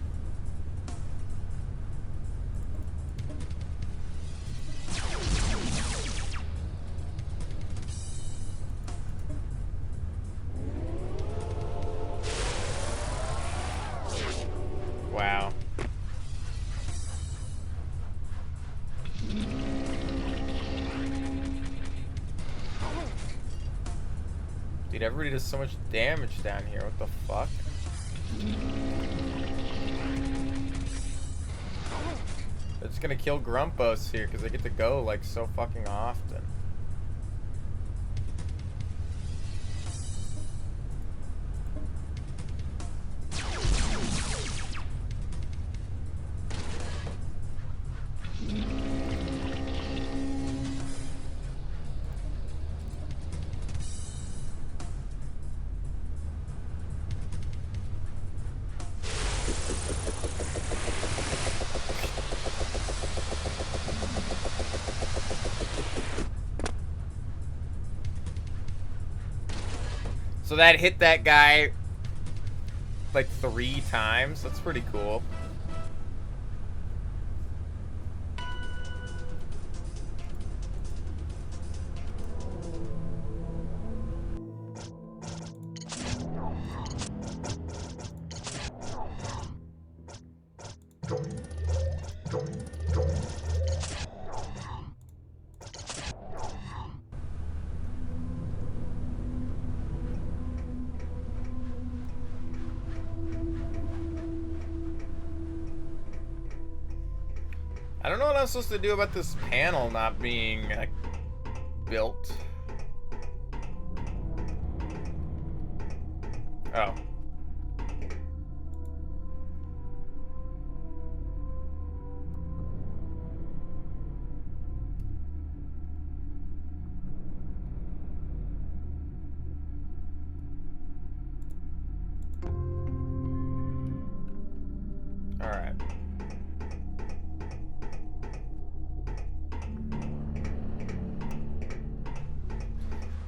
Dude, everybody does so much damage down here. What the fuck? They're just gonna kill Grumpos here because they get to go like so fucking often. So that hit that guy like 3 times. That's pretty cool. I don't know what I'm supposed to do about this panel not being built. Oh. All right.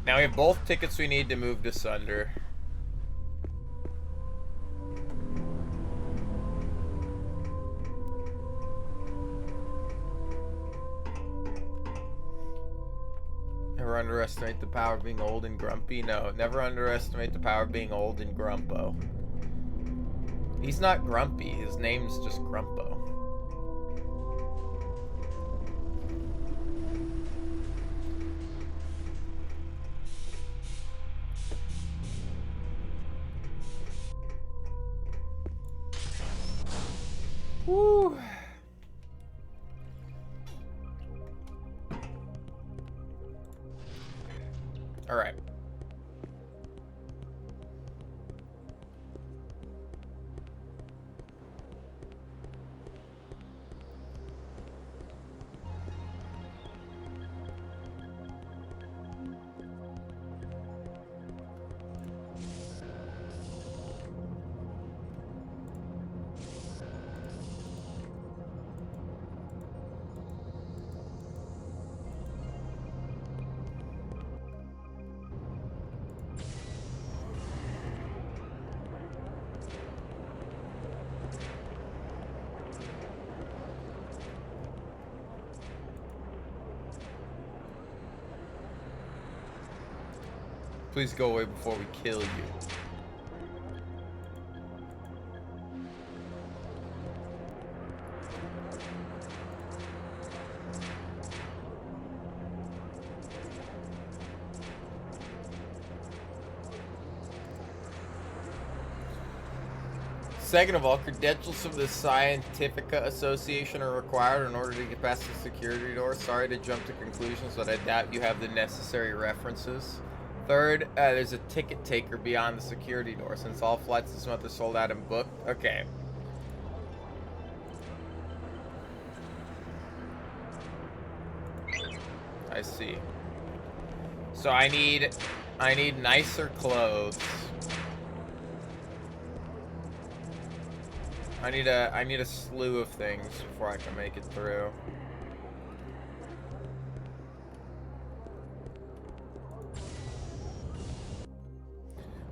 Now we have both tickets we need to move to Sunder. Never underestimate the power of being old and grumpy. No, never underestimate the power of being old and grumpo. He's not grumpy. His name's just Grumpo. Woo. All right. Please go away before we kill you. Second of all, credentials from the Scientifica Association are required in order to get past the security door. Sorry to jump to conclusions, but I doubt you have the necessary references. Third, there's a ticket taker beyond the security door. Since all flights this month are sold out and booked. Okay. I see. So I need nicer clothes. I need a slew of things before I can make it through.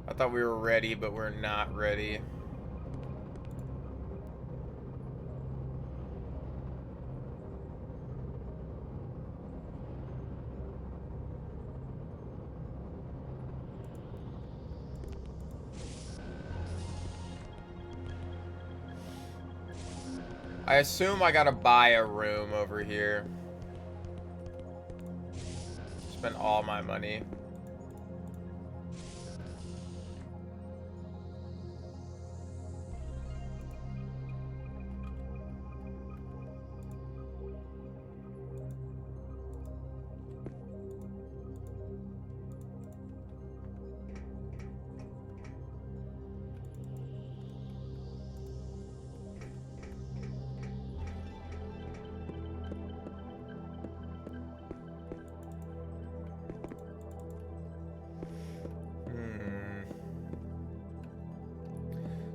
I thought we were ready, but we're not ready. I assume I gotta buy a room over here. Spend all my money.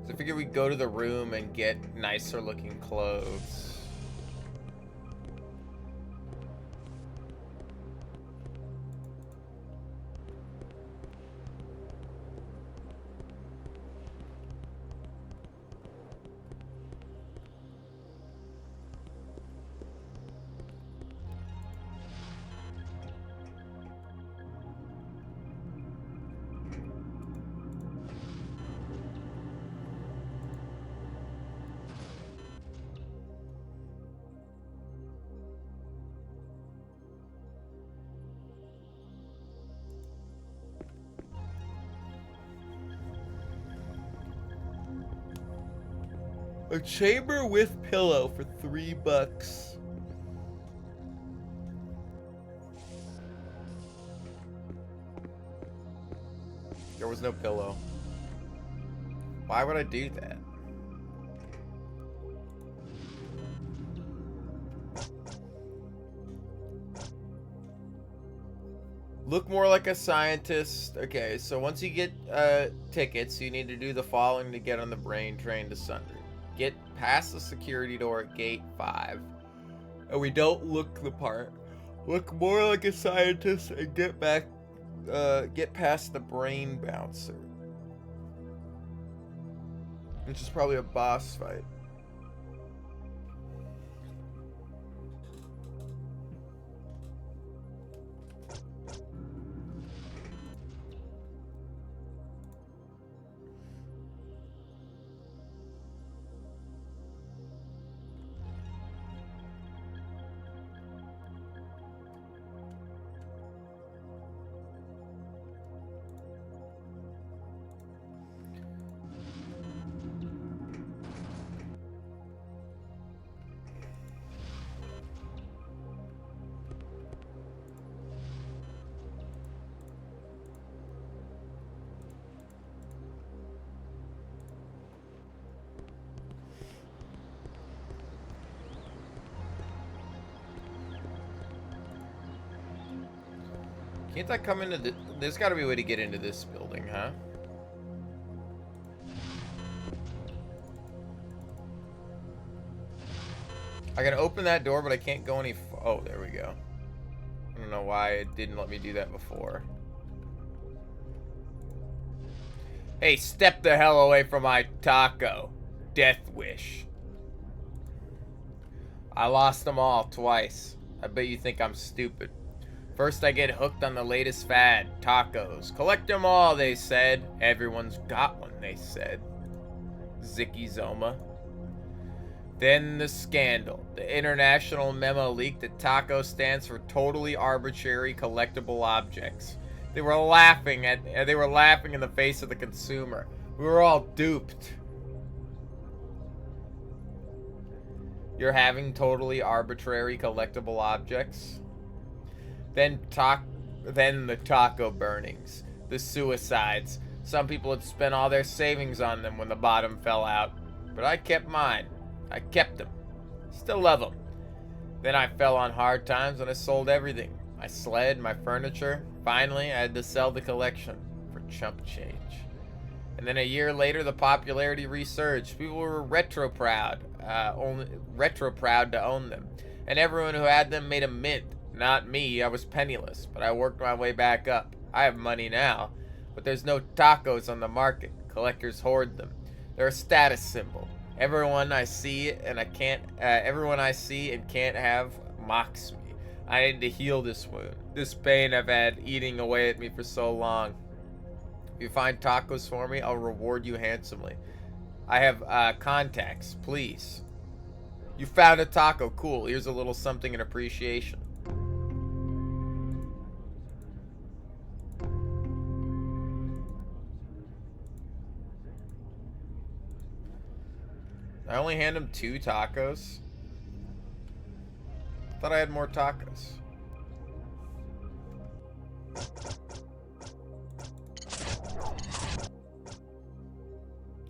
So I figured we'd go to the room and get nicer looking clothes. A chamber with pillow for $3. There was no pillow. Why would I do that? Look more like a scientist. Okay, so once you get tickets, you need to do the following to get on the brain train to Sunder. Get past the security door at gate 5. And we don't look the part. Look more like a scientist and get past the brain bouncer. Which is probably a boss fight. Can't I come into the... There's got to be a way to get into this building, huh? I can open that door, but I can't go any... Oh, there we go. I don't know why it didn't let me do that before. Hey, step the hell away from my taco. Death wish. I lost them all twice. I bet you think I'm stupid. First I get hooked on the latest fad, tacos. Collect them all, they said. Everyone's got one, they said. Zicky Zoma. Then the scandal. The international memo leaked that taco stands for totally arbitrary collectible objects. They were laughing in the face of the consumer. We were all duped. You're having totally arbitrary collectible objects? Then the taco burnings, the suicides. Some people had spent all their savings on them when the bottom fell out. But I kept mine. I kept them. Still love them. Then I fell on hard times and I sold everything. My sled, my furniture. Finally, I had to sell the collection for chump change. And then a year later, the popularity resurged. People were retro proud to own them. And everyone who had them made a mint. Not me, I was penniless, but I worked my way back up. I have money now, but there's no tacos on the market. Collectors hoard them. They're a status symbol. Everyone I see and can't have mocks me. I need to heal this wound. This pain I've had eating away at me for so long. If you find tacos for me, I'll reward you handsomely. I have contacts, please. You found a taco, cool. Here's a little something in appreciation. I only hand him 2 tacos. I thought I had more tacos.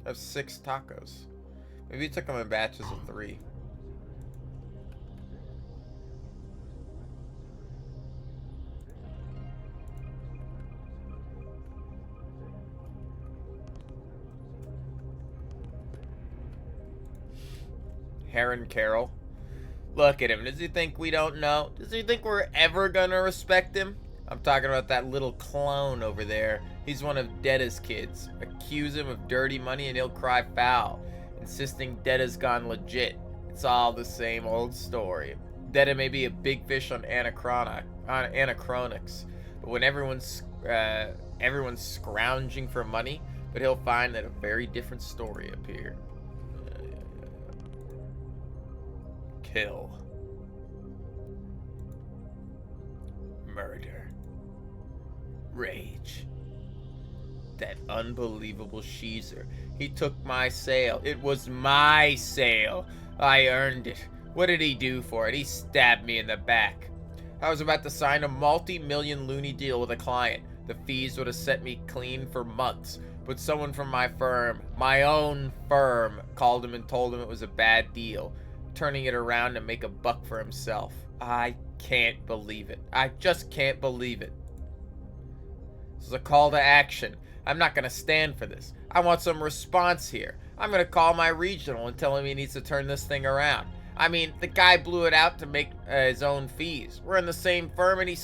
I have 6 tacos. Maybe he took them in batches of 3. Heron Carroll. Look at him. Does he think we don't know? Does he think we're ever gonna respect him? I'm talking about that little clone over there. He's one of Deda's kids. Accuse him of dirty money and he'll cry foul, insisting Deda's gone legit. It's all the same old story. Deda may be a big fish on Anachronox, but when everyone's scrounging for money, but he'll find that a very different story appeared. Kill. Murder. Rage. That unbelievable Sheezer. He took my sale. It was my sale. I earned it. What did he do for it? He stabbed me in the back. I was about to sign a multi-million loony deal with a client. The fees would have set me clean for months. But someone from my firm, my own firm, called him and told him it was a bad deal, turning it around to make a buck for himself. I can't believe it. I just can't believe it. This is a call to action. I'm not going to stand for this. I want some response here. I'm going to call my regional and tell him he needs to turn this thing around. I mean, the guy blew it out to make his own fees. We're in the same firm and he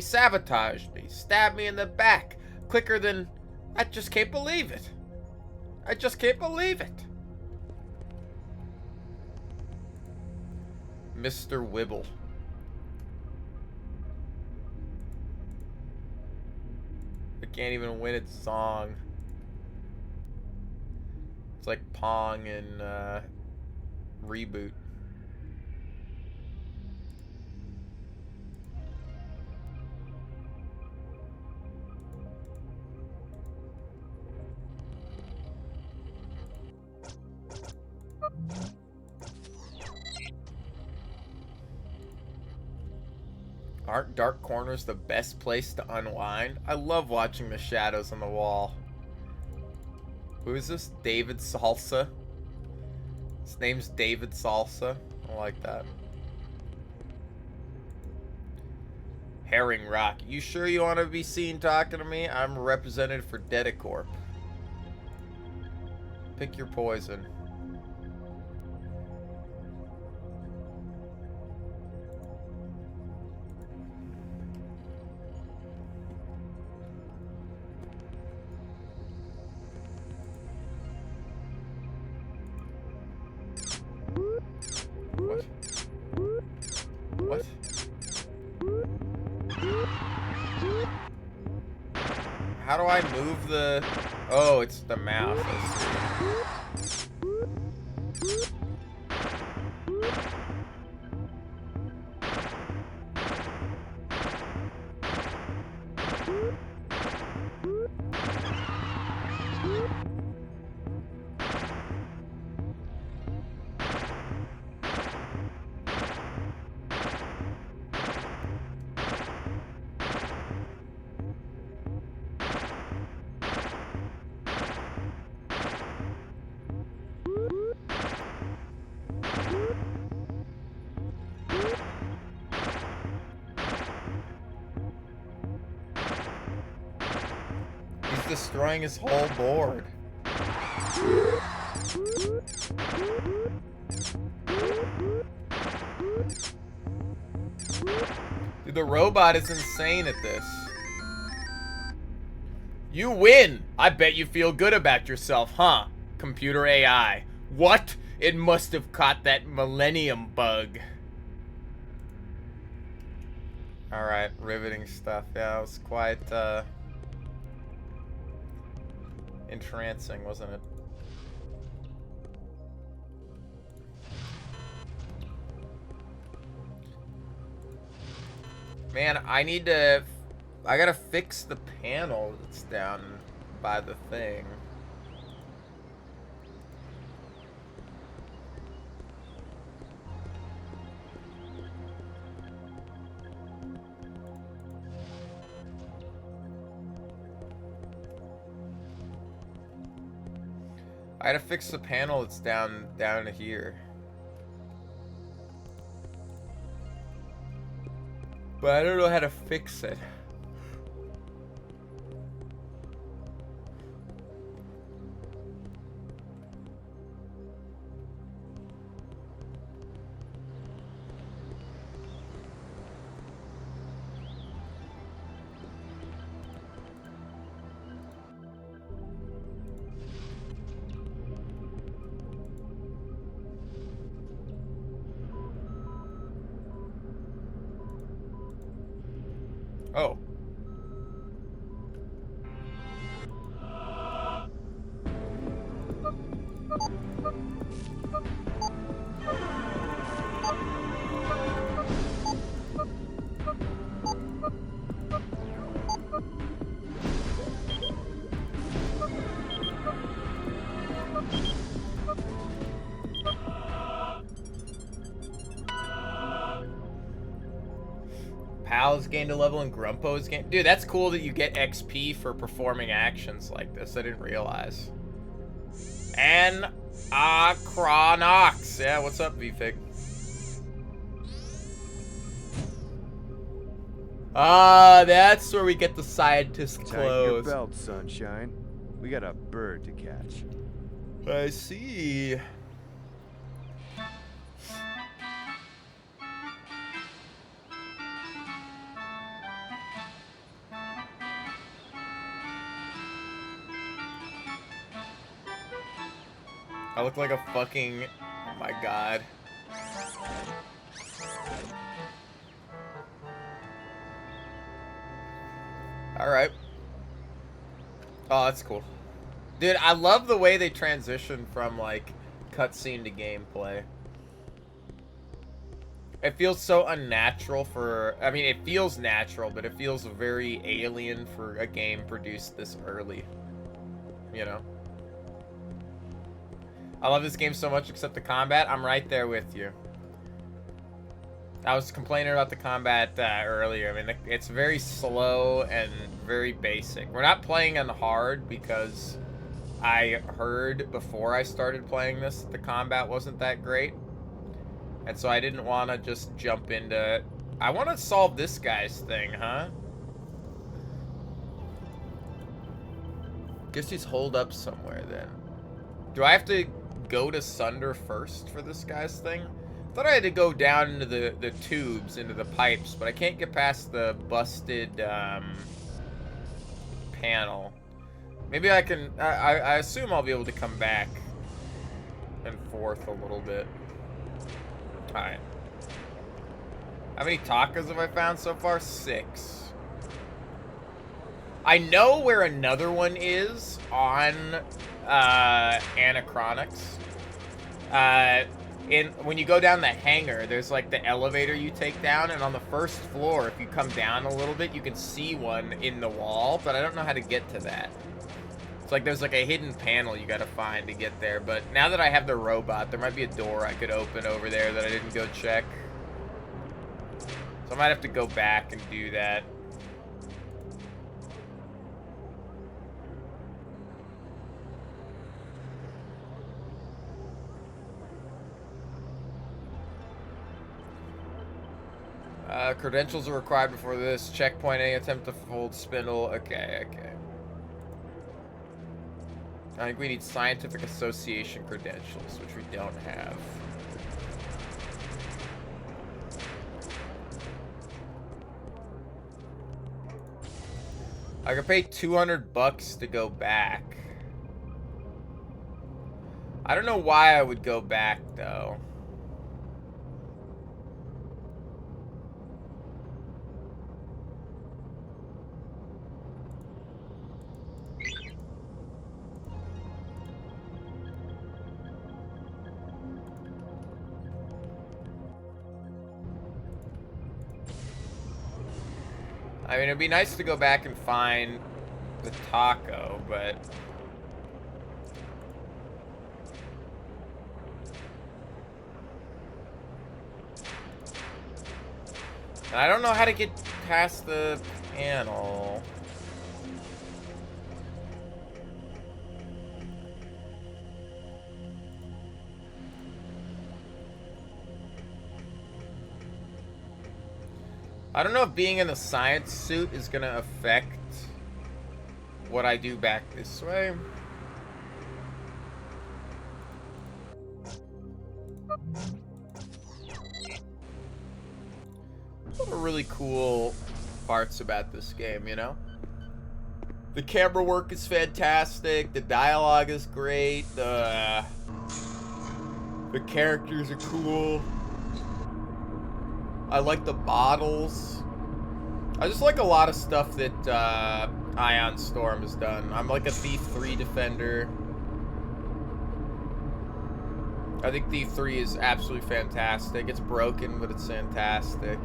sabotaged me. Stabbed me in the back. Quicker than... I just can't believe it. I just can't believe it. Mr. Wibble. I can't even win its song. It's like Pong and Reboot. Aren't dark corners the best place to unwind? I love watching the shadows on the wall. Who is this? David Salsa? His name's David Salsa. I like that. Herring Rock. You sure you want to be seen talking to me? I'm represented for Dedicorp. Pick your poison. What? What? How do I move the... Oh, it's the mouse. I see. He's destroying his whole board. Dude, the robot is insane at this. You win! I bet you feel good about yourself, huh? Computer AI. What? It must have caught that millennium bug. Alright, riveting stuff. Yeah, it was quite, entrancing, wasn't it? Man, I gotta fix the panel that's down by the thing. I gotta fix the panel that's down to here. But I don't know how to fix it. Oh. Pal's gained a level and Grumpo's gained... Dude, that's cool that you get XP for performing actions like this. I didn't realize. Anachronox. Yeah, what's up, VFig? Ah, that's where we get the scientist Tighten your clothes. belt, sunshine. We got a bird to catch. I see. I look like a fucking... Oh my god. Alright. Oh, that's cool. Dude, I love the way they transition from, like, cutscene to gameplay. It feels so unnatural for... I mean, it feels natural, but it feels very alien for a game produced this early. You know? I love this game so much except the combat. I'm right there with you. I was complaining about the combat earlier. I mean, it's very slow and very basic. We're not playing on hard because I heard before I started playing this that the combat wasn't that great. And so I didn't want to just jump into... I want to solve this guy's thing, huh? Guess he's holed up somewhere then. Do I have to go to Sunder first for this guy's thing? I thought I had to go down into the tubes, into the pipes, but I can't get past the busted panel. Maybe I can... I assume I'll be able to come back and forth a little bit. Alright. How many tacos have I found so far? 6. I know where another one is on Anachronox. When you go down the hangar, there's like the elevator you take down, and on the first floor, if you come down a little bit, you can see one in the wall, but I don't know how to get to that. It's like there's like a hidden panel you gotta find to get there, but now that I have the robot, there might be a door I could open over there that I didn't go check. So I might have to go back and do that. Credentials are required before this. Checkpoint, any attempt to hold spindle. Okay, okay. I think we need scientific association credentials, which we don't have. I could pay $200 to go back. I don't know why I would go back, though. I mean, it'd be nice to go back and find the taco, but... I don't know how to get past the panel. I don't know if being in a science suit is gonna affect what I do back this way. What are really cool parts about this game, you know? The camera work is fantastic, the dialogue is great, the characters are cool. I like the models. I just like a lot of stuff that Ion Storm has done. I'm like a Thief 3 defender. I think Thief 3 is absolutely fantastic. It's broken, but it's fantastic.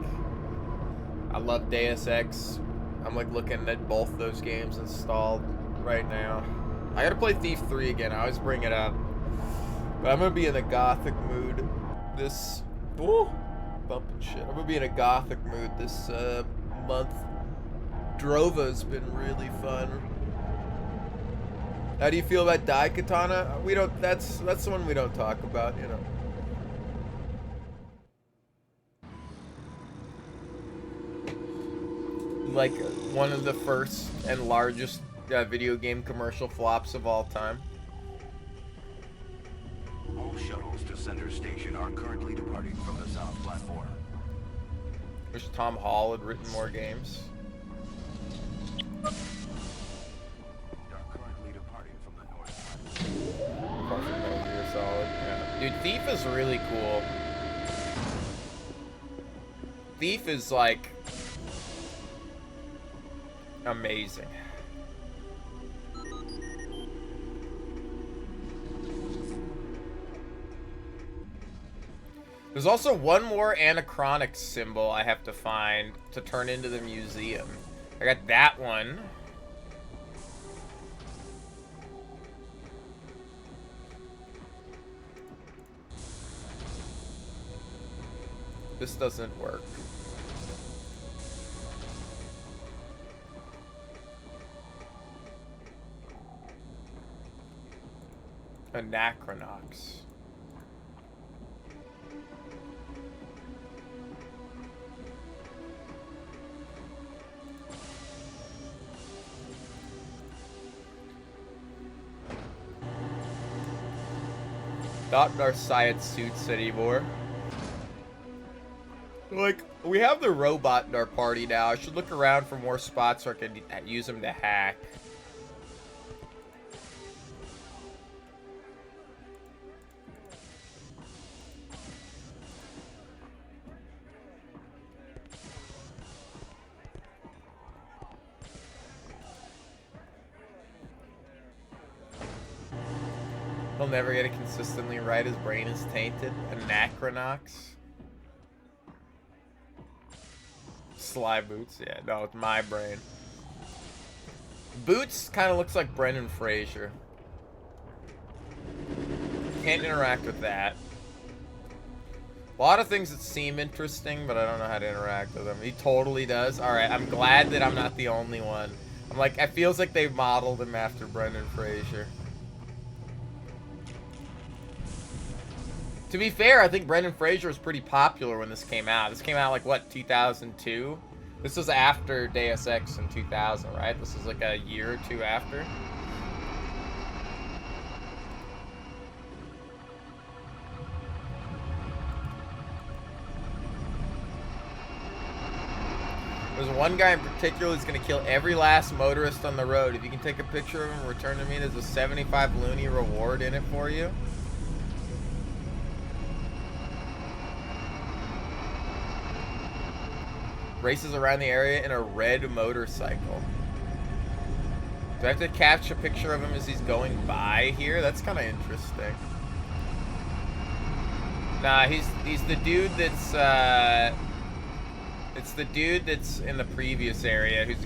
I love Deus Ex. I'm like looking at both those games installed right now. I gotta play Thief 3 again. I always bring it up. But I'm gonna be in a gothic mood this... Ooh, bumping shit. I'm gonna be in a gothic mood this month. Drova's been really fun. How do you feel about Daikatana? We don't. That's the one we don't talk about, you know. Like one of the first and largest video game commercial flops of all time. All shuttles to Center Station are currently departing from the south platform. Wish Tom Hall had written more games. Are currently departing from the north platform. Apart from Metal Gear Solid, yeah. Dude, Thief is really cool. Thief is like amazing. There's also one more Anachronox symbol I have to find to turn into the museum. I got that one. This doesn't work. Anachronox. Not our science suits anymore. Like, we have the robot in our party now. I should look around for more spots where I can use them to hack. He'll never get it consistently right. His brain is tainted. Anachronox. Sly Boots. Yeah, no, it's my brain. Boots kind of looks like Brendan Fraser. Can't interact with that. A lot of things that seem interesting, but I don't know how to interact with them. He totally does. Alright, I'm glad that I'm not the only one. I'm like, it feels like they modeled him after Brendan Fraser. To be fair, I think Brendan Fraser was pretty popular when this came out. This came out like, what, 2002? This was after Deus Ex in 2000, right? This was like a year or two after. There's one guy in particular who's going to kill every last motorist on the road. If you can take a picture of him and return to me, there's a 75 loony reward in it for you. Races around the area in a red motorcycle. Do I have to catch a picture of him as he's going by here? That's kind of interesting. Nah, he's the dude that's it's the dude that's in the previous area who's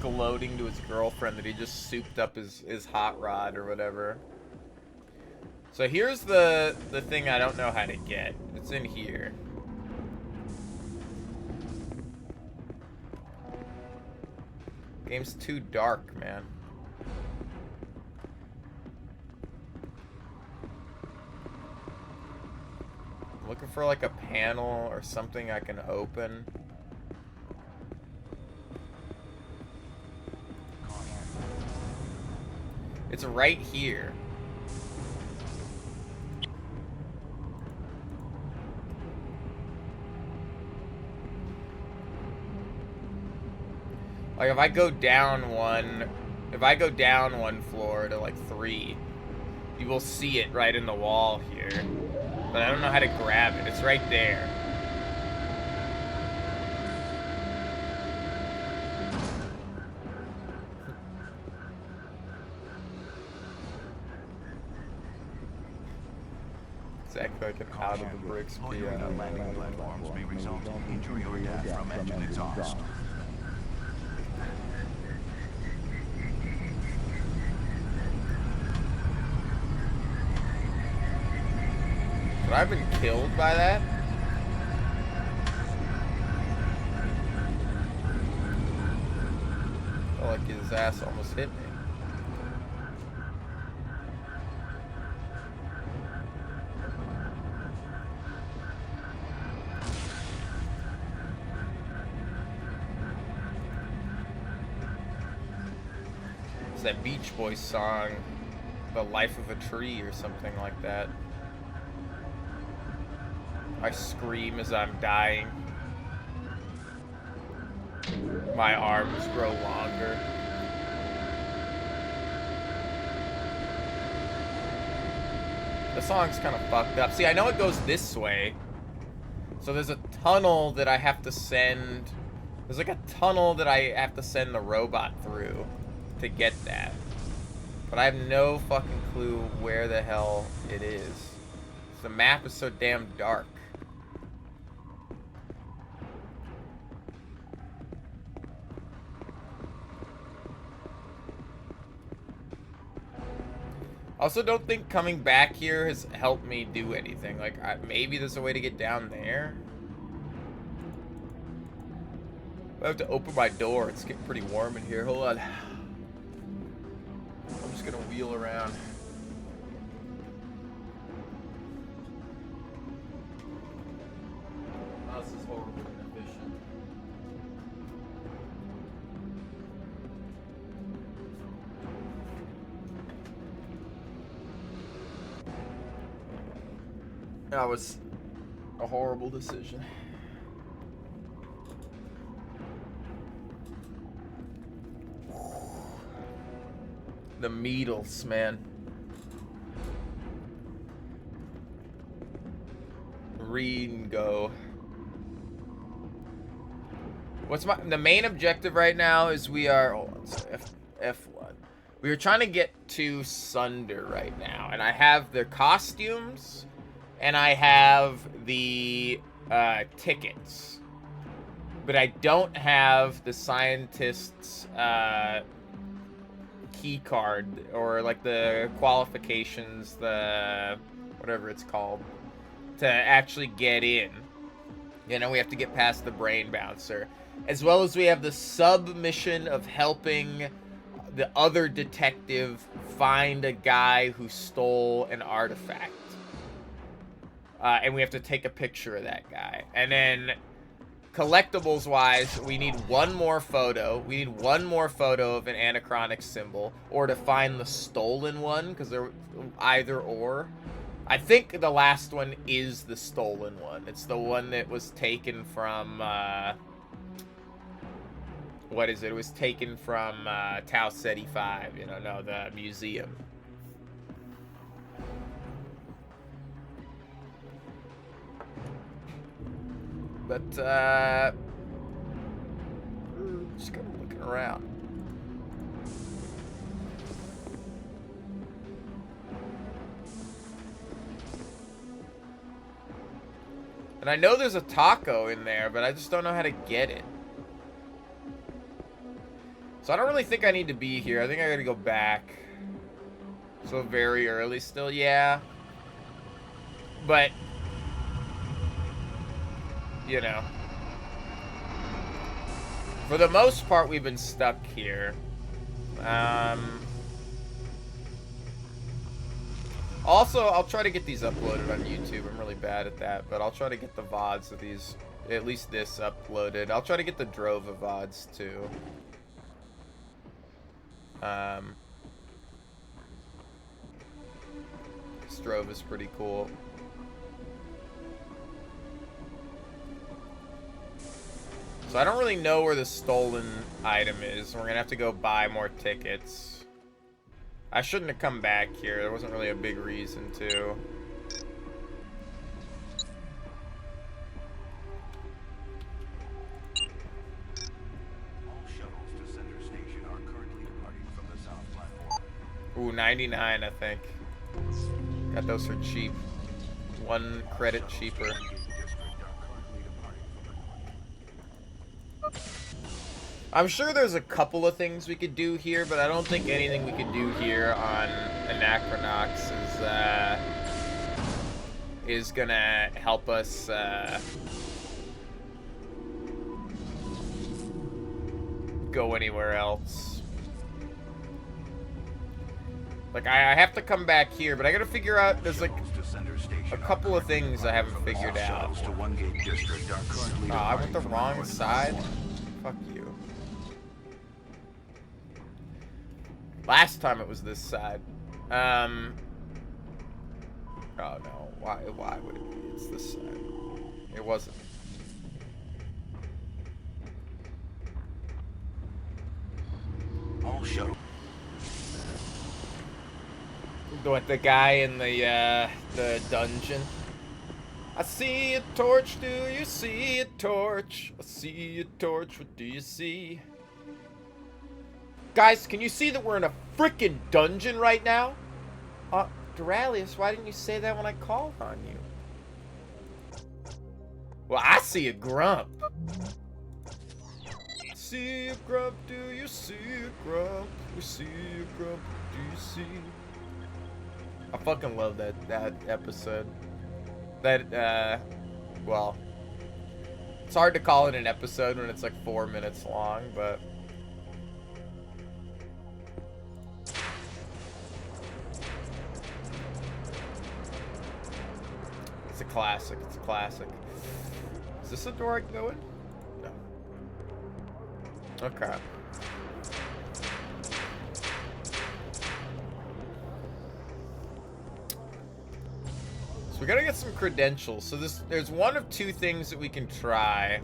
gloating to his girlfriend that he just souped up his hot rod or whatever. So here's the thing I don't know how to get. It's in here. Game's too dark, man. I'm looking for like a panel or something I can open. It's right here. Like if I go down one floor to like 3, you will see it right in the wall here. But I don't know how to grab it. It's right there. Exactly like an out of the bricks Loitering on landing platforms may result in injury or death from engine exhaust. But I've been killed by that. Felt like his ass almost hit me. It's that Beach Boys song, The Life of a Tree or something like that. I scream as I'm dying. My arms grow longer. The song's kind of fucked up. See, I know it goes this way. So there's a tunnel that I have to send... There's like a tunnel that I have to send the robot through to get that. But I have no fucking clue where the hell it is. The map is so damn dark. I also don't think coming back here has helped me do anything. Like, maybe there's a way to get down there. I have to open my door. It's getting pretty warm in here. Hold on. I'm just gonna wheel around. Oh, this is horrible and inefficient. That was a horrible decision. The Meatles, man. Read and go. What's the main objective right now is we are, hold on, so F1. We are trying to get to Sunder right now, and I have the costumes and I have the tickets, but I don't have the scientist's key card, or like the qualifications, the whatever it's called, to actually get in. You know, we have to get past the brain bouncer, as well as we have the submission of helping the other detective find a guy who stole an artifact, and we have to take a picture of that guy. And then collectibles wise, we need one more photo. We need one more photo of an Anachronox symbol, or to find the stolen one, because they're either or. I think the last one is the stolen one. It's the one that was taken from, what is it? It was taken from Tau Ceti 5, you know, no, the museum. But, just kind of looking around. And I know there's a taco in there, but I just don't know how to get it. So I don't really think I need to be here. I think I gotta go back. So very early still, yeah. But, you know, for the most part, we've been stuck here. Also, I'll try to get these uploaded on YouTube. I'm really bad at that, but I'll try to get the VODs of these, at least this, uploaded. I'll try to get the Drova VODs too. This Drove is pretty cool. So I don't really know where the stolen item is. We're gonna have to go buy more tickets. I shouldn't have come back here. There wasn't really a big reason to. All shuttles to Center Station are currently departing from the south platform. Ooh, 99, I think. Got those for cheap. 1 credit cheaper. I'm sure there's a couple of things we could do here, but I don't think anything we could do here on Anachronox is gonna help us go anywhere else. Like, I have to come back here, but I gotta figure out, there's like a couple of things I haven't figured out. Oh, I went the wrong side? Fuck you. Last time it was this side. Oh no, why would it be? It's this side. It wasn't. All shuttle. With the guy in the dungeon. I see a torch, do you see a torch? I see a torch, what do you see? Guys, can you see that we're in a freaking dungeon right now? Duralius, why didn't you say that when I called on you? Well, I see a grump. See a grump, do you see a grump? We see a grump, do you see? I fucking love that episode. That, well, it's hard to call it an episode when it's like 4 minutes long, but... It's a classic, it's a classic. Is this a door I can go in? No. Okay. So we gotta get some credentials. So there's one of 2 things that we can try.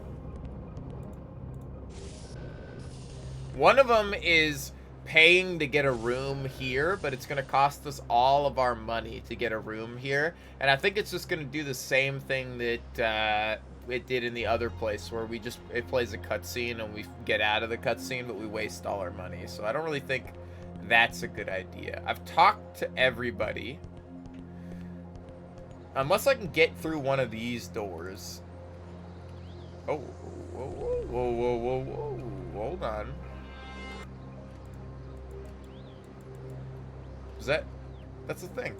One of them is paying to get a room here, but it's gonna cost us all of our money to get a room here. And I think it's just gonna do the same thing that it did in the other place, where it plays a cutscene and we get out of the cutscene, but we waste all our money. So I don't really think that's a good idea. I've talked to everybody. Unless I can get through one of these doors. Oh, whoa, whoa, whoa, whoa, whoa, whoa. Hold on. Is that's the thing.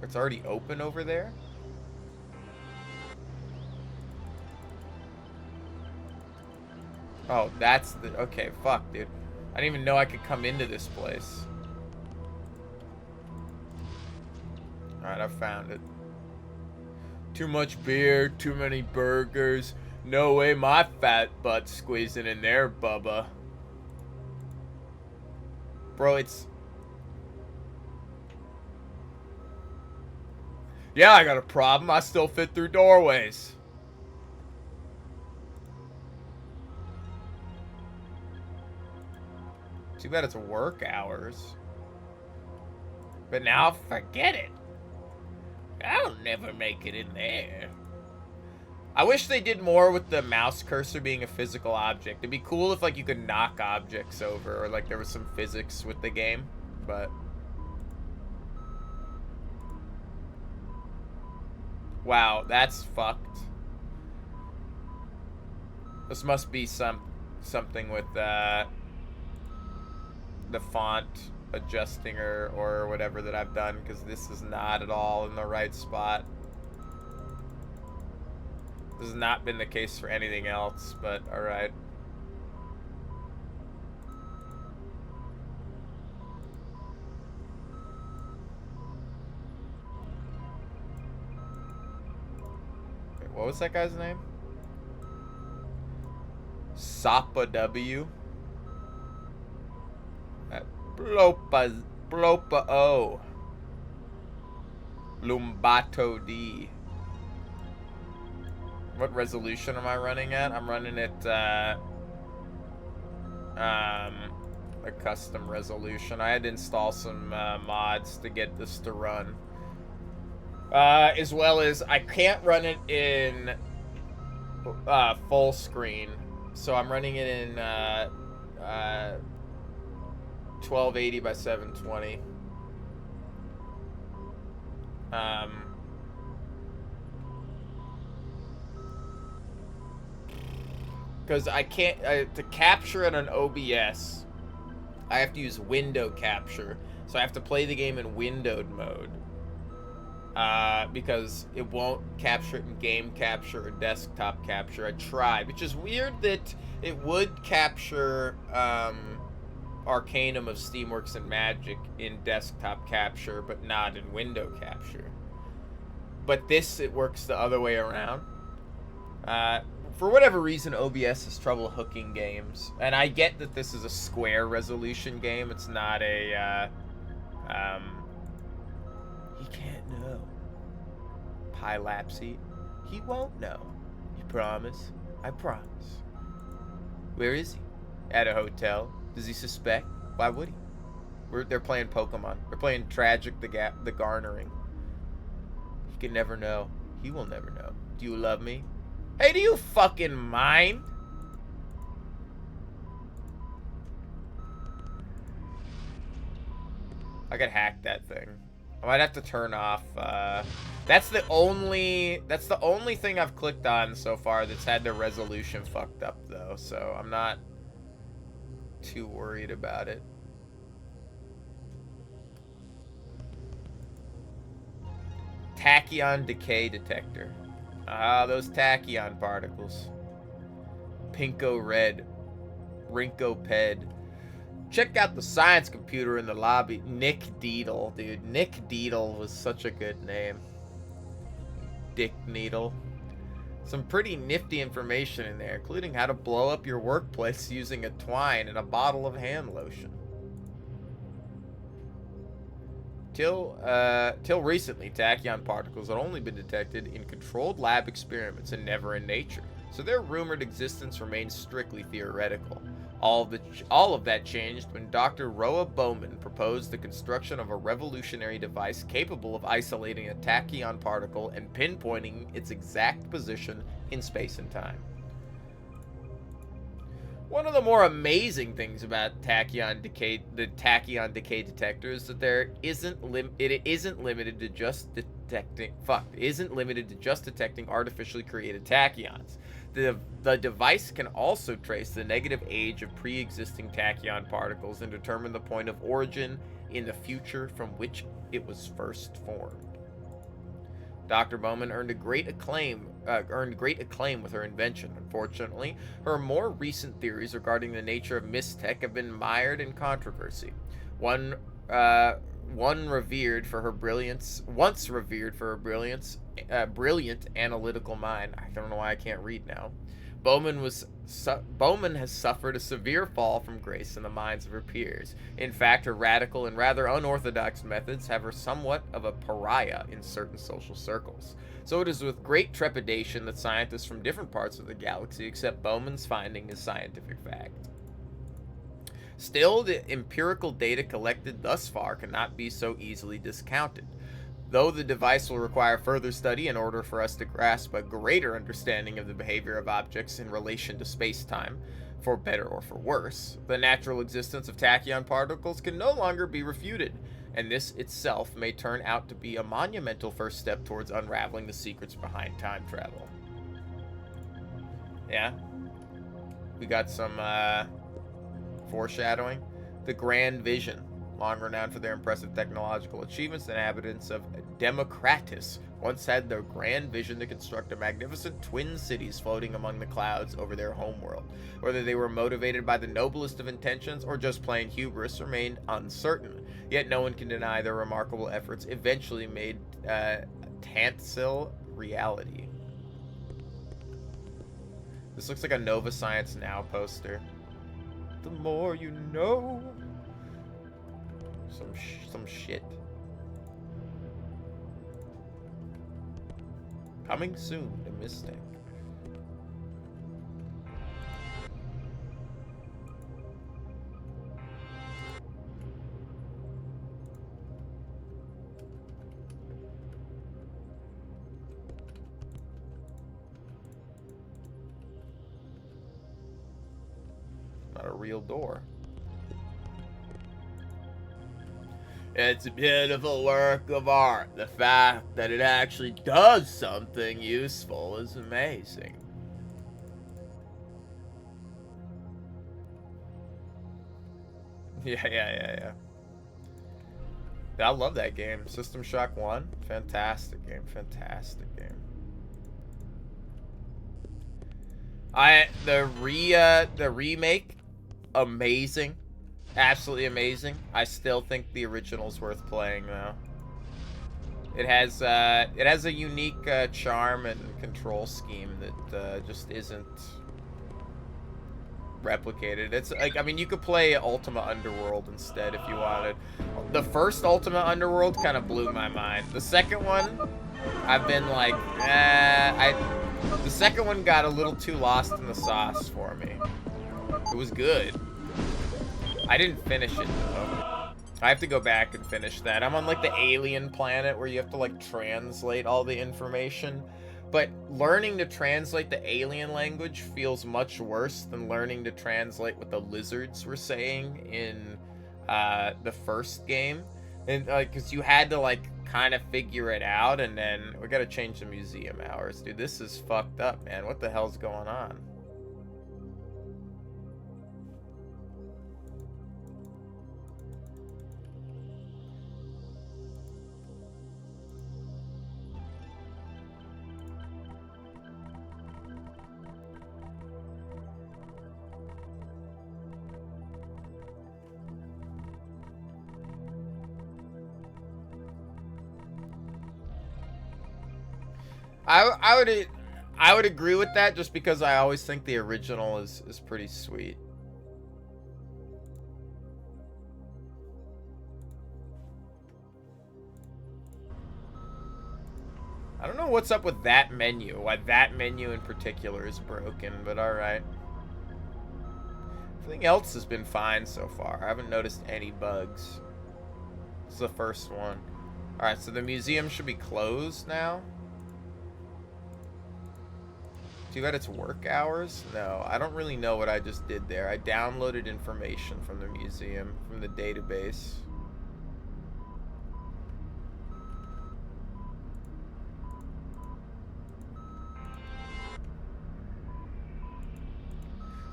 It's already open over there? Oh, that's the... Okay, fuck, dude. I didn't even know I could come into this place. Alright, I found it. Too much beer, too many burgers. No way my fat butt's squeezing in there, Bubba. Bro, it's... Yeah, I got a problem. I still fit through doorways. Too bad it's work hours. But now forget it. I'll never make it in there. I wish they did more with the mouse cursor being a physical object. It'd be cool if like you could knock objects over, or like there was some physics with the game, but... Wow, that's fucked. This must be something with the font adjusting or whatever that I've done, because this is not at all in the right spot. This has not been the case for anything else, but alright. What was that guy's name? Sapa W. Blopa O. Lumbato D. What resolution am I running at? I'm running at a custom resolution. I had to install some mods to get this to run. As well as I can't run it in full screen, so I'm running it in 1280 by 720. Because I can't, to capture it on OBS, I have to use window capture. So I have to play the game in windowed mode. Because it won't capture it in game capture or desktop capture. I tried, which is weird that it would capture Arcanum of Steamworks and Magic in desktop capture, but not in window capture. But this, it works the other way around. For whatever reason, OBS has trouble hooking games. And I get that this is a square resolution game. It's not a, he can't know. Pilapsy, he won't know. You promise? I promise. Where is he? At a hotel. Does he suspect? Why would he? They're playing Pokemon. They're playing Tragic the Garnering. He can never know. He will never know. Do you love me? Hey, do you fucking mind? I could hack that thing. I might have to turn off, that's the only thing I've clicked on so far that's had their resolution fucked up, though, so I'm not too worried about it. Tachyon decay detector. Ah, those tachyon particles. Pinko red. Rinko ped. Check out the science computer in the lobby. Nick Deedle, dude. Nick Deedle was such a good name. Dick Needle. Some pretty nifty information in there, including how to blow up your workplace using a twine and a bottle of hand lotion. Till recently, tachyon particles had only been detected in controlled lab experiments and never in nature, so their rumored existence remains strictly theoretical. All of that changed when Dr. Roa Bowman proposed the construction of a revolutionary device capable of isolating a tachyon particle and pinpointing its exact position in space and time. One of the more amazing things about the tachyon decay detector is that it isn't limited to just detecting artificially created tachyons. The device can also trace the negative age of pre-existing tachyon particles and determine the point of origin in the future from which it was first formed. Dr. Bowman earned great acclaim with her invention. Unfortunately, her more recent theories regarding the nature of Mistech have been mired in controversy. Once revered for her brilliant analytical mind. I don't know why I can't read now. Bowman has suffered a severe fall from grace in the minds of her peers. In fact, her radical and rather unorthodox methods have her somewhat of a pariah in certain social circles. So it is with great trepidation that scientists from different parts of the galaxy accept Bowman's finding as scientific fact. Still, the empirical data collected thus far cannot be so easily discounted. Though the device will require further study in order for us to grasp a greater understanding of the behavior of objects in relation to space-time, for better or for worse, the natural existence of tachyon particles can no longer be refuted, and this itself may turn out to be a monumental first step towards unraveling the secrets behind time travel. Yeah? We got some, foreshadowing. The Grand Vision. Long renowned for their impressive technological achievements, the inhabitants of Democritus once had their grand vision to construct a magnificent twin cities floating among the clouds over their homeworld. Whether they were motivated by the noblest of intentions or just plain hubris remained uncertain, yet no one can deny their remarkable efforts eventually made Tantsil reality. This looks like a Nova Science Now poster. The more you know. Some shit. Coming soon to Mistech. Not a real door. It's a beautiful work of art. The fact that it actually does something useful is amazing. Yeah. I love that game. System Shock 1, fantastic game, fantastic game. The remake, amazing, absolutely amazing. I still think the original's worth playing though. It has a unique charm and control scheme that just isn't replicated. It's like, I mean, you could play Ultima Underworld instead if you wanted. The first Ultima Underworld kind of blew my mind. The second one, I've been like, the second one got a little too lost in the sauce for me. It was good. I didn't finish it though. I have to go back and finish that. I'm on like the alien planet where you have to like translate all the information. But learning to translate the alien language feels much worse than learning to translate what the lizards were saying in the first game. And like, cause you had to like kind of figure it out, and then we gotta change the museum hours. Dude, this is fucked up, man. What the hell's going on? I would agree with that, just because I always think the original is pretty sweet. I don't know what's up with that menu, why that menu in particular is broken, but alright. Everything else has been fine so far. I haven't noticed any bugs. It's the first one. Alright, so the museum should be closed now. Too bad it's work hours? No, I don't really know what I just did there. I downloaded information from the museum, from the database.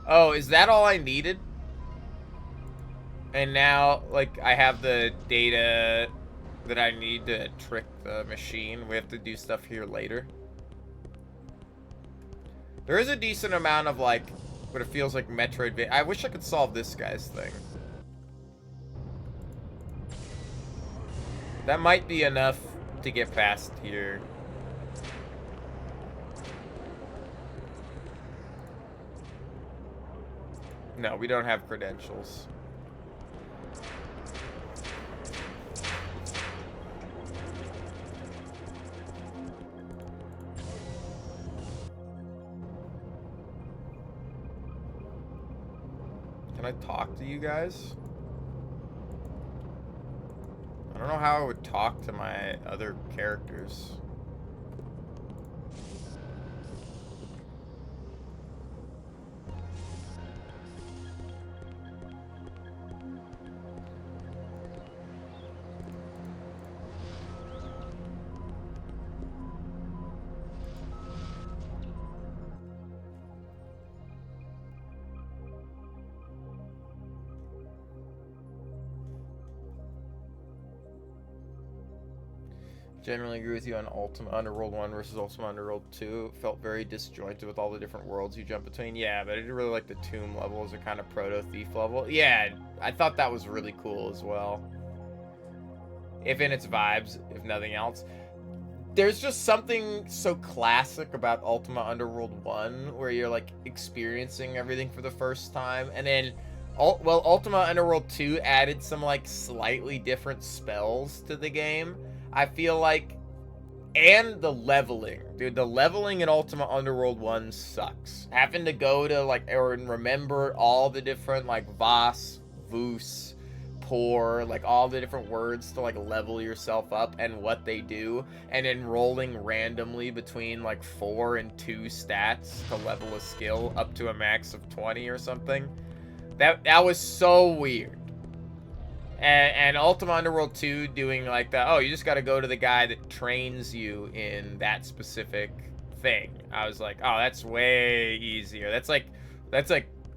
Oh, is that all I needed? And now, like, I have the data that I need to trick the machine. We have to do stuff here later. There is a decent amount of, like, what it feels like Metroid. I wish I could solve this guy's thing. That might be enough to get past here. No, we don't have credentials. Can I talk to you guys? I don't know how I would talk to my other characters. Generally agree with you on Ultima Underworld 1 versus Ultima Underworld 2. Felt very disjointed with all the different worlds you jump between. Yeah, but I didn't really like the tomb levels or kind of proto-thief level. Yeah, I thought that was really cool as well. If in its vibes, if nothing else. There's just something so classic about Ultima Underworld 1 where you're like experiencing everything for the first time, and then Ultima Underworld 2 added some like slightly different spells to the game. I feel like, and the leveling, dude, the leveling in Ultima Underworld 1 sucks. Having to go to like, or remember all the different like Voss, Vus, Por, like all the different words to like level yourself up and what they do, and then rolling randomly between like 4 and 2 stats to level a skill up to a max of 20 or something. That was so weird. And Ultima Underworld 2 doing like that, oh, you just got to go to the guy that trains you in that specific thing. I was like, oh, that's way easier. That's like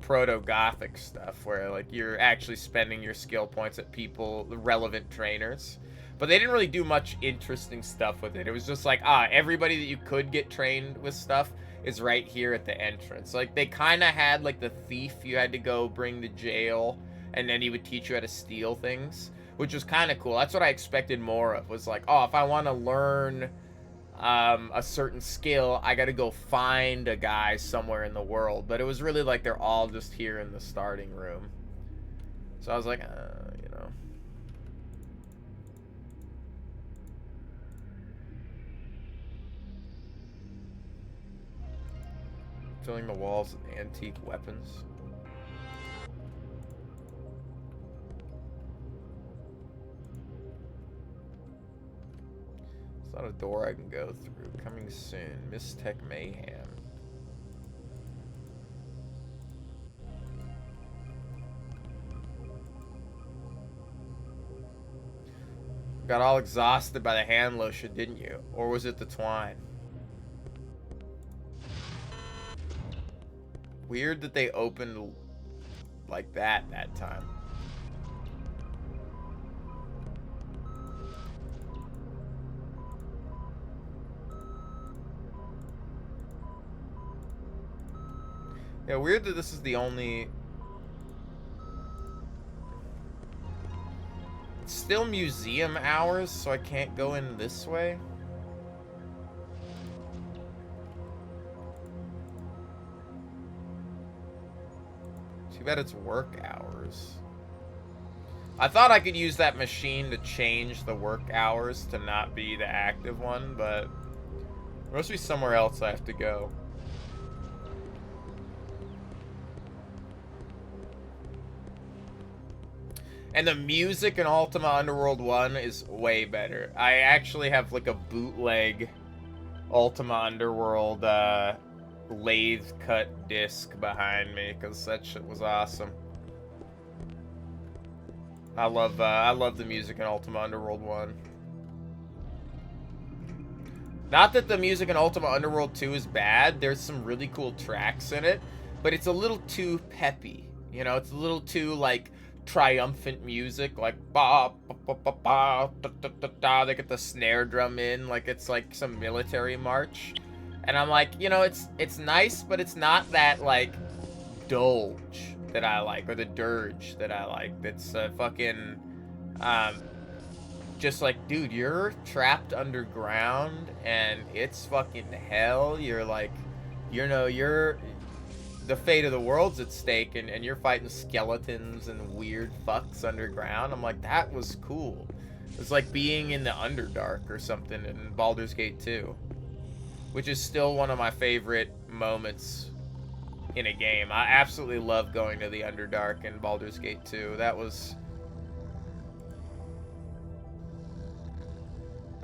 proto-gothic stuff where like you're actually spending your skill points at people, the relevant trainers. But they didn't really do much interesting stuff with it. It was just like, everybody that you could get trained with stuff is right here at the entrance. Like, they kind of had, like, the thief you had to go bring to jail, and then he would teach you how to steal things, which was kind of cool. That's what I expected more of, was like, oh, if I want to learn a certain skill, I got to go find a guy somewhere in the world. But it was really like they're all just here in the starting room. So I was like, you know. Filling the walls with antique weapons. It's not a door I can go through. Coming soon. Mystech Mayhem. Got all exhausted by the hand lotion, didn't you? Or was it the twine? Weird that they opened like that time. Yeah, weird that this is the only... It's still museum hours, so I can't go in this way. Too bad it's work hours. I thought I could use that machine to change the work hours to not be the active one, but there must be somewhere else I have to go. And the music in Ultima Underworld 1 is way better. I actually have like a bootleg Ultima Underworld lathe cut disc behind me because that shit was awesome. I love the music in Ultima Underworld 1. Not that the music in Ultima Underworld 2 is bad. There's some really cool tracks in it, but it's a little too peppy. You know, it's a little too like triumphant music, like ba ba ba ba ba da, da, da, da. They get the snare drum in like it's like some military march. And I'm like, you know, it's nice, but it's not that like Dolge that I like, or the dirge that I like. That's fucking just like, dude, you're trapped underground and it's fucking hell. You're like, you know, the fate of the world's at stake, and you're fighting skeletons and weird fucks underground. I'm like, that was cool. It's like being in the Underdark or something in Baldur's Gate 2. Which is still one of my favorite moments in a game. I absolutely love going to the Underdark in Baldur's Gate 2. That was...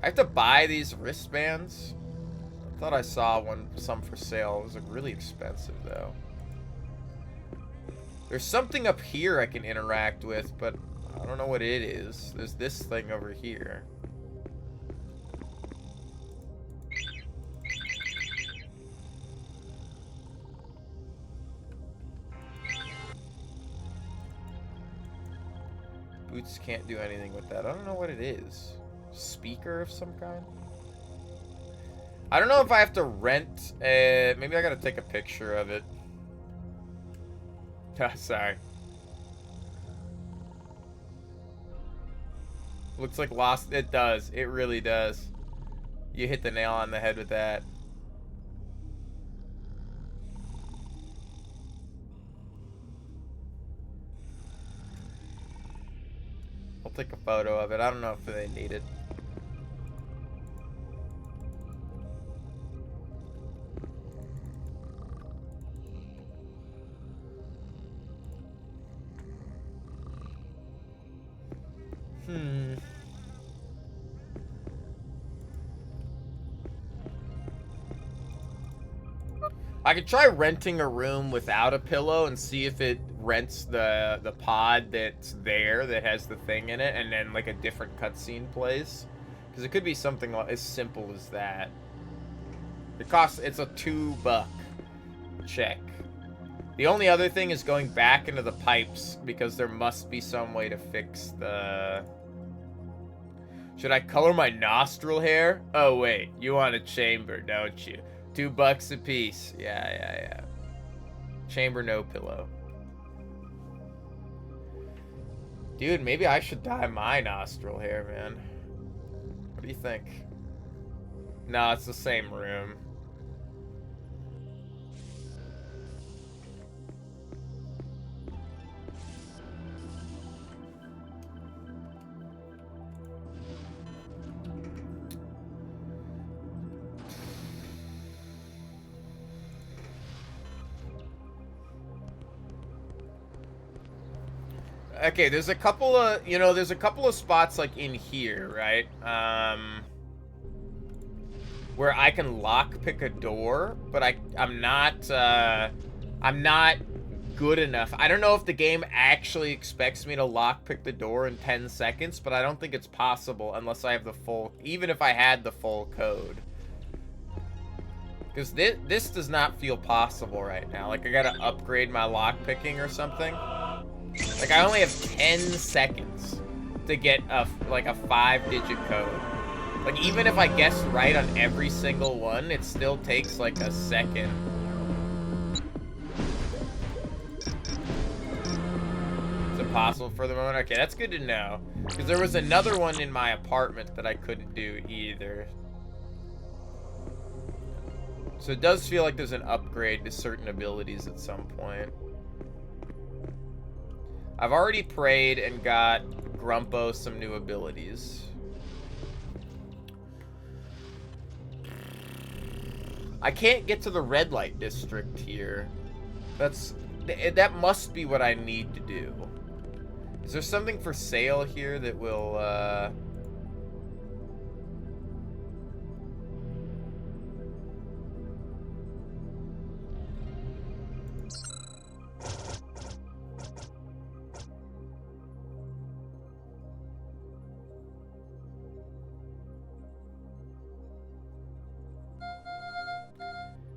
I have to buy these wristbands. I thought I saw some for sale. It was like really expensive though. There's something up here I can interact with, but I don't know what it is. There's this thing over here. Boots can't do anything with that. I don't know what it is. Speaker of some kind? I don't know if I have to rent. Maybe I gotta take a picture of it. Sorry. Looks like lost. It does. It really does. You hit the nail on the head with that. I'll take a photo of it. I don't know if they need it. I could try renting a room without a pillow and see if it rents the pod that's there that has the thing in it, and then like a different cutscene plays. Because it could be something as simple as that. It's a $2 check. The only other thing is going back into the pipes, because there must be some way to fix the... Should I color my nostril hair? Oh wait, you want a chamber, don't you? $2 a piece. Yeah. Chamber, no pillow. Dude, maybe I should dye my nostril hair, man. What do you think? No, it's the same room. Okay, there's a couple of spots like in here, right? Where I can lockpick a door, but I'm not good enough. I don't know if the game actually expects me to lockpick the door in 10 seconds, but I don't think it's possible unless I have the full, even if I had the full code. Because this does not feel possible right now. Like, I gotta upgrade my lockpicking or something. Like, I only have 10 seconds to get a 5-digit code. Like, even if I guess right on every single one, it still takes like a second. Is it possible for the moment? Okay, that's good to know. Because there was another one in my apartment that I couldn't do either. So it does feel like there's an upgrade to certain abilities at some point. I've already prayed and got Grumpo some new abilities. I can't get to the red light district here. That must be what I need to do. Is there something for sale here that will,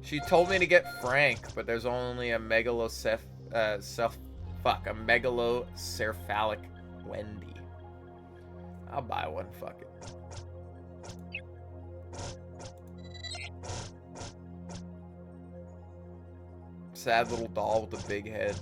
She told me to get Frank, but there's only a megalocephalic Wendy. I'll buy one, fuck it. Sad little doll with a big head.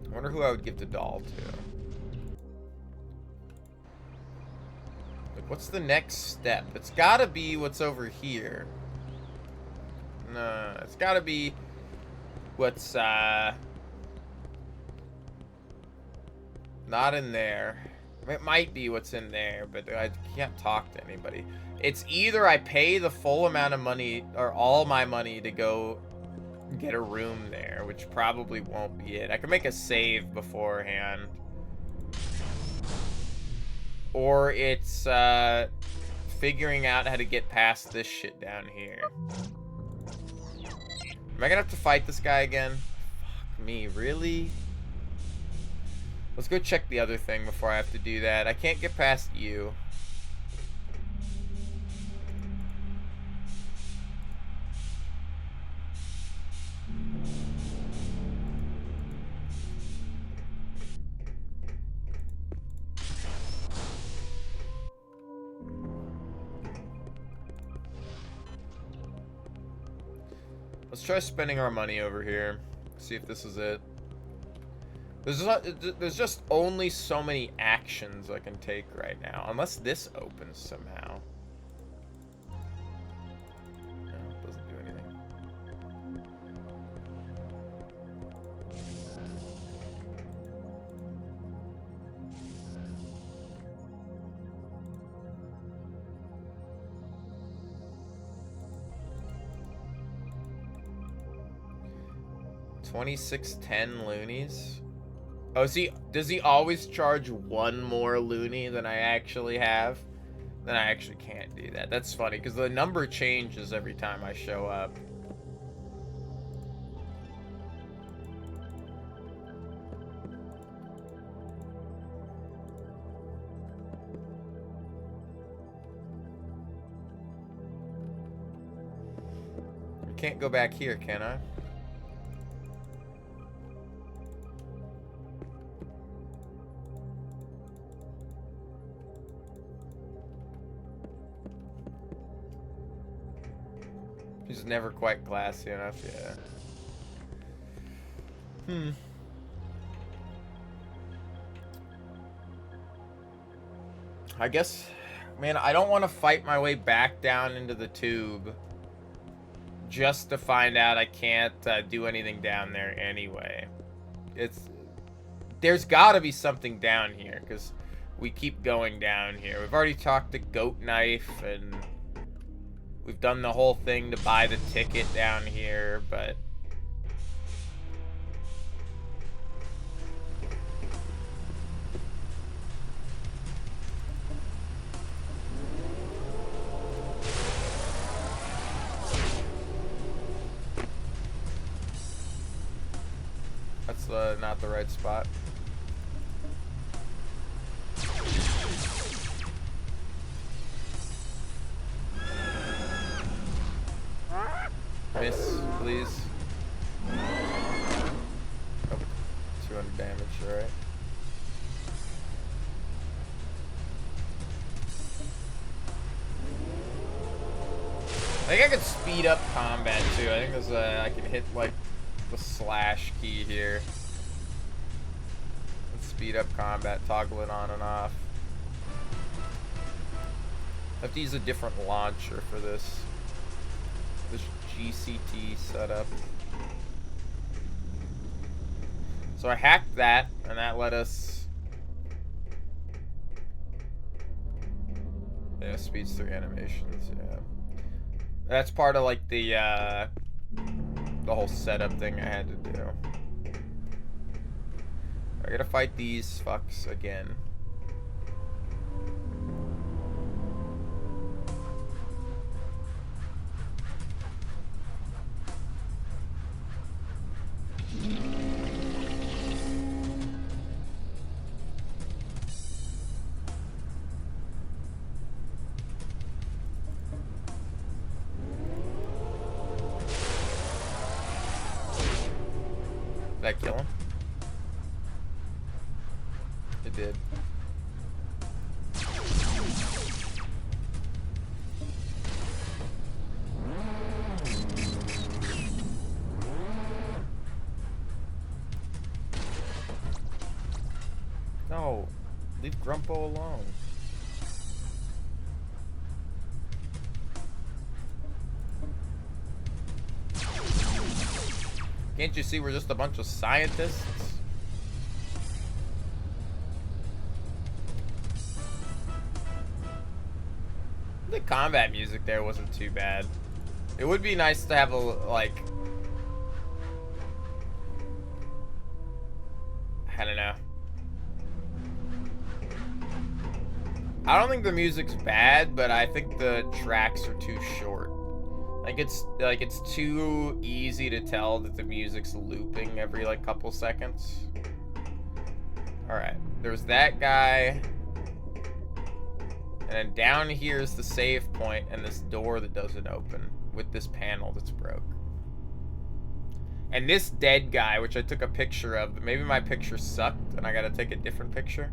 I wonder who I would give the doll to. Like, what's the next step? It's gotta be what's over here. No, it's gotta be what's, not in there. It might be what's in there, but I can't talk to anybody. It's either I pay the full amount of money, or all my money to go get a room there, which probably won't be it. I can make a save beforehand. Or it's figuring out how to get past this shit down here. Am I gonna have to fight this guy again? Fuck me, really? Let's go check the other thing before I have to do that. I can't get past you. Let's try spending our money over here. See if this is it. There's just only so many actions I can take right now. Unless this opens somehow. No, it doesn't do anything. $26.10 loonies. Oh, does he always charge one more loony than I actually have? Then I actually can't do that. That's funny, because the number changes every time I show up. I can't go back here, can I? He's never quite classy enough, yeah. I guess, man, I don't want to fight my way back down into the tube just to find out I can't do anything down there anyway. There's got to be something down here, because we keep going down here. We've already talked to Goat Knife, and we've done the whole thing to buy the ticket down here, but... That's not the right spot. Miss, please. Oh, 200 damage, alright. I think I could speed up combat too. I think there's I can hit like the slash key here. Let's speed up combat, toggle it on and off. I have to use a different launcher for this. This GCT setup. So I hacked that, and that let us... Yeah, speeds through animations, yeah. That's part of like the whole setup thing I had to do. I gotta fight these fucks again. Did that kill him? It did. No, leave Grumpo alone. Can't you see we're just a bunch of scientists? The combat music there wasn't too bad. It would be nice to have a, like... I don't know. I don't think the music's bad, but I think the tracks are too short. It's too easy to tell that the music's looping every like couple seconds. Alright, there's that guy. And then down here is the save point and this door that doesn't open with this panel that's broke. And this dead guy, which I took a picture of, but maybe my picture sucked and I gotta take a different picture.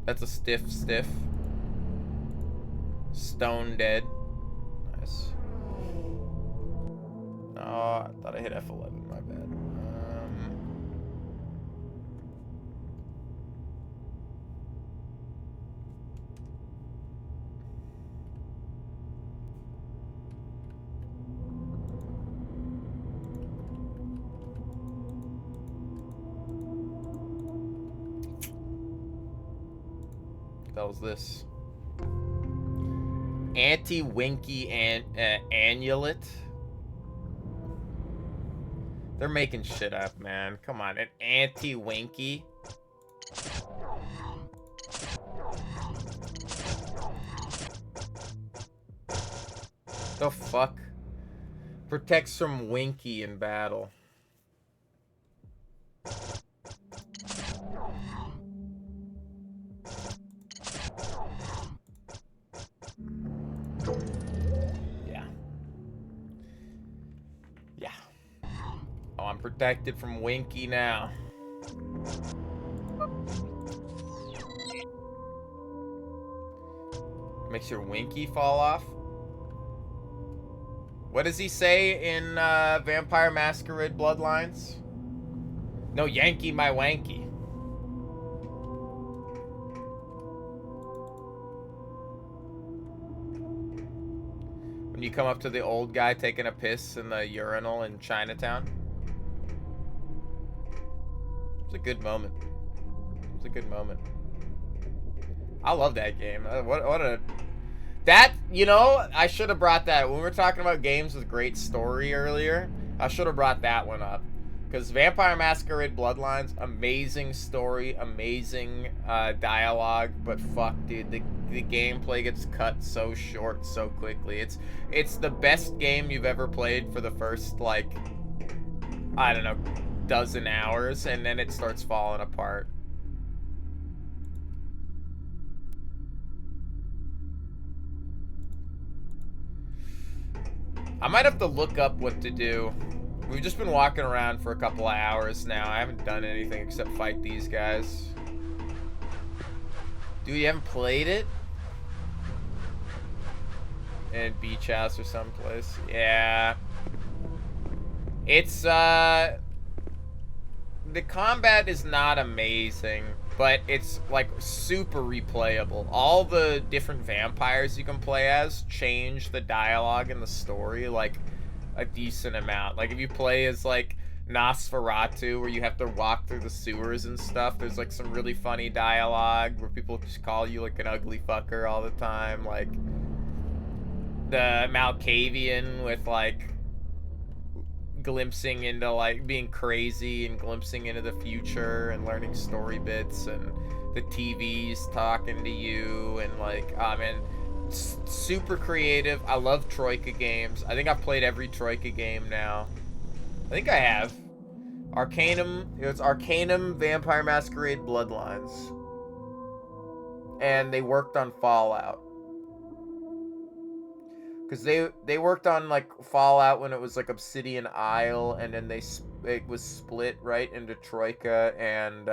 That's a stiff. Stone dead. Nice. I thought I hit F11. My bad. That was this. Anti-Winky Annulet. They're making shit up, man. Come on, an anti-Winky. The fuck? Protects from Winky in battle. Yeah. Yeah. Oh, I'm protected from Winky now. Makes your Winky fall off? What does he say in Vampire Masquerade Bloodlines? No Yankee my wanky. When you come up to the old guy taking a piss in the urinal in Chinatown. It's a good moment. It's a good moment. I love that game. What a... That, you know, I should have brought that. When we were talking about games with great story earlier, I should have brought that one up. Because Vampire Masquerade Bloodlines, amazing story, amazing dialogue, but fuck, dude, the gameplay gets cut so short so quickly. It's the best game you've ever played for the first, like, I don't know, dozen hours, and then it starts falling apart. I might have to look up what to do. We've just been walking around for a couple of hours now. I haven't done anything except fight these guys. Dude, you haven't played it? In Beach House or someplace. Yeah. It's, the combat is not amazing, but it's, like, super replayable. All the different vampires you can play as change the dialogue and the story, like, a decent amount. Like, if you play as, like, Nosferatu, where you have to walk through the sewers and stuff, there's, like, some really funny dialogue where people just call you, like, an ugly fucker all the time. Like, the Malkavian with, like, glimpsing into, like, being crazy and glimpsing into the future and learning story bits, and the TV's talking to you, and, like, man, super creative. I love Troika games. I think I've played every Troika game now. I think I have. Arcanum, it's Arcanum Vampire Masquerade Bloodlines. And they worked on Fallout. Because they worked on, like, Fallout when it was, like, Obsidian Isle, and then it was split, right, into Troika and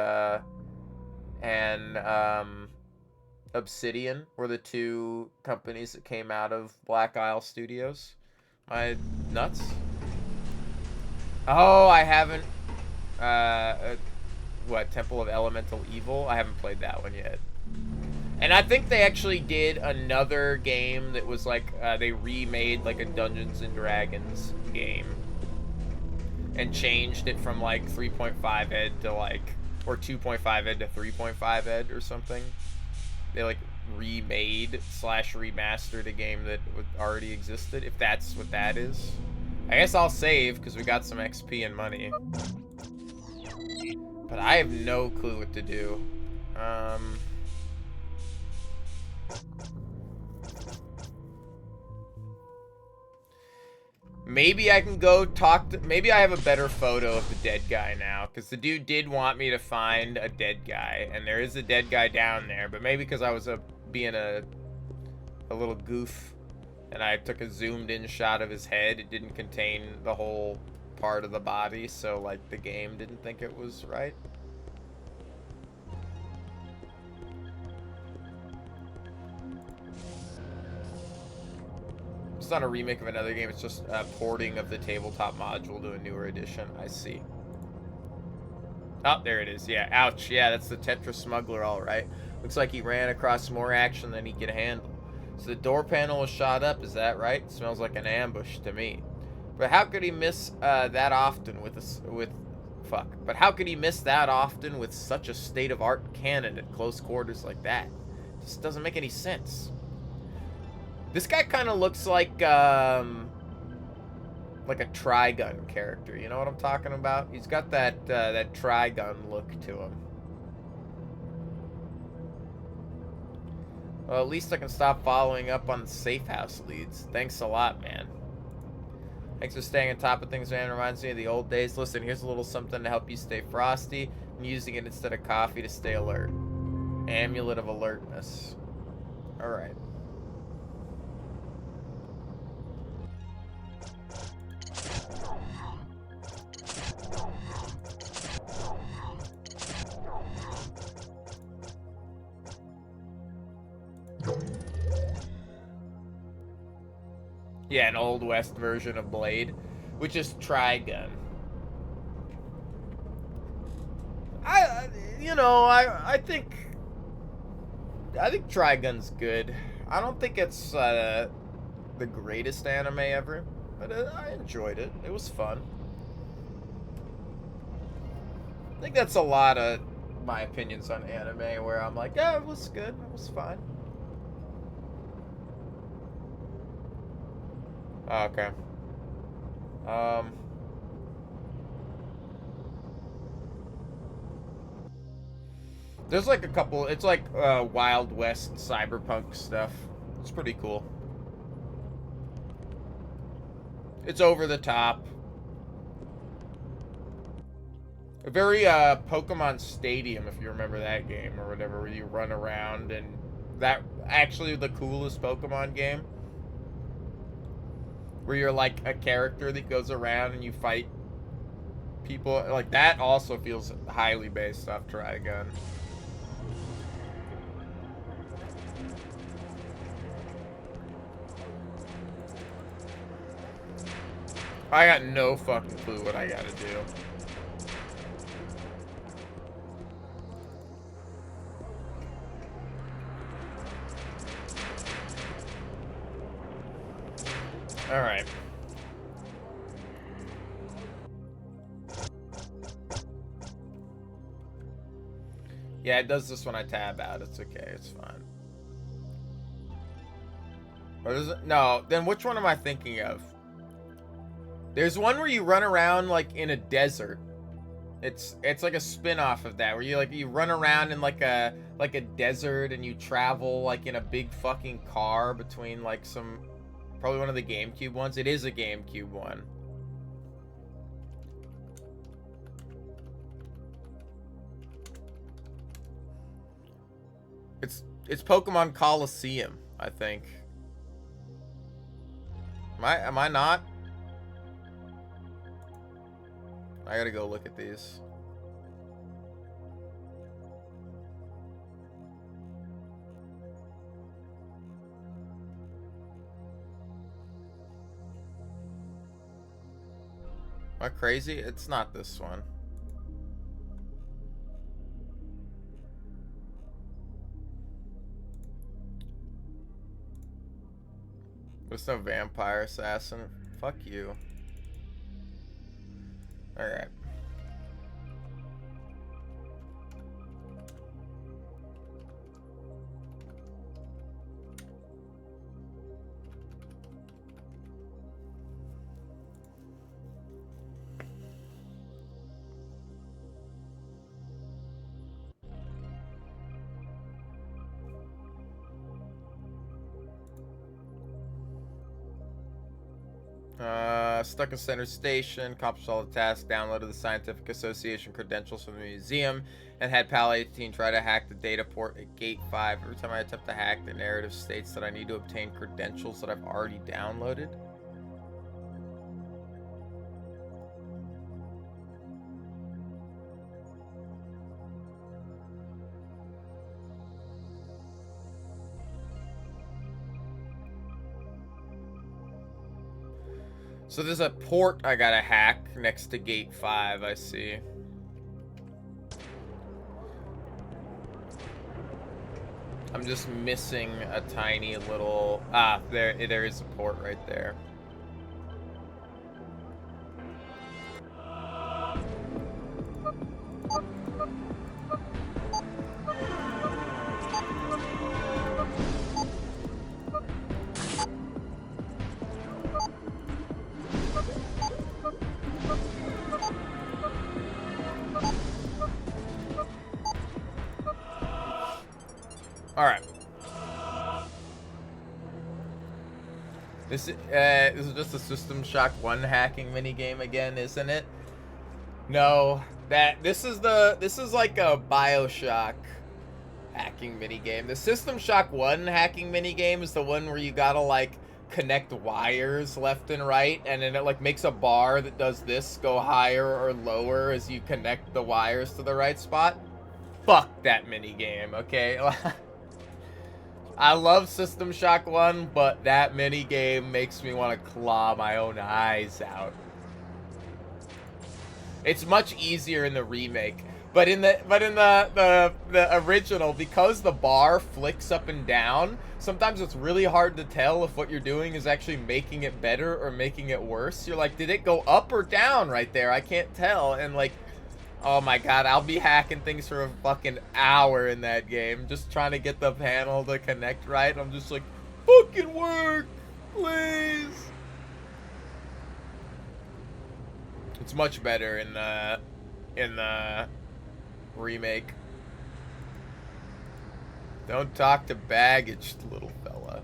Obsidian were the two companies that came out of Black Isle Studios. Am I nuts? Oh, I haven't... what, Temple of Elemental Evil? I haven't played that one yet. And I think they actually did another game that was like, they remade like a Dungeons and Dragons game. And changed it from like 3.5 ed to like, or 2.5 ed to 3.5 ed or something. They like remade / remastered a game that already existed, if that's what that is. I guess I'll save because we got some XP and money. But I have no clue what to do. Maybe I can go talk to... Maybe I have a better photo of the dead guy now. Because the dude did want me to find a dead guy. And there is a dead guy down there. But maybe because I was being a little goof. And I took a zoomed in shot of his head. It didn't contain the whole part of the body. So, like, the game didn't think it was right. not a remake of another game. It's just a porting of the tabletop module to a newer edition. I see. Oh, there it is. Yeah, ouch. Yeah, that's the Tetris smuggler, all right. Looks like he ran across more action than he could handle. So the door panel was shot up, is that right? Smells like an ambush to me. But how could he miss that often fuck. But how could he miss that often with such a state-of-art cannon at close quarters like that? Just doesn't make any sense. This guy kind of looks like a Trigun character. You know what I'm talking about? He's got that that Trigun look to him. Well, at least I can stop following up on the safe house leads. Thanks a lot, man. Thanks for staying on top of things, man. Reminds me of the old days. Listen, here's a little something to help you stay frosty. I'm using it instead of coffee to stay alert. Amulet of alertness. Alright. Yeah, an Old West version of Blade, which is Trigun. I think Trigun's good. I don't think it's the greatest anime ever, but I enjoyed it. It was fun. I think that's a lot of my opinions on anime, where I'm like, yeah, it was good, it was fine. Okay. There's like a couple, it's like Wild West cyberpunk stuff. It's pretty cool. It's over the top. A very Pokemon Stadium, if you remember that game or whatever, where you run around, and that actually the coolest Pokemon game. Where you're like a character that goes around and you fight people. Like, that also feels highly based off Trigun. I got no fucking clue what I gotta do. Alright. Yeah, it does this when I tab out. It's okay. It's fine. Or is it? No, then which one am I thinking of? There's one where you run around like in a desert. It's like a spin-off of that, where you run around in like a desert, and you travel like in a big fucking car between like some, probably one of the GameCube ones. It is a GameCube one. It's Pokemon Coliseum, I think. Am I not? I gotta go look at these. Am I crazy? It's not this one. There's no vampire assassin. Fuck you. Alright. Stuck in Center Station, accomplished all the tasks, downloaded the Scientific Association credentials from the museum, and had PAL 18 try to hack the data port at Gate 5. Every time I attempt to hack, the narrative states that I need to obtain credentials that I've already downloaded. So there's a port I gotta hack next to gate 5, I see. I'm just missing a tiny little... Ah, there is a port right there. Alright. This is just a System Shock 1 hacking minigame again, isn't it? No, this is like a BioShock hacking minigame. The System Shock 1 hacking minigame is the one where you gotta like connect wires left and right, and then it like makes a bar that does this go higher or lower as you connect the wires to the right spot. Fuck that minigame, okay? I love System Shock 1, but that minigame makes me want to claw my own eyes out. It's much easier in the remake, but in the original, because the bar flicks up and down, sometimes it's really hard to tell if what you're doing is actually making it better or making it worse. You're like, did it go up or down right there? I can't tell, and like, oh my god, I'll be hacking things for a fucking hour in that game, just trying to get the panel to connect right. I'm just like, fucking work, please. It's much better in the remake. Don't talk to baggage, little fella.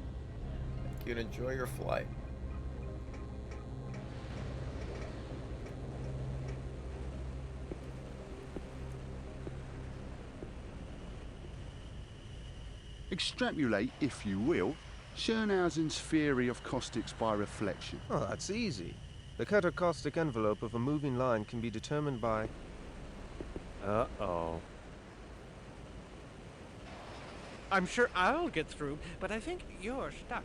Thank you and enjoy your flight. Extrapolate, if you will, Schönhausen's theory of caustics by reflection. Oh, that's easy. The catacaustic envelope of a moving line can be determined by... Uh-oh. I'm sure I'll get through, but I think you're stuck.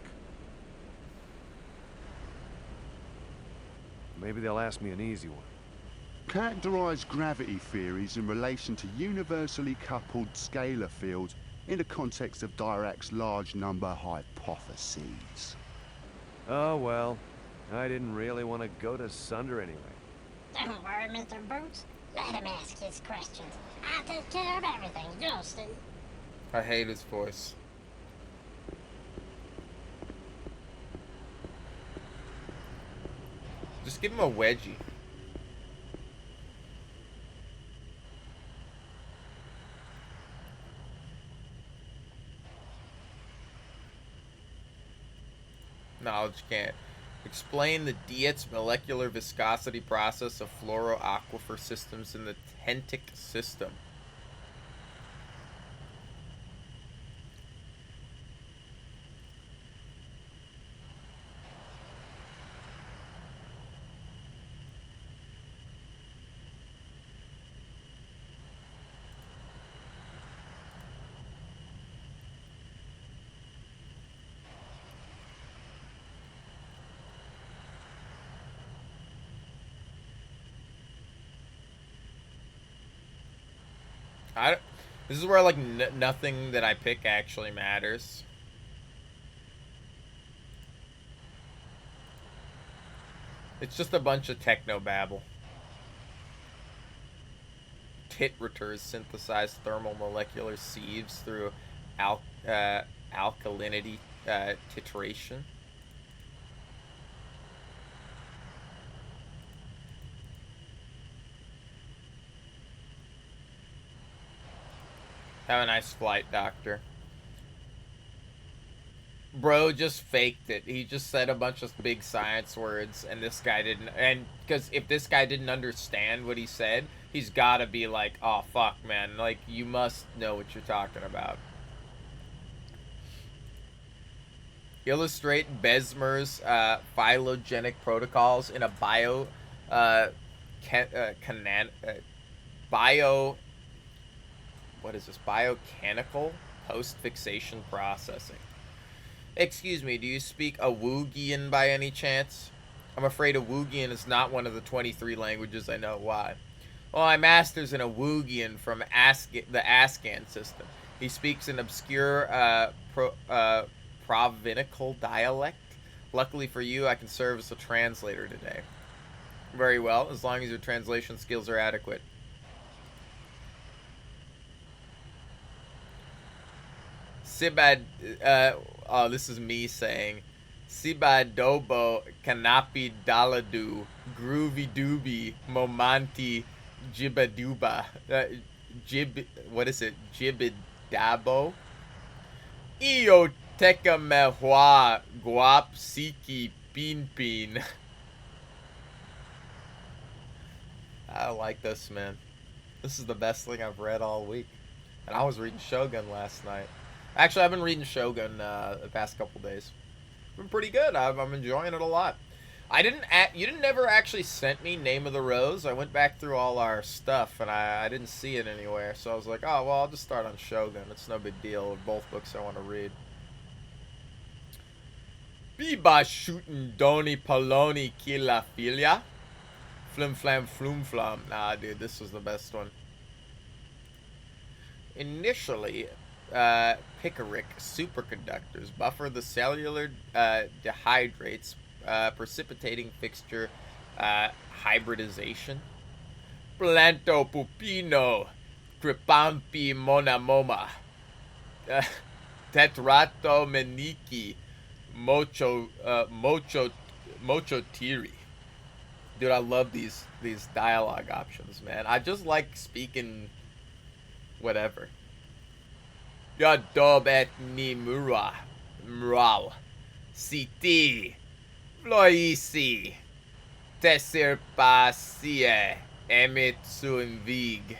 Maybe they'll ask me an easy one. Characterize gravity theories in relation to universally coupled scalar fields in the context of Dirac's large number hypotheses. Oh, well. I didn't really want to go to Sunder anyway. Don't worry, Mr. Boots. Let him ask his questions. I'll take care of everything, you'll see. I hate his voice. Just give him a wedgie. Knowledge can't. Explain the Dietz molecular viscosity process of fluoroaquifer systems in the Tentic system. This is where like nothing that I pick actually matters. It's just a bunch of techno babble. Titrators synthesize thermomolecular sieves through alkalinity titration. Have a nice flight, Doctor. Bro just faked it. He just said a bunch of big science words, and this guy didn't. And because if this guy didn't understand what he said, he's got to be like, oh, fuck, man. Like, you must know what you're talking about. Illustrate Besmer's phylogenetic protocols in a biomechanical post-fixation processing. Excuse me, do you speak Awoogian by any chance? I'm afraid Awugian is not one of the 23 languages I know. Why? Well, my master's in Awugian from the Ascan system. He speaks an obscure Provincial dialect. Luckily for you, I can serve as a translator today. Very well, as long as your translation skills are adequate. Sibad, oh, this is me saying, Sibadobo Kanapi Daladu Groovy Dooby Momanti Jibaduba what is it? Jibidabo Iyo Teka Mehua Guap Siki Pin Pin. I like this, man. This is the best thing I've read all week. And I was reading Shogun last night. Actually, I've been reading Shogun the past couple days. It's been pretty good. I'm enjoying it a lot. You didn't ever actually sent me Name of the Rose. I went back through all our stuff and I didn't see it anywhere. So I was like, oh, well, I'll just start on Shogun. It's no big deal. Both books I want to read. Biba shootin' Doni Poloni Kila Filia. Flim Flam Flum Flum. Nah, dude, this was the best one. Initially, Pickerick superconductors buffer the cellular dehydrates, precipitating fixture hybridization. Planto Pupino, Cripampi Monamoma, Tetrato Meniki, Mochotiri. Dude, I love these dialogue options, man. I just like speaking whatever. Yadob et ni mura. Mrau. Siti. Floisi. Tesir pasie. Emitsun vig.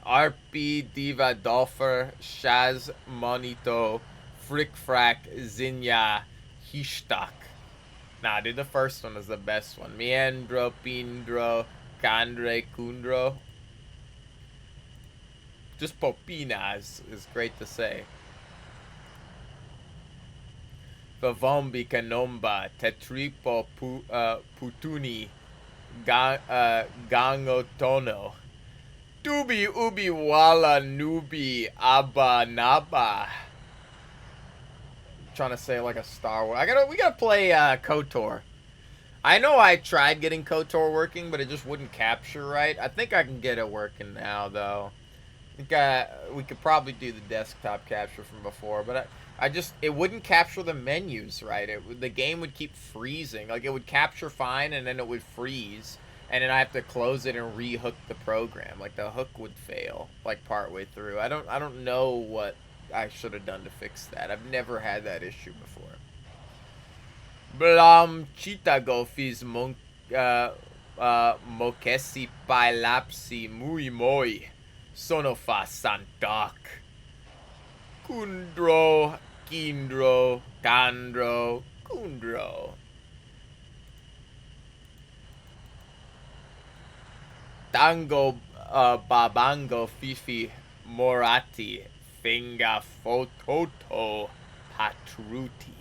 RP Diva Dolfer. Shaz Monito. Frick Frack. Zinya. Hishtak. Nah, dude, the first one is the best one. Meandro, Pindro, Kandre, Kundro. Just Popina is great to say. Vavombi Kanomba, Tetripo Putuni, Gangotono. Dubi Ubi Wala Nubi Abba Naba. Trying to say like a Star Wars. We gotta play KOTOR. I know I tried getting KOTOR working, but it just wouldn't capture right. I think I can get it working now, though. I think we could probably do the desktop capture from before, but it wouldn't capture the menus right. The game would keep freezing. Like, it would capture fine, and then it would freeze, and then I have to close it and re-hook the program. Like, the hook would fail, like, partway through. I don't know what I should have done to fix that. I've never had that issue before. Blam Chitagofis Mokesi Pailapsi Mui Moi Sonofa Santak Kundro Kindro Kandro Kundro Tango Babango Fifi Morati Finga Fototo Patruti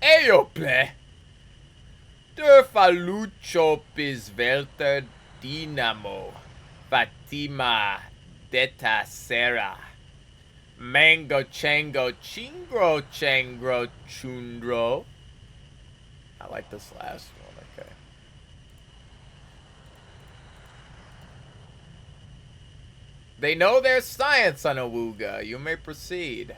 Eople Durfalucho Pisvelter Dinamo Fatima Deta Sera Mango Chango Chingro Changro Chundro. I like this last one, okay. They know their science on Awuga. You may proceed.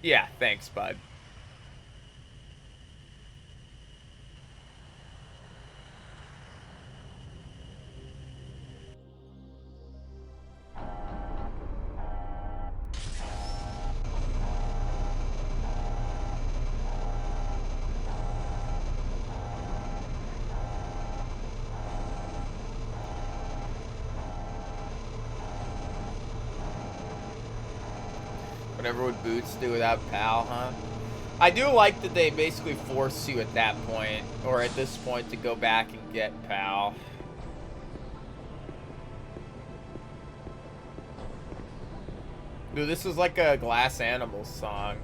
Yeah, thanks, bud. Whatever would Boots do without Pal, huh? I do like that they basically force you at that point, or at this point, to go back and get Pal. Dude, this is like a Glass Animals song.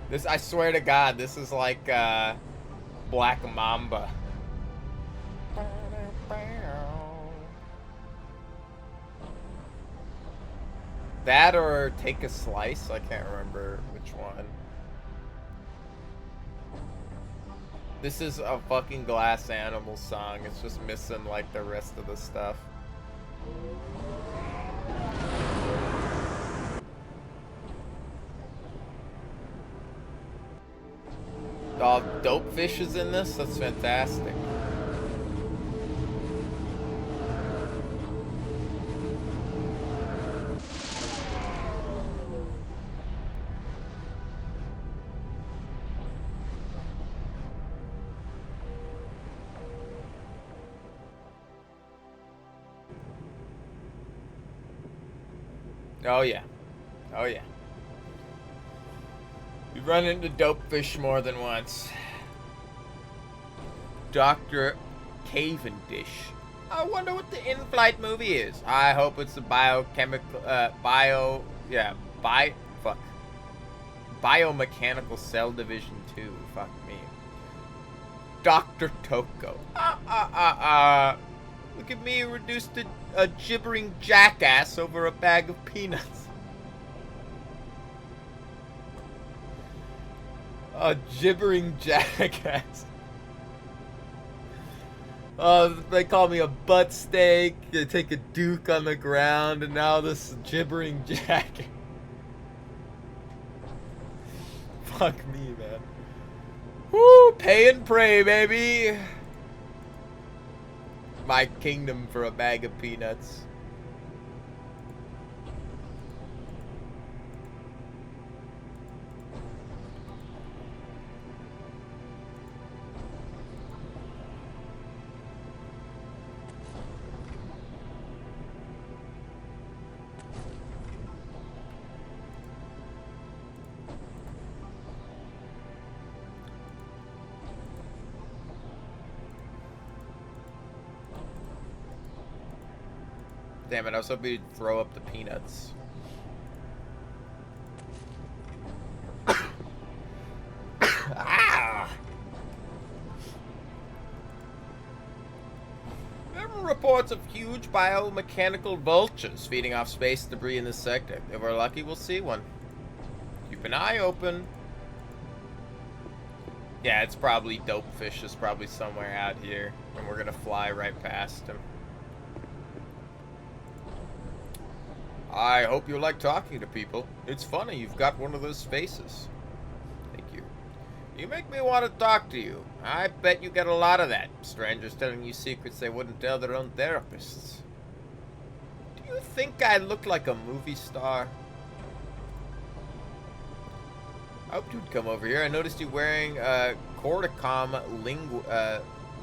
This, I swear to God, this is like Black Mamba. That or Take a Slice? I can't remember which one. This is a fucking Glass Animals song. It's just missing like the rest of the stuff. Oh, Dopefish is in this? That's fantastic. Oh yeah. Oh yeah. We've run into Dopefish more than once. Dr. Cavendish. I wonder what the in-flight movie is. I hope it's the biomechanical cell division 2. Fuck me. Dr. Toko. Look at me reduced to a gibbering jackass over a bag of peanuts. A gibbering jackass. They call me a butt steak. They take a duke on the ground, and now this gibbering jackass. Fuck me, man. Woo! Pay and pray, baby. My kingdom for a bag of peanuts. Damn it, I was hoping you'd throw up the peanuts. Ah! There were reports of huge biomechanical vultures feeding off space debris in this sector. If we're lucky, we'll see one. Keep an eye open. Yeah, it's probably Dopefish is probably somewhere out here, and we're gonna fly right past him. I hope you like talking to people. It's funny, you've got one of those faces. Thank you. You make me want to talk to you. I bet you get a lot of that. Strangers telling you secrets they wouldn't tell their own therapists. Do you think I look like a movie star? I hoped you'd come over here. I noticed you wearing a Corticom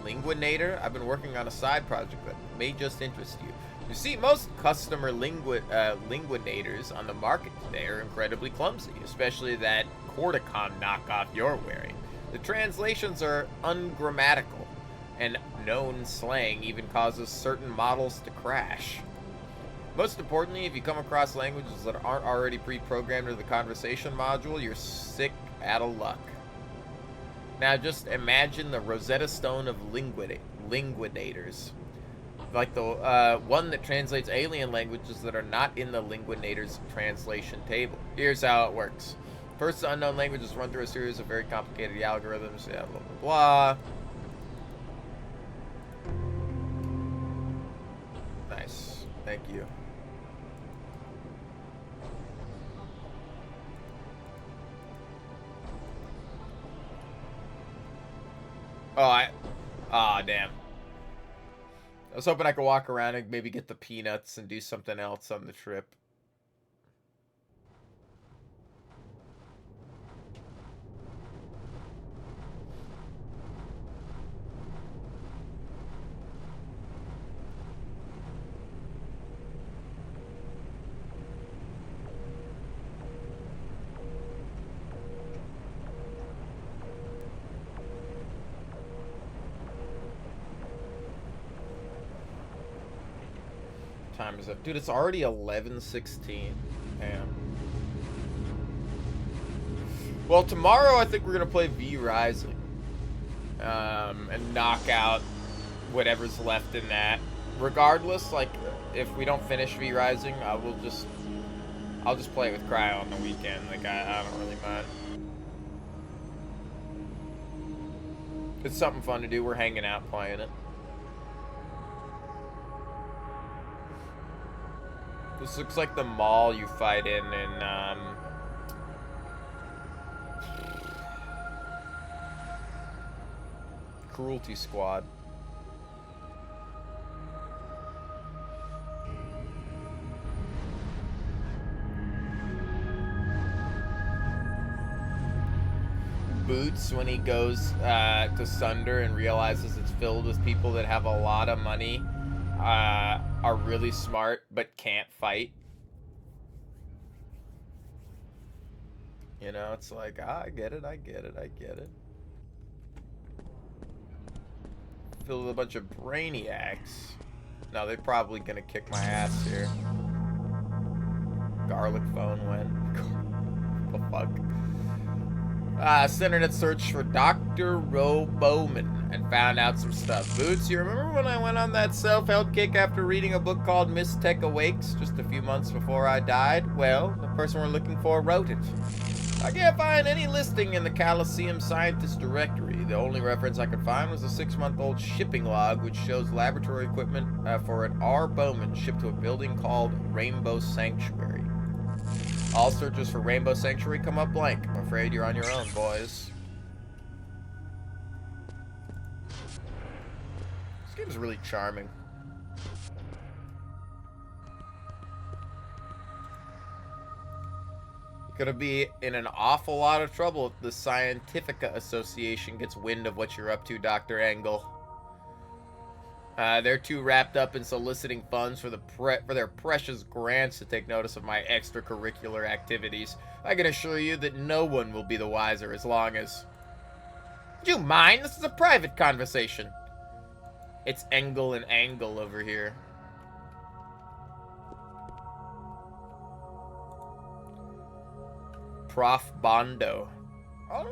Linguinator. I've been working on a side project that may just interest you. You see, most customer linguinators on the market today are incredibly clumsy, especially that Corticom knockoff you're wearing. The translations are ungrammatical, and known slang even causes certain models to crash. Most importantly, if you come across languages that aren't already pre-programmed into the conversation module, you're sick out of luck. Now just imagine the Rosetta Stone of linguinators. Like the one that translates alien languages that are not in the Linguinator's translation table. Here's how it works. First, the unknown languages run through a series of very complicated algorithms, yeah, blah, blah, blah. Nice. Thank you. Aw, damn. I was hoping I could walk around and maybe get the peanuts and do something else on the trip. Time is up. Dude, it's already 11:16. Damn. Well, tomorrow I think we're gonna play V Rising. And knock out whatever's left in that. Regardless, like, if we don't finish V Rising, I'll just play with Cryo on the weekend. Like, I don't really mind. It's something fun to do. We're hanging out playing it. This looks like the mall you fight in Cruelty Squad. Boots, when he goes to Sunder and realizes it's filled with people that have a lot of money, are really smart but can't fight. You know, it's like, I get it, I get it, I get it. Filled with a bunch of brainiacs. No, they're probably gonna kick my ass here. Garlic phone went. What the fuck? Internet search for Dr. Ro Bowman and found out some stuff. Boots, you remember when I went on that self-help kick after reading a book called Miss Tech Awakes just a few months before I died? Well, the person we're looking for wrote it. I can't find any listing in the Coliseum Scientist Directory. The only reference I could find was a 6-month-old shipping log which shows laboratory equipment for an R. Bowman shipped to a building called Rainbow Sanctuary. All searches for Rainbow Sanctuary come up blank. I'm afraid you're on your own, boys. This game is really charming. You're gonna be in an awful lot of trouble if the Scientifica Association gets wind of what you're up to, Dr. Engel. They're too wrapped up in soliciting funds for their precious grants to take notice of my extracurricular activities. I can assure you that no one will be the wiser as long as... Do you mind? This is a private conversation. It's Engel and Angle over here. Prof. Bondo. All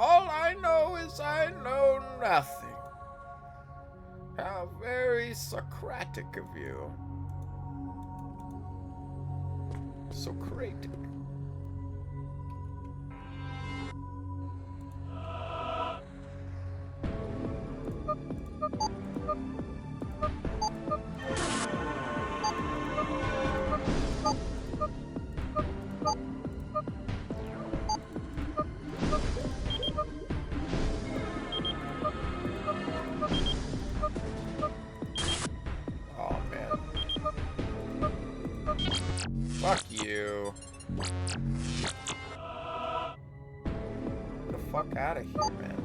I know is I know nothing. How very Socratic of you. Socratic. Fuck you. Get the fuck out of here, man.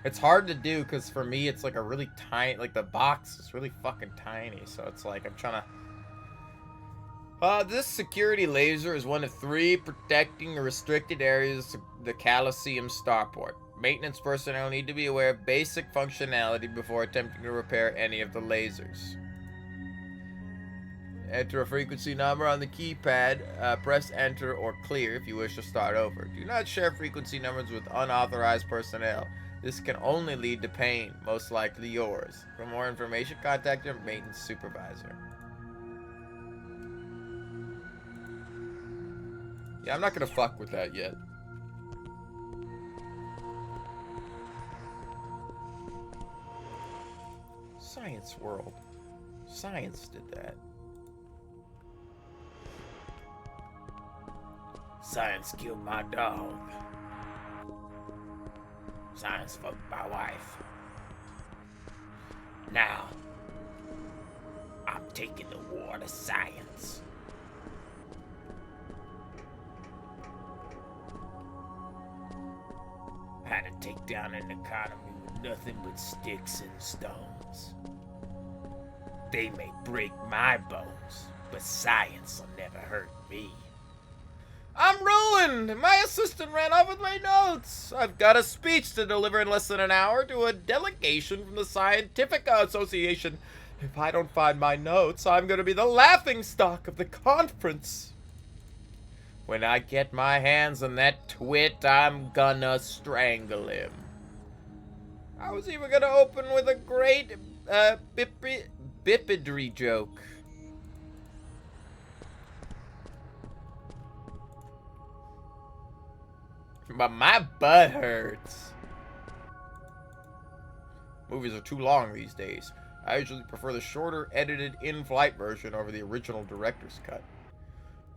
It's hard to do because for me it's like a really tiny, like the box is really fucking tiny, so it's like I'm trying to... This security laser is one of 3 protecting the restricted areas of the Coliseum starport. Maintenance personnel need to be aware of basic functionality before attempting to repair any of the lasers. Enter a frequency number on the keypad. Press enter or clear if you wish to start over. Do not share frequency numbers with unauthorized personnel. This can only lead to pain, most likely yours. For more information, contact your maintenance supervisor. Yeah, I'm not gonna fuck with that yet. Science World. Science did that. Science killed my dog. Science fucked my wife. Now, I'm taking the war to science. Had to take down an economy with nothing but sticks and stones. They may break my bones, but science will never hurt me. I'm ruined! My assistant ran off with my notes! I've got a speech to deliver in less than an hour to a delegation from the Scientific Association. If I don't find my notes, I'm gonna be the laughingstock of the conference. When I get my hands on that twit, I'm gonna strangle him. I was even gonna open with a great, bipedry joke. But my butt hurts. Movies are too long these days. I usually prefer the shorter, edited, in-flight version over the original director's cut.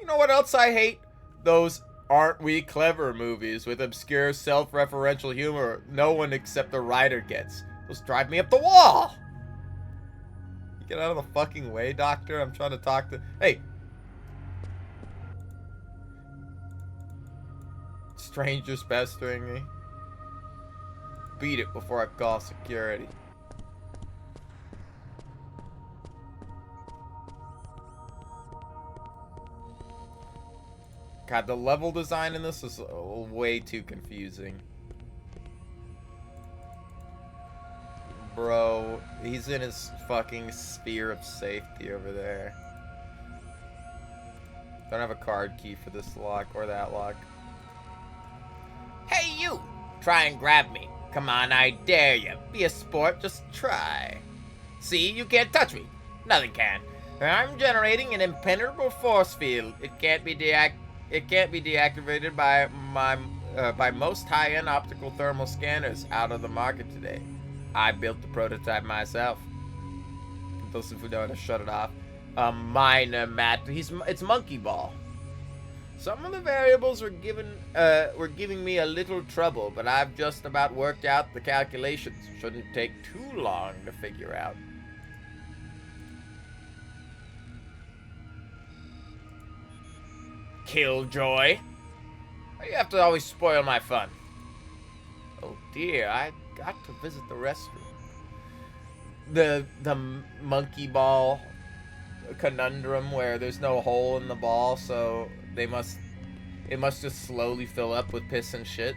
You know what else I hate? Those aren't we clever movies with obscure, self-referential humor no one except the writer gets. Those drive me up the wall! You get out of the fucking way, Doctor? I'm trying to talk to... Hey! Strangers pestering me. Beat it before I call security. God, the level design in this is way too confusing. Bro, he's in his fucking sphere of safety over there. Don't have a card key for this lock or that lock. Hey, you! Try and grab me. Come on, I dare you. Be a sport, just try. See, you can't touch me. Nothing can. I'm generating an impenetrable force field. It can't be deactivated by most high-end optical thermal scanners out of the market today. I built the prototype myself. Those who don't know, shut it off. A minor it's Monkey Ball. Some of the variables were giving me a little trouble, but I've just about worked out the calculations. Shouldn't take too long to figure out. Killjoy. You have to always spoil my fun. Oh dear, I got to visit the restroom. The monkey ball conundrum where there's no hole in the ball, so it must just slowly fill up with piss and shit.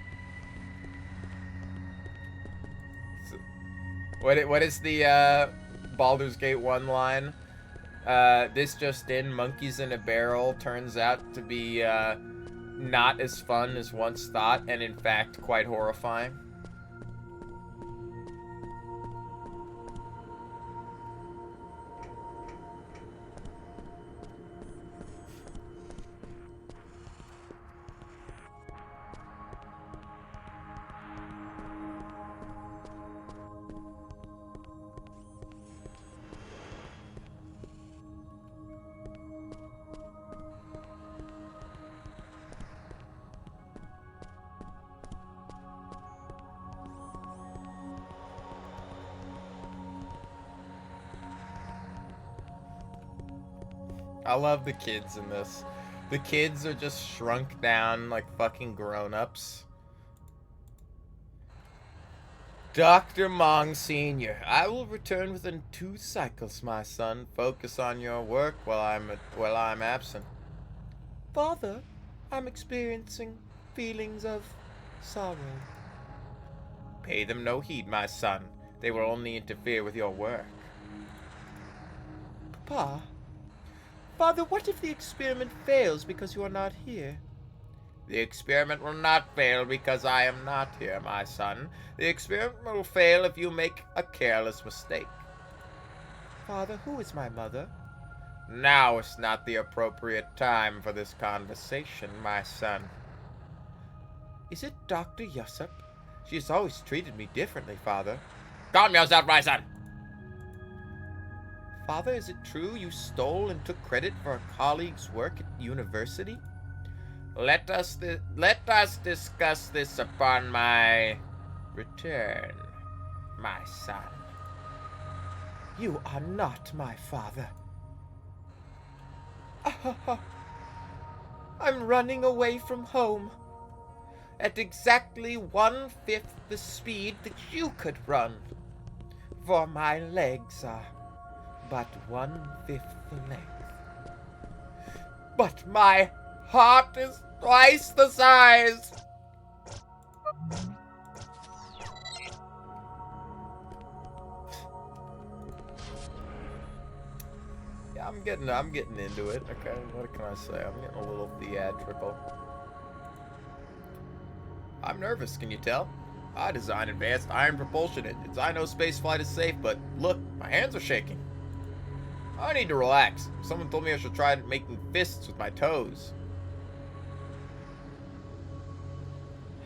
So, what is the Baldur's Gate 1 line? This just in, monkeys in a barrel turns out to be not as fun as once thought, and in fact quite horrifying. I love the kids in this. The kids are just shrunk down like fucking grown-ups. Dr. Mong Sr., I will return within 2 cycles, my son. Focus on your work while I'm absent. Father, I'm experiencing feelings of sorrow. Pay them no heed, my son. They will only interfere with your work. Papa? Father, what if the experiment fails because you are not here? The experiment will not fail because I am not here, my son. The experiment will fail if you make a careless mistake. Father, who is my mother? Now is not the appropriate time for this conversation, my son. Is it Dr. Yussup? She has always treated me differently, Father. Calm yourself, my son! Father, is it true you stole and took credit for a colleague's work at university? Let us discuss this upon my return, my son. You are not my father. I'm running away from home at exactly 1/5 the speed that you could run, for my legs are but 1/5 the length. But my heart is Twice the size. Yeah, I'm getting into it. Okay, what can I say? I'm getting a little theatrical. I'm nervous, can you tell? I designed advanced iron propulsion engines. I know spaceflight is safe, but look, my hands are shaking. I need to relax. Someone told me I should try making fists with my toes.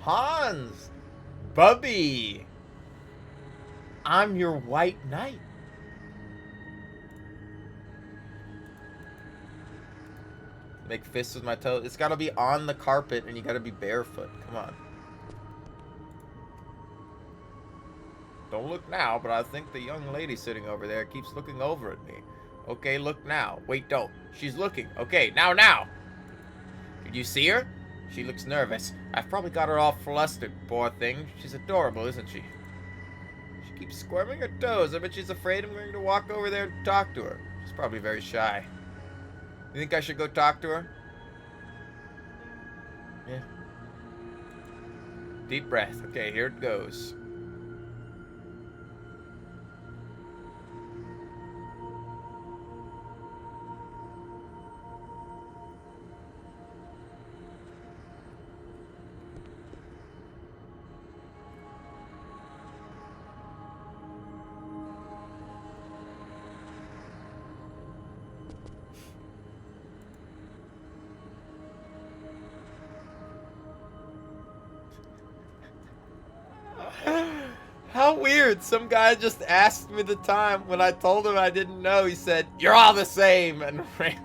Hans! Bubby! I'm your white knight. Make fists with my toes. It's gotta be on the carpet and you gotta be barefoot. Come on. Don't look now, but I think the young lady sitting over there keeps looking over at me. Okay, look now. Wait, don't. She's looking. Okay, now. Did you see her? She looks nervous. I've probably got her all flustered, poor thing. She's adorable, isn't she? She keeps squirming her toes. I bet she's afraid I'm going to walk over there and talk to her. She's probably very shy. You think I should go talk to her? Yeah. Deep breath. Okay, here it goes. How weird. Some guy just asked me the time. When I told him I didn't know, he said, "You're all the same," and ran.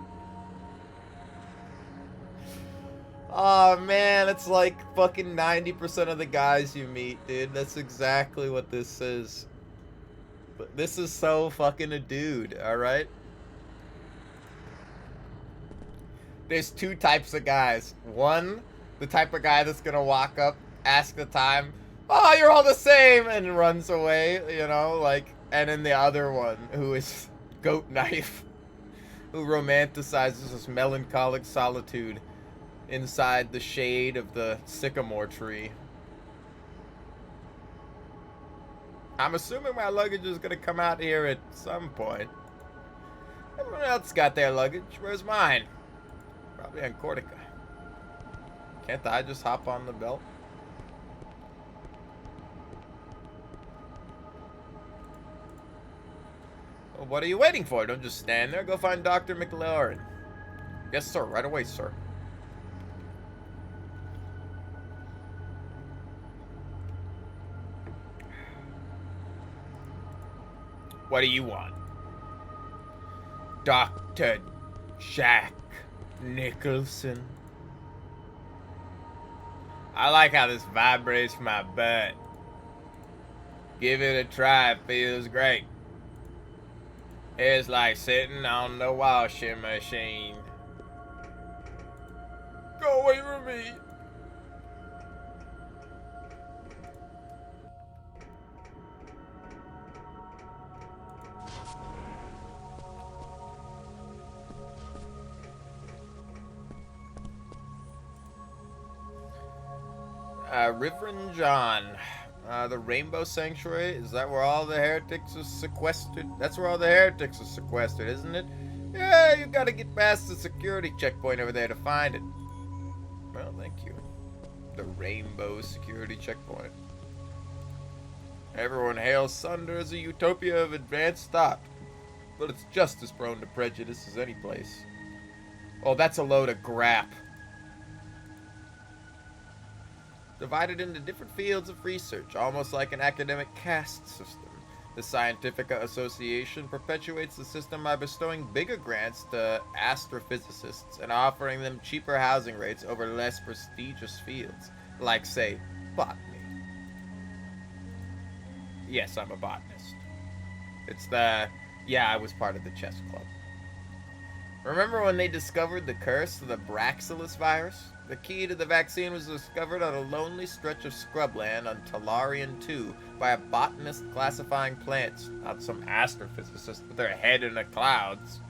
Oh man, it's like fucking 90% of the guys you meet, dude. That's exactly what this is. But this is so fucking a dude, alright? There's two types of guys. One, the type of guy that's gonna walk up, ask the time, "Oh, you're all the same," and runs away, you know, like, and then the other one, who is Goat Knife, who romanticizes this melancholic solitude inside the shade of the sycamore tree. I'm assuming my luggage is gonna come out here at some point. Everyone else got their luggage. Where's mine? Probably on Cortica. Can't I just hop on the belt? Well, what are you waiting for? Don't just stand there. Go find Dr. McLaurin. Yes, sir. Right away, sir. What do you want? Dr. Jack Nicholson. I like how this vibrates my butt. Give it a try. It feels great. It's like sitting on the washing machine. Go away from me. Reverend John. The Rainbow Sanctuary? Is that where all the heretics are sequestered? That's where all the heretics are sequestered, isn't it? Yeah, you gotta get past the security checkpoint over there to find it. Well, thank you. The Rainbow Security Checkpoint. Everyone hails Sunder as a utopia of advanced thought, but it's just as prone to prejudice as any place. Oh, that's a load of grap. Divided into different fields of research, almost like an academic caste system. The Scientific Association perpetuates the system by bestowing bigger grants to astrophysicists and offering them cheaper housing rates over less prestigious fields, like, say, botany. Yes, I'm a botanist. It's the... yeah, I was part of the chess club. Remember when they discovered the curse of the Braxilus virus? The key to the vaccine was discovered on a lonely stretch of scrubland on Talarian 2 by a botanist classifying plants, not some astrophysicist with their head in the clouds.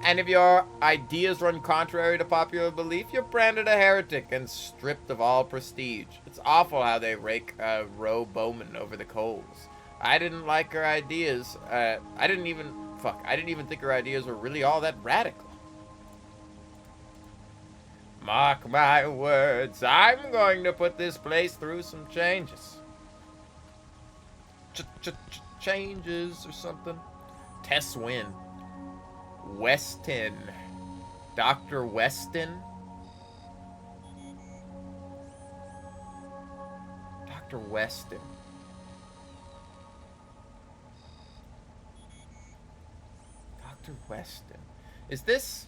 And if your ideas run contrary to popular belief, you're branded a heretic and stripped of all prestige. It's awful how they rake Ro Bowman over the coals. I didn't like her ideas. I didn't even think her ideas were really all that radical. Mark my words, I'm going to put this place through some changes. Changes or something. Tess Wynn. Weston. Dr. Weston? Dr. Weston. Dr. Weston. Is this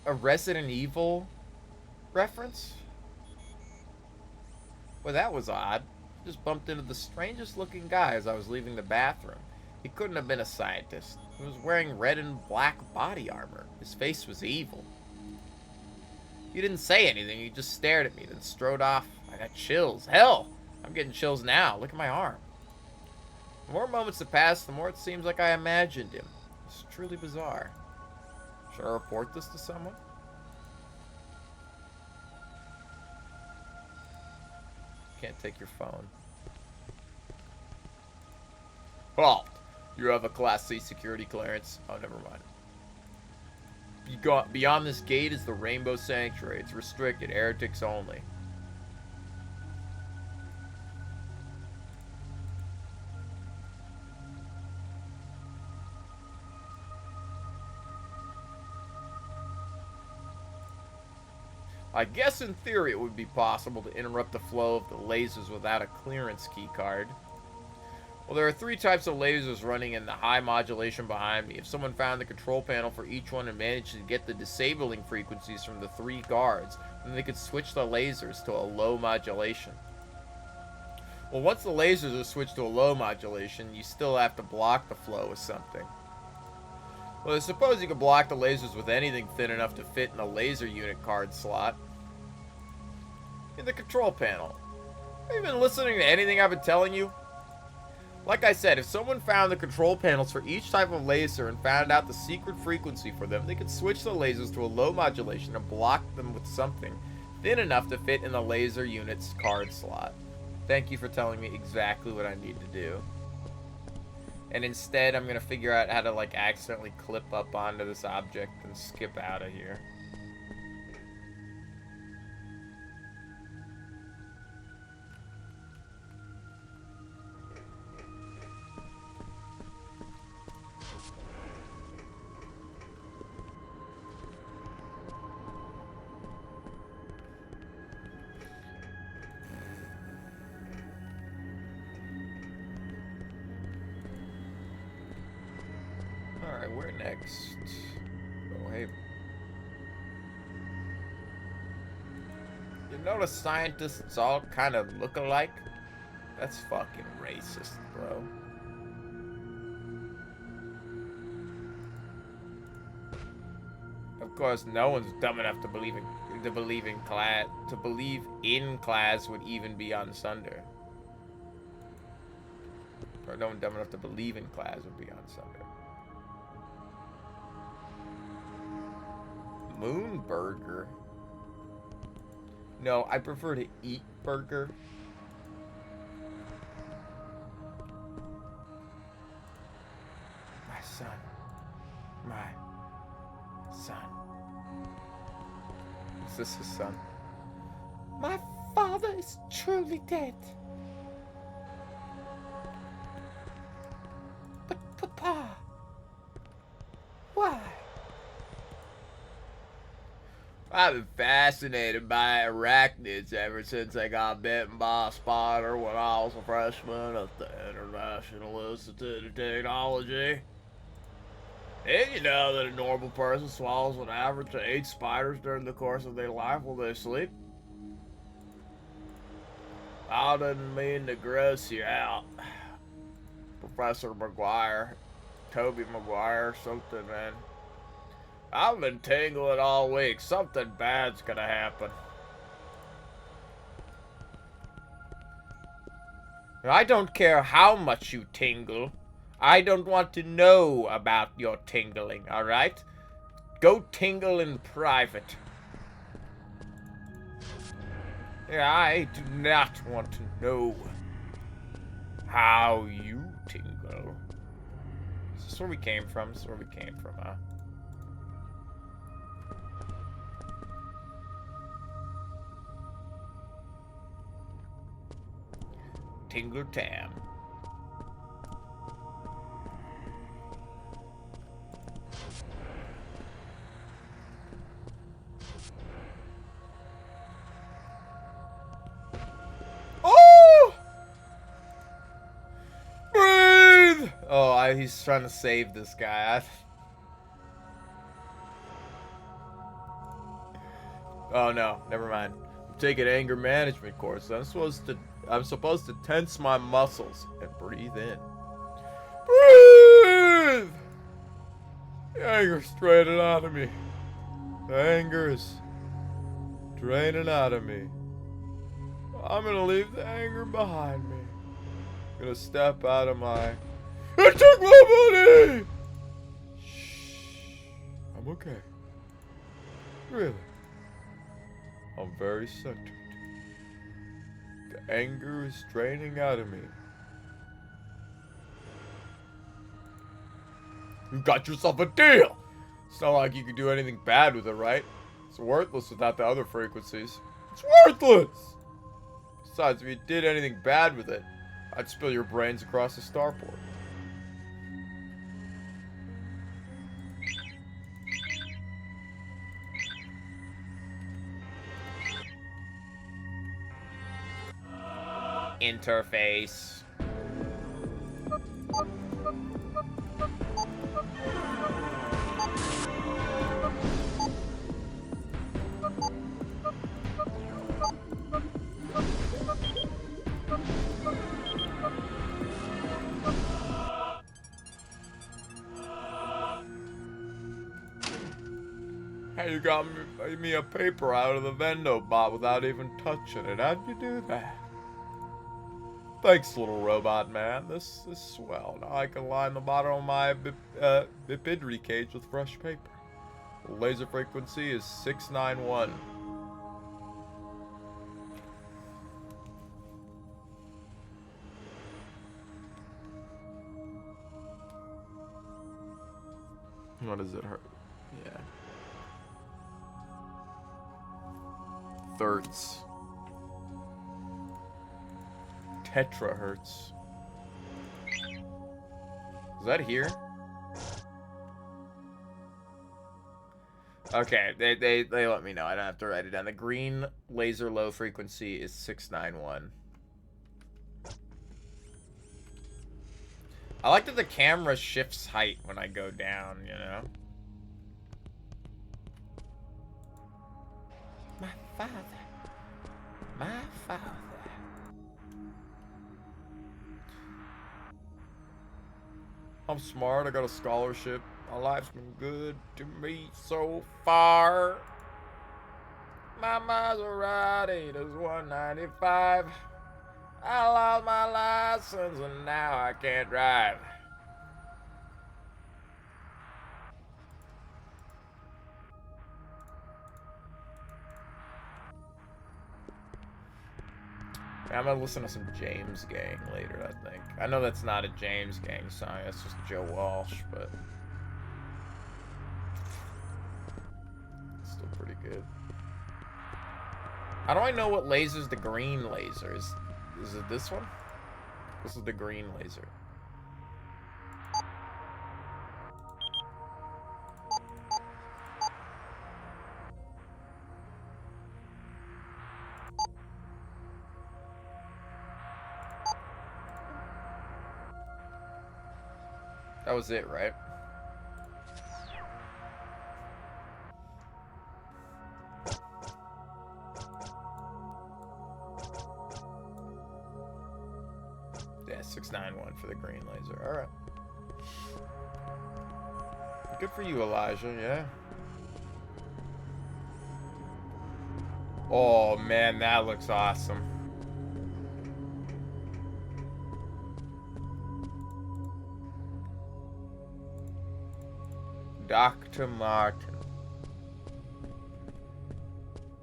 a Resident Evil reference? Well, that was odd. Just bumped into the strangest looking guy as I was leaving the bathroom. He couldn't have been a scientist. He was wearing red and black body armor. His face was evil. He didn't say anything. He just stared at me, then strode off. I got chills. Hell, I'm getting chills now. Look at my arm. The more moments that pass, the more it seems like I imagined him. It's truly bizarre. Should I report this to someone? Can't take your phone. Halt! You have a Class C security clearance. Oh, never mind. Beyond this gate is the Rainbow Sanctuary. It's restricted. Heretics only. I guess in theory it would be possible to interrupt the flow of the lasers without a clearance key card. Well, there are 3 types of lasers running in the high modulation behind me. If someone found the control panel for each one and managed to get the disabling frequencies from the 3 guards, then they could switch the lasers to a low modulation. Well, once the lasers are switched to a low modulation, you still have to block the flow with something. Well, I suppose you could block the lasers with anything thin enough to fit in a laser unit card slot. In the control panel. Have you been listening to anything I've been telling you? Like I said, if someone found the control panels for each type of laser and found out the secret frequency for them, they could switch the lasers to a low modulation and block them with something thin enough to fit in the laser unit's card slot. Thank you for telling me exactly what I need to do. And instead, I'm going to figure out how to, like, accidentally clip up onto this object and skip out of here. Alright, where next? Oh, hey. You notice scientists all kind of look alike? That's fucking racist, bro. Of course, no one's dumb enough to believe in class would even be on Sunder. Or no one dumb enough to believe in class would be on Sunder. Moon burger? No, I prefer to eat burger. My son. My son. Is this his son? My father is truly dead. But Papa, why? I've been fascinated by arachnids ever since I got bitten by a spider when I was a freshman at the International Institute of Technology. Did you know that a normal person swallows an average of 8 spiders during the course of their life while they sleep? I didn't mean to gross you out. Professor McGuire, Toby McGuire, something, man. I've been tingling all week. Something bad's gonna happen. I don't care how much you tingle. I don't want to know about your tingling, alright? Go tingle in private. Yeah, I do not want to know how you tingle. Is this where we came from? This is where we came from, huh? Tingle Tam. Oh! Breathe! Oh, he's trying to save this guy. Oh no, never mind. I'm taking anger management course. I'm supposed to tense my muscles and breathe in. Breathe! The anger's draining out of me. The anger is draining out of me. I'm gonna leave the anger behind me. I'm gonna step out of my... It took my money! Shh. I'm okay. Really. I'm very centered. The anger is draining out of me. You got yourself a deal! It's not like you can do anything bad with it, right? It's worthless without the other frequencies. It's worthless! Besides, if you did anything bad with it, I'd spill your brains across the starport. Interface. Hey, you got me a paper out of the vendo bot without even touching it. How'd you do that? Thanks, little robot man. This is swell. Now I can line the bottom of my bipidry cage with fresh paper. The laser frequency is 691. What does it hurt? Yeah. Thirds. Tetrahertz. Is that here? Okay, they let me know. I don't have to write it down. The green laser low frequency is 691. I like that the camera shifts height when I go down, you know? My father. My father. I'm smart, I got a scholarship. My life's been good to me so far. My Maserati is 195. I lost my license and now I can't drive. I'm gonna listen to some James Gang later, I think. I know that's not a James Gang song, that's just Joe Walsh, but it's still pretty good. How do I know what laser's the green laser? Is it this one? This is the green laser. That was it, right? Yeah, 691 for the green laser. Alright. Good for you, Elijah, yeah. Oh, man, that looks awesome. Dr. Martin.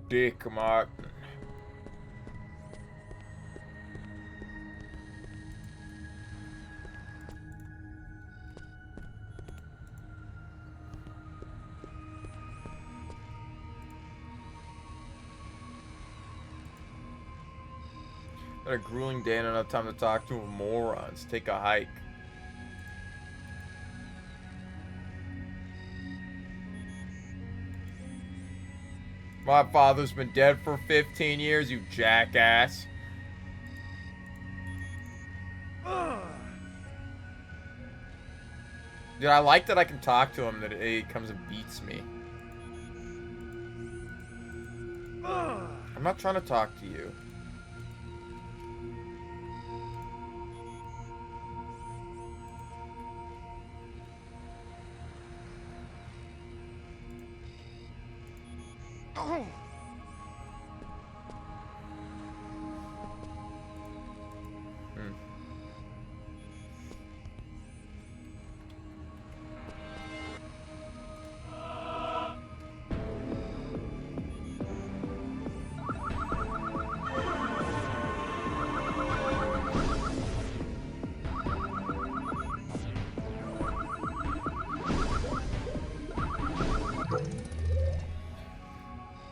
Dick Martin. What a grueling day and enough time to talk to morons. Take a hike. My father's been dead for 15 years, you jackass. Dude, I like that I can talk to him, that he comes and beats me. I'm not trying to talk to you.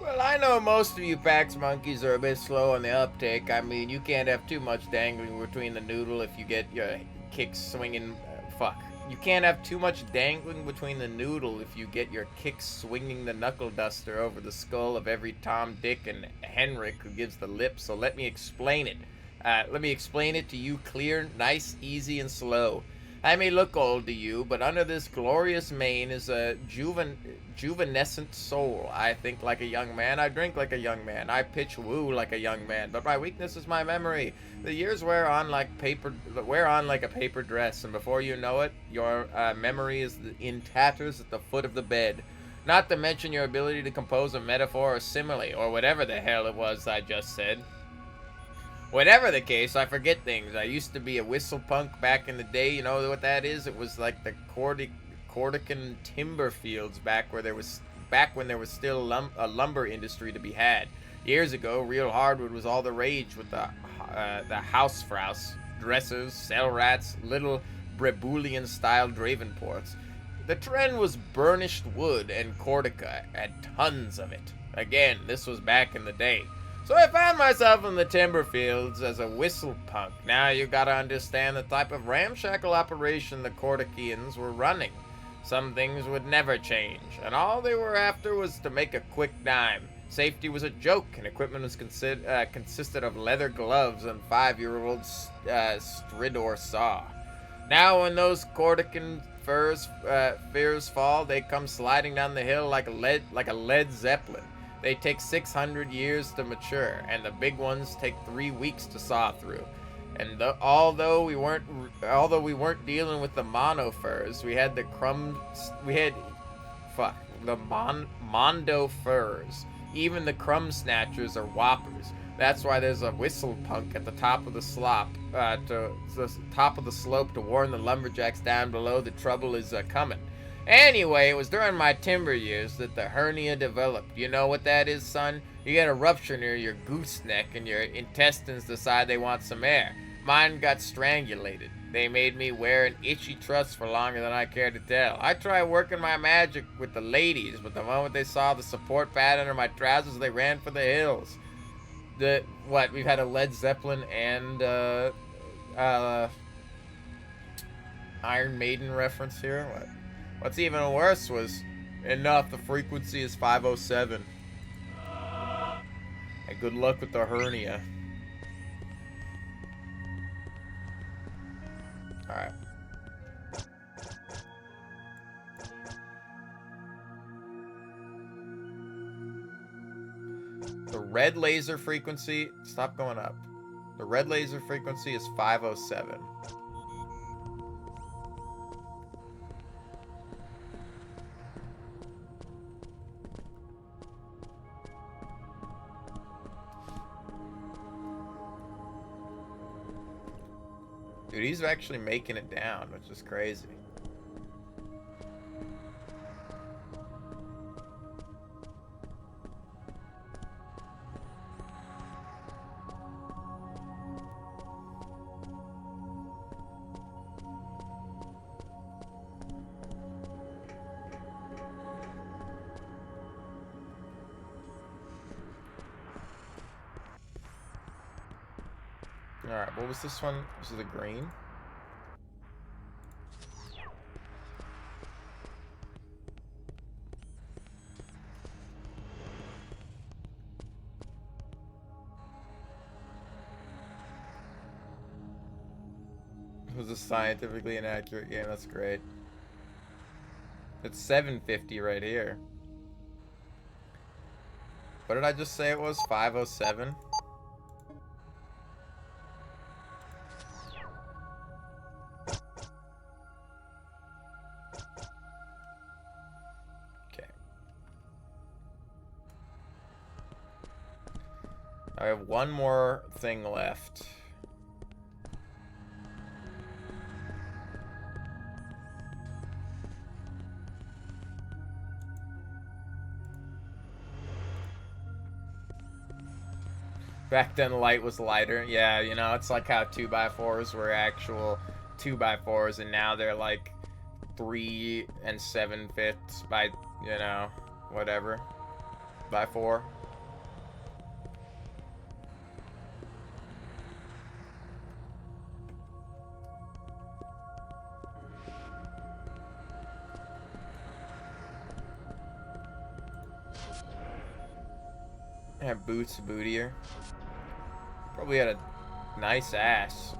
Well, I know most of you Pax monkeys are a bit slow on the uptake. I mean, you can't have too much dangling between the noodle if you get your kicks swinging. Fuck. You can't have too much dangling between the noodle if you get your kicks swinging the knuckle duster over the skull of every Tom, Dick, and Henrik who gives the lip. So let me explain it. Let me explain it to you clear, nice, easy, and slow. I may look old to you, but under this glorious mane is a juvenescent soul. I think like a young man, I drink like a young man, I pitch woo like a young man, but my weakness is my memory. The years wear on like a paper dress, and before you know it, your memory is in tatters at the foot of the bed. Not to mention your ability to compose a metaphor or simile, or whatever the hell it was I just said. Whatever the case, I forget things. I used to be a whistle punk back in the day. You know what that is? It was like the Corsican timber fields back when there was still a lumber industry to be had. Years ago, real hardwood was all the rage with the Hausfraus, dressers, cell rats, little Brebulian-style Dravenports. The trend was burnished wood, and Corsica had tons of it. Again, this was back in the day. So I found myself in the timber fields as a whistle punk. Now you gotta understand the type of ramshackle operation the Corsicaans were running. Some things would never change, and all they were after was to make a quick dime. Safety was a joke, and equipment was consisted of leather gloves and 5-year-old Stridor saw. Now when those Corsican fears fall, they come sliding down the hill like a Led Zeppelin. They take 600 years to mature, and the big ones take 3 weeks to saw through. And although we weren't dealing with the mono furs, we had the Mondo furs. Even the crumb snatchers are whoppers. That's why there's a whistle punk at the top of the slope to warn the lumberjacks down below the trouble is coming. Anyway, it was during my timber years that the hernia developed. You know what that is, son? You get a rupture near your gooseneck and your intestines decide they want some air. Mine got strangulated. They made me wear an itchy truss for longer than I cared to tell. I tried working my magic with the ladies, but the moment they saw the support pad under my trousers, they ran for the hills. We've had a Led Zeppelin and Iron Maiden reference here? What? What's even worse was, enough, the frequency is 507. And good luck with the hernia. Alright. The red laser frequency, stop going up. The red laser frequency is 507. Dude, he's actually making it down, which is crazy. Alright, what was this one? Was it the green? It was a scientifically inaccurate game. That's great. It's 750 right here. What did I just say it was? 507? Okay. I have one more thing left. Back then, light was lighter. Yeah, you know, it's like how 2x4s were actual 2x4s, and now they're like 3 7/5 by, you know, whatever, by 4. Yeah, Boots bootier. Probably had a nice ass.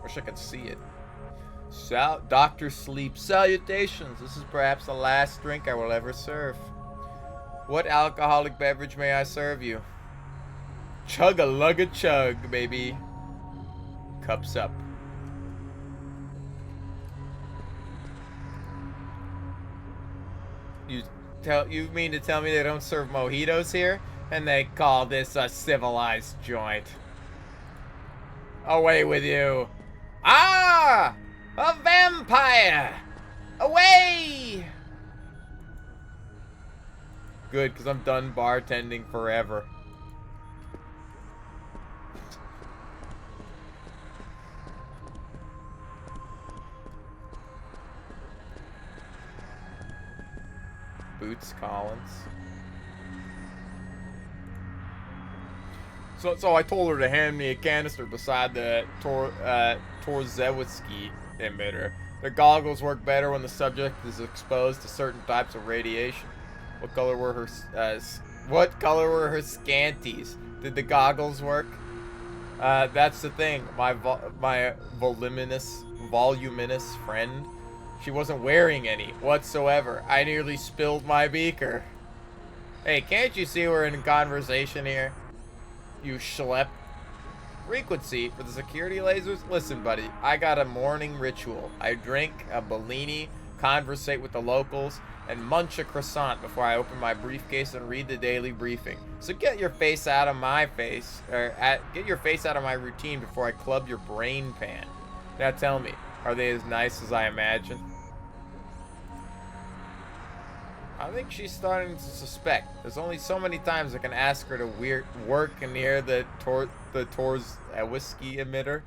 Wish I could see it. Dr. Sleep. Salutations. This is perhaps the last drink I will ever serve. What alcoholic beverage may I serve you? Chug-a-lug-a-chug, baby. Cups up. You mean to tell me they don't serve mojitos here? And they call this a civilized joint. Away with you. Ah! A vampire! Away! Good, because I'm done bartending forever. Boots Collins. So I told her to hand me a canister beside the Torzewski emitter. Their goggles work better when the subject is exposed to certain types of radiation. What color were her scanties? Did the goggles work? That's the thing. My voluminous friend, she wasn't wearing any whatsoever. I nearly spilled my beaker. Hey, can't you see we're in conversation here? You schlep. Frequency for the security lasers? Listen, buddy, I got a morning ritual. I drink a Bellini, conversate with the locals, and munch a croissant before I open my briefcase and read the daily briefing. So get your face out of my face, get your face out of my routine before I club your brain pan. Now tell me, are they as nice as I imagine? I think she's starting to suspect. There's only so many times I can ask her to work near the whiskey emitter.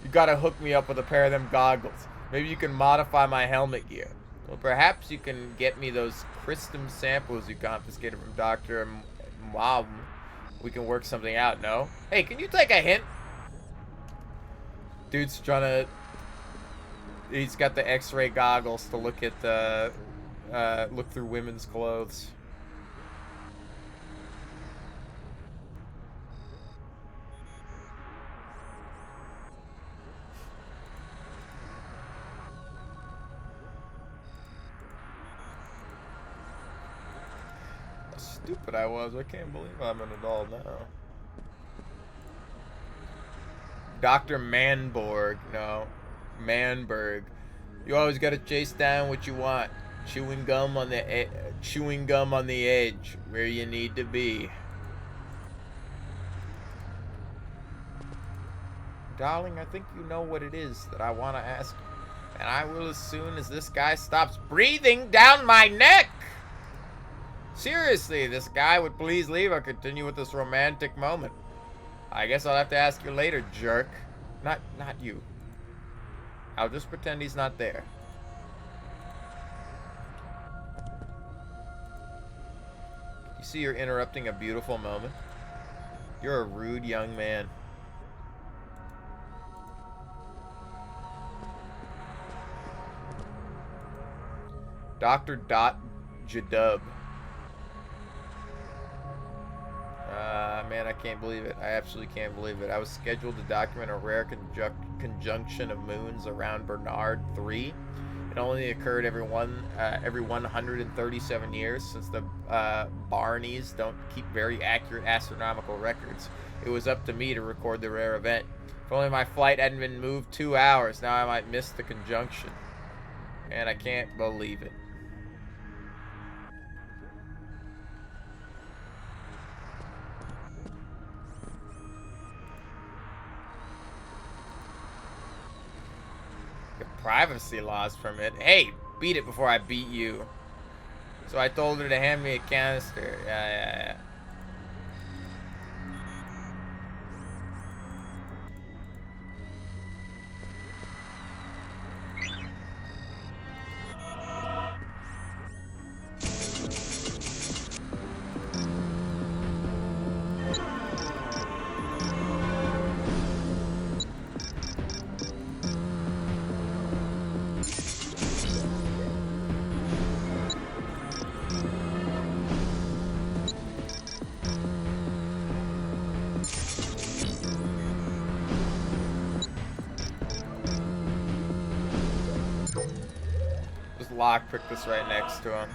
You gotta hook me up with a pair of them goggles. Maybe you can modify my helmet gear. Well, perhaps you can get me those Christum samples you confiscated from Dr. Mom. We can work something out, no? Hey, can you take a hint? Dude's trying to... He's got the X-ray goggles to look at the... look through women's clothes. How stupid I was. I can't believe I'm an adult now. Dr. Manborg. No. Manberg. You always gotta chase down what you want. Chewing gum on the edge, where you need to be. Darling, I think you know what it is that I want to ask you. And I will as soon as this guy stops breathing down my neck. Seriously, this guy would please leave or continue with this romantic moment. I guess I'll have to ask you later, jerk. Not you. I'll just pretend he's not there. You see you're interrupting a beautiful moment? You're a rude young man. Dr. Dot Jadub. Man, I can't believe it. I absolutely can't believe it. I was scheduled to document a rare conjunction of moons around Bernard 3. It only occurred every 137 years, since the Barneys don't keep very accurate astronomical records. It was up to me to record the rare event. If only my flight hadn't been moved 2 hours, now I might miss the conjunction. And I can't believe it. Privacy laws from it. Hey, beat it before I beat you. So I told her to hand me a canister. Yeah. Lockpick this right next to him.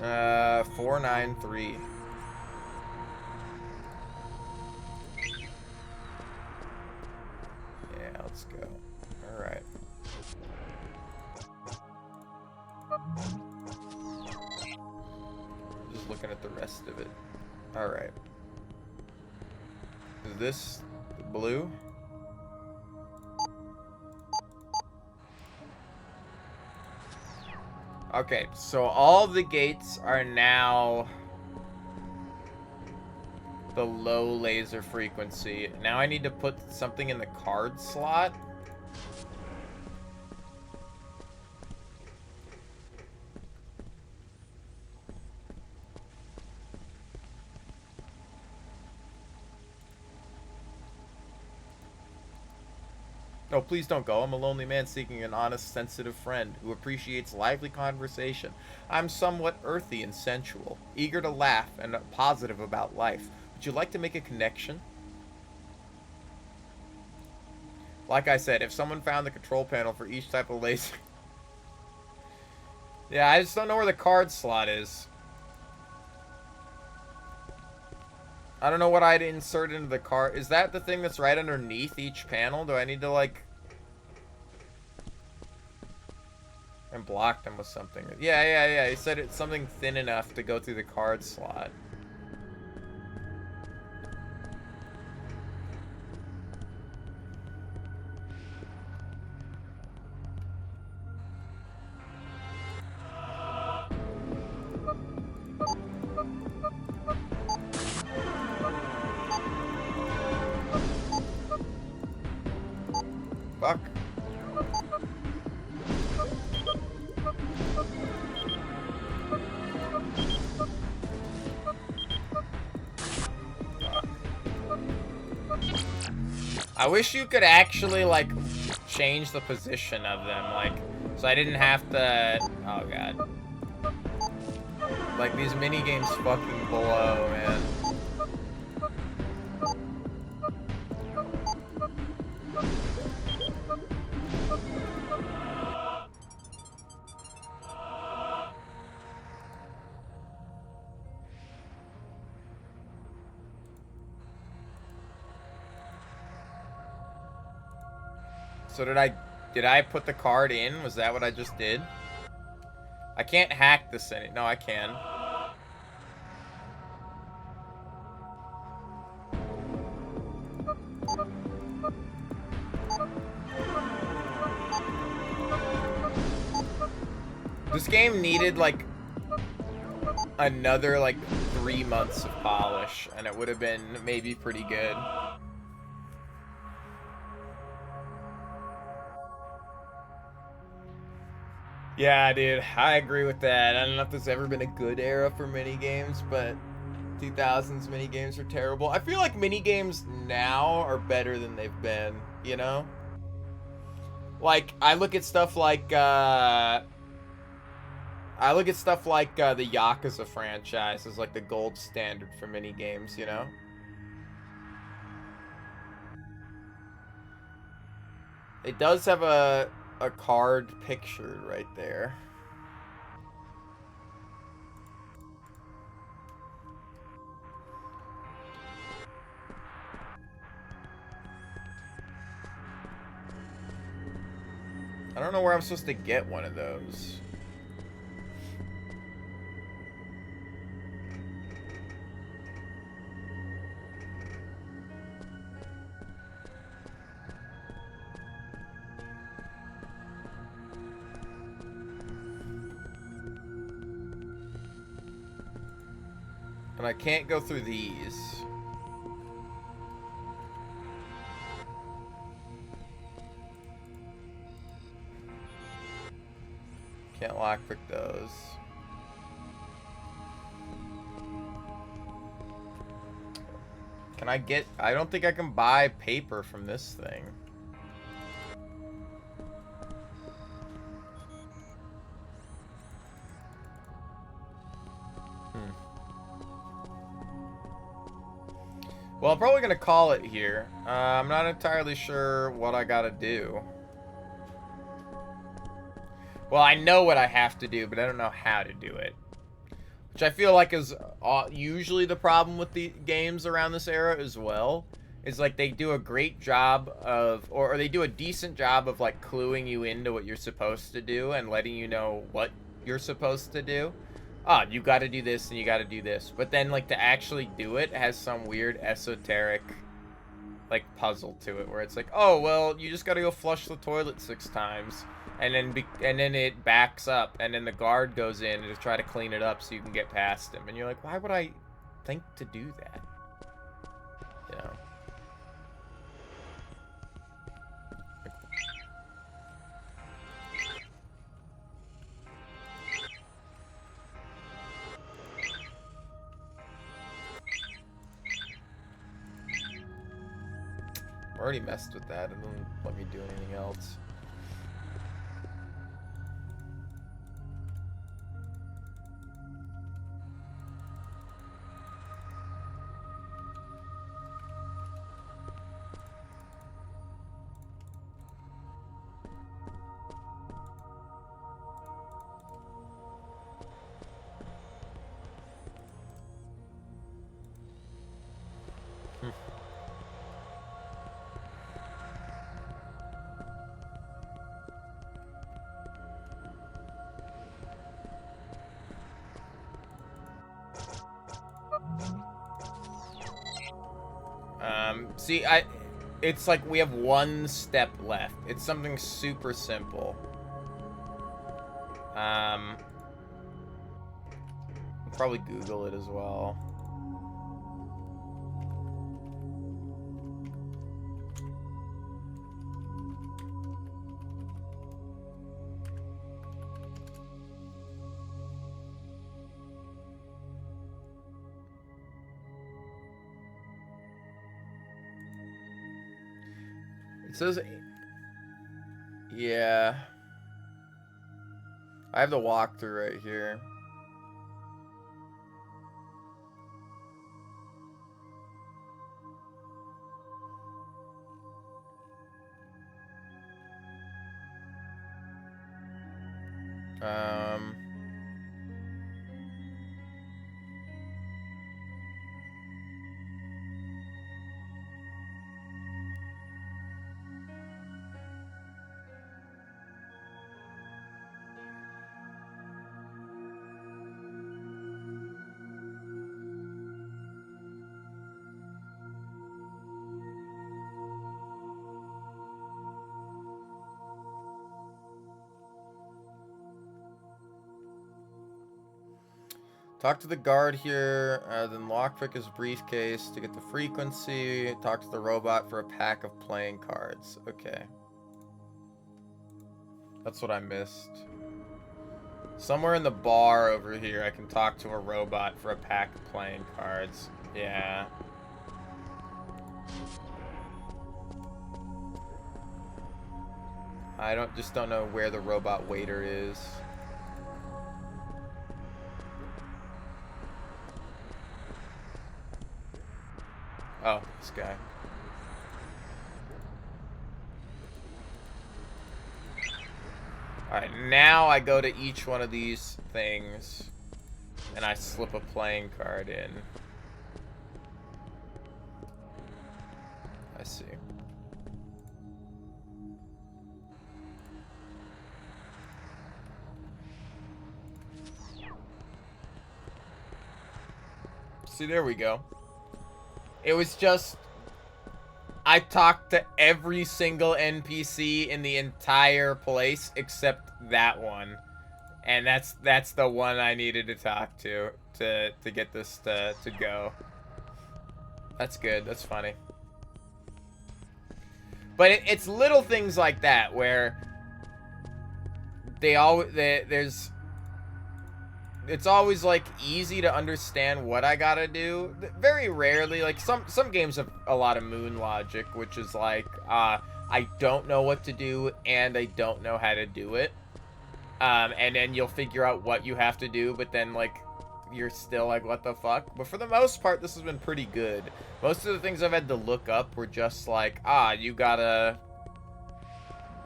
Uh, 493. Yeah, let's go. All right. Just looking at the rest of it. All right. Is this blue? Okay, so all the gates are now the low laser frequency. Now I need to put something in the card slot. Oh, please don't go. I'm a lonely man seeking an honest, sensitive friend who appreciates lively conversation. I'm somewhat earthy and sensual, eager to laugh and positive about life. Would you like to make a connection? Like I said, if someone found the control panel for each type of laser... Yeah, I just don't know where the card slot is. I don't know what I'd insert into the card. Is that the thing that's right underneath each panel? Do I need to, like... and block them with something? Yeah. He said it's something thin enough to go through the card slot. Fuck. I wish you could actually, like, change the position of them, like, so I didn't have to... Oh, God. Like, these mini-games fucking blow, man. So did I put the card in? Was that what I just did? I can't hack this in it. No, I can. This game needed, like, another, like, 3 months of polish, and it would have been maybe pretty good. Yeah, dude, I agree with that. I don't know if there's ever been a good era for minigames, but 2000s mini games are terrible. I feel like mini games now are better than they've been, you know? Like, I look at stuff like the Yakuza franchise as like the gold standard for mini games, you know? It does have a card pictured right there. I don't know where I'm supposed to get one of those. And I can't go through these. Can't lockpick those. Can I get... I don't think I can buy paper from this thing. Well, I'm probably going to call it here. I'm not entirely sure what I got to do. Well, I know what I have to do, but I don't know how to do it. Which I feel like is usually the problem with the games around this era as well. Is like they do a great job of, or they do a decent job of like cluing you into what you're supposed to do and letting you know what you're supposed to do. You got to do this and you got to do this. But then like to actually do it has some weird esoteric like puzzle to it where it's like, oh, well, you just got to go flush the toilet 6 times. And then it backs up, and then the guard goes in to try to clean it up so you can get past him. And you're like, why would I think to do that? You know? I already messed with that, and then let me do anything else. See, it's like we have 1 step left. It's something super simple. I'll probably Google it as well. It says, yeah. I have the walkthrough right here. Talk to the guard here, then lockpick his briefcase to get the frequency. Talk to the robot for a pack of playing cards. Okay. That's what I missed. Somewhere in the bar over here, I can talk to a robot for a pack of playing cards. Yeah. I just don't know where the robot waiter is. Oh, this guy. Alright, now I go to each one of these things and I slip a playing card in. I see. See, there we go. It was just... I talked to every single NPC in the entire place except that one. And that's the one I needed to talk to get this to go. That's good. That's funny. But it's little things like that where there's... It's always, like, easy to understand what I gotta do. Very rarely, like, some games have a lot of moon logic, which is like, I don't know what to do, and I don't know how to do it. And then you'll figure out what you have to do, but then, like, you're still like, what the fuck? But for the most part, this has been pretty good. Most of the things I've had to look up were just like, you gotta...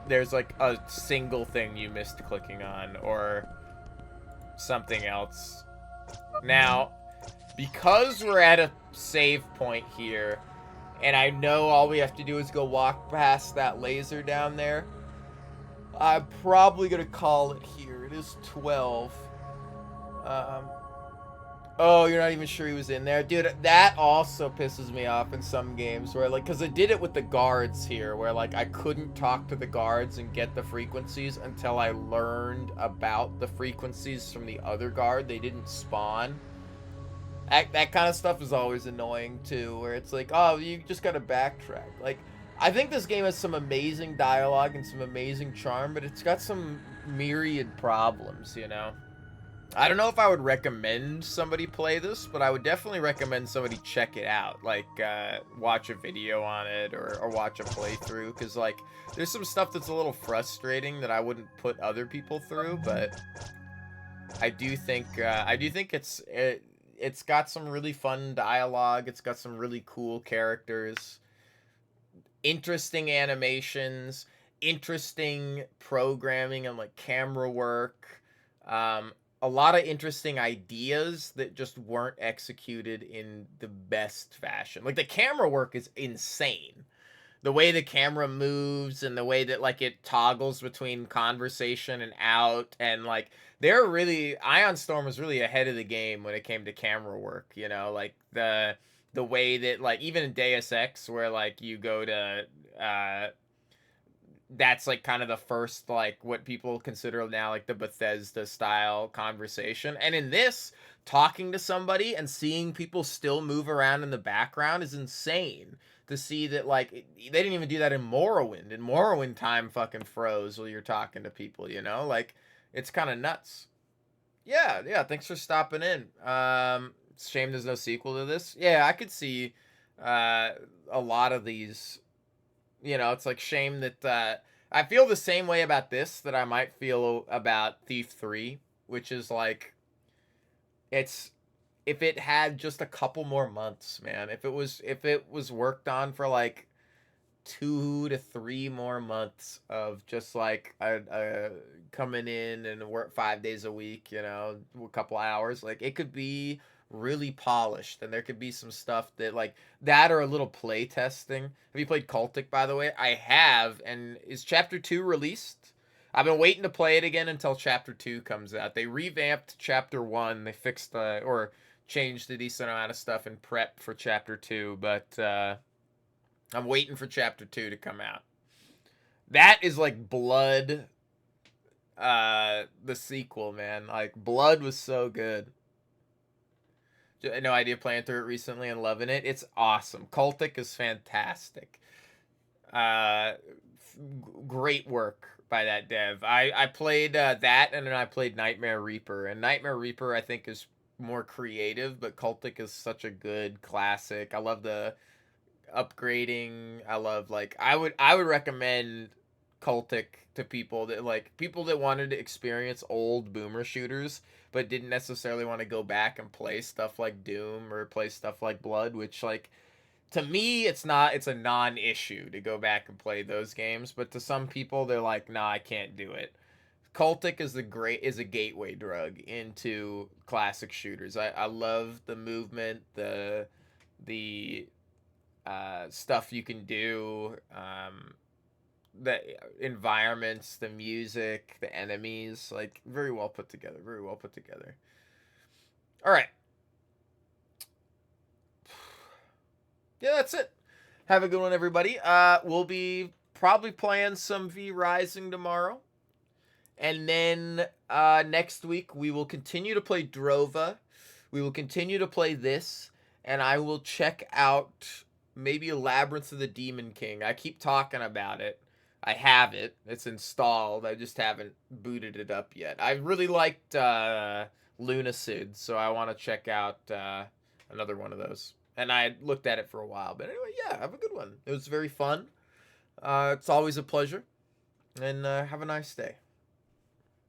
There's, like, a single thing you missed clicking on, or... something else. Now, because we're at a save point here, and I know all we have to do is go walk past that laser down there, I'm probably gonna call it here. It is 12. Oh, you're not even sure he was in there? Dude, that also pisses me off in some games where, like, because I did it with the guards here, where, like, I couldn't talk to the guards and get the frequencies until I learned about the frequencies from the other guard. They didn't spawn. That kind of stuff is always annoying, too, where it's like, oh, you just gotta backtrack. Like, I think this game has some amazing dialogue and some amazing charm, but it's got some myriad problems, you know? I don't know if I would recommend somebody play this, but I would definitely recommend somebody check it out. Like, watch a video on it or watch a playthrough. Because, like, there's some stuff that's a little frustrating that I wouldn't put other people through. But I do think it's got some really fun dialogue. It's got some really cool characters. Interesting animations. Interesting programming and, like, camera work. A lot of interesting ideas that just weren't executed in the best fashion. Like, the camera work is insane. The way the camera moves and the way that, like, it toggles between conversation and out. And, like, they're really... Ion Storm was really ahead of the game when it came to camera work, you know? Like, the way that, like, even in Deus Ex, where, like, you go to... that's like kind of the first, like, what people consider now like the Bethesda style conversation. And in this, talking to somebody and seeing people still move around in the background is insane. To see that, like, they didn't even do that in Morrowind. In Morrowind, time fucking froze while you're talking to people, you know? Like, it's kind of nuts. Yeah, thanks for stopping in. It's a shame there's no sequel to this. Yeah, I could see a lot of these. You know, it's like shame that I feel the same way about this that I might feel about Thief 3, which is like, it's, if it had just a couple more months, man, if it was worked on for like 2 to 3 more months of just like coming in and work 5 days a week, you know, a couple hours, like, it could be really polished, and there could be some stuff that, like, that or a little play testing. Have you played Cultic, by the way? I have. And is chapter 2 released? I've been waiting to play it again until chapter 2 comes out. They revamped chapter 1. They fixed or changed a decent amount of stuff in prep for chapter 2, but I'm waiting for chapter 2 to come out. That is like Blood, the sequel, man. Like, Blood was so good. No idea, playing through it recently and loving it. It's awesome. Cultic is fantastic. Great work by that dev. I played that, and then I played Nightmare Reaper. And Nightmare Reaper, I think, is more creative, but Cultic is such a good classic. I love the upgrading. I love, like, I would recommend Cultic to people that wanted to experience old boomer shooters but didn't necessarily want to go back and play stuff like Doom or play stuff like Blood, which, like, to me it's a non-issue to go back and play those games, but to some people they're like, nah, I can't do it. Cultic is a gateway drug into classic shooters. I love the movement, the stuff you can do, the environments, the music, the enemies, like, very well put together. Very well put together. All right. Yeah, that's it. Have a good one, everybody. We'll be probably playing some V Rising tomorrow. And then next week, we will continue to play Drova. We will continue to play this. And I will check out maybe Labyrinth of the Demon King. I keep talking about it. I have it. It's installed. I just haven't booted it up yet. I really liked Lunacid, so I want to check out another one of those. And I looked at it for a while. But anyway, yeah, have a good one. It was very fun. It's always a pleasure. And have a nice day.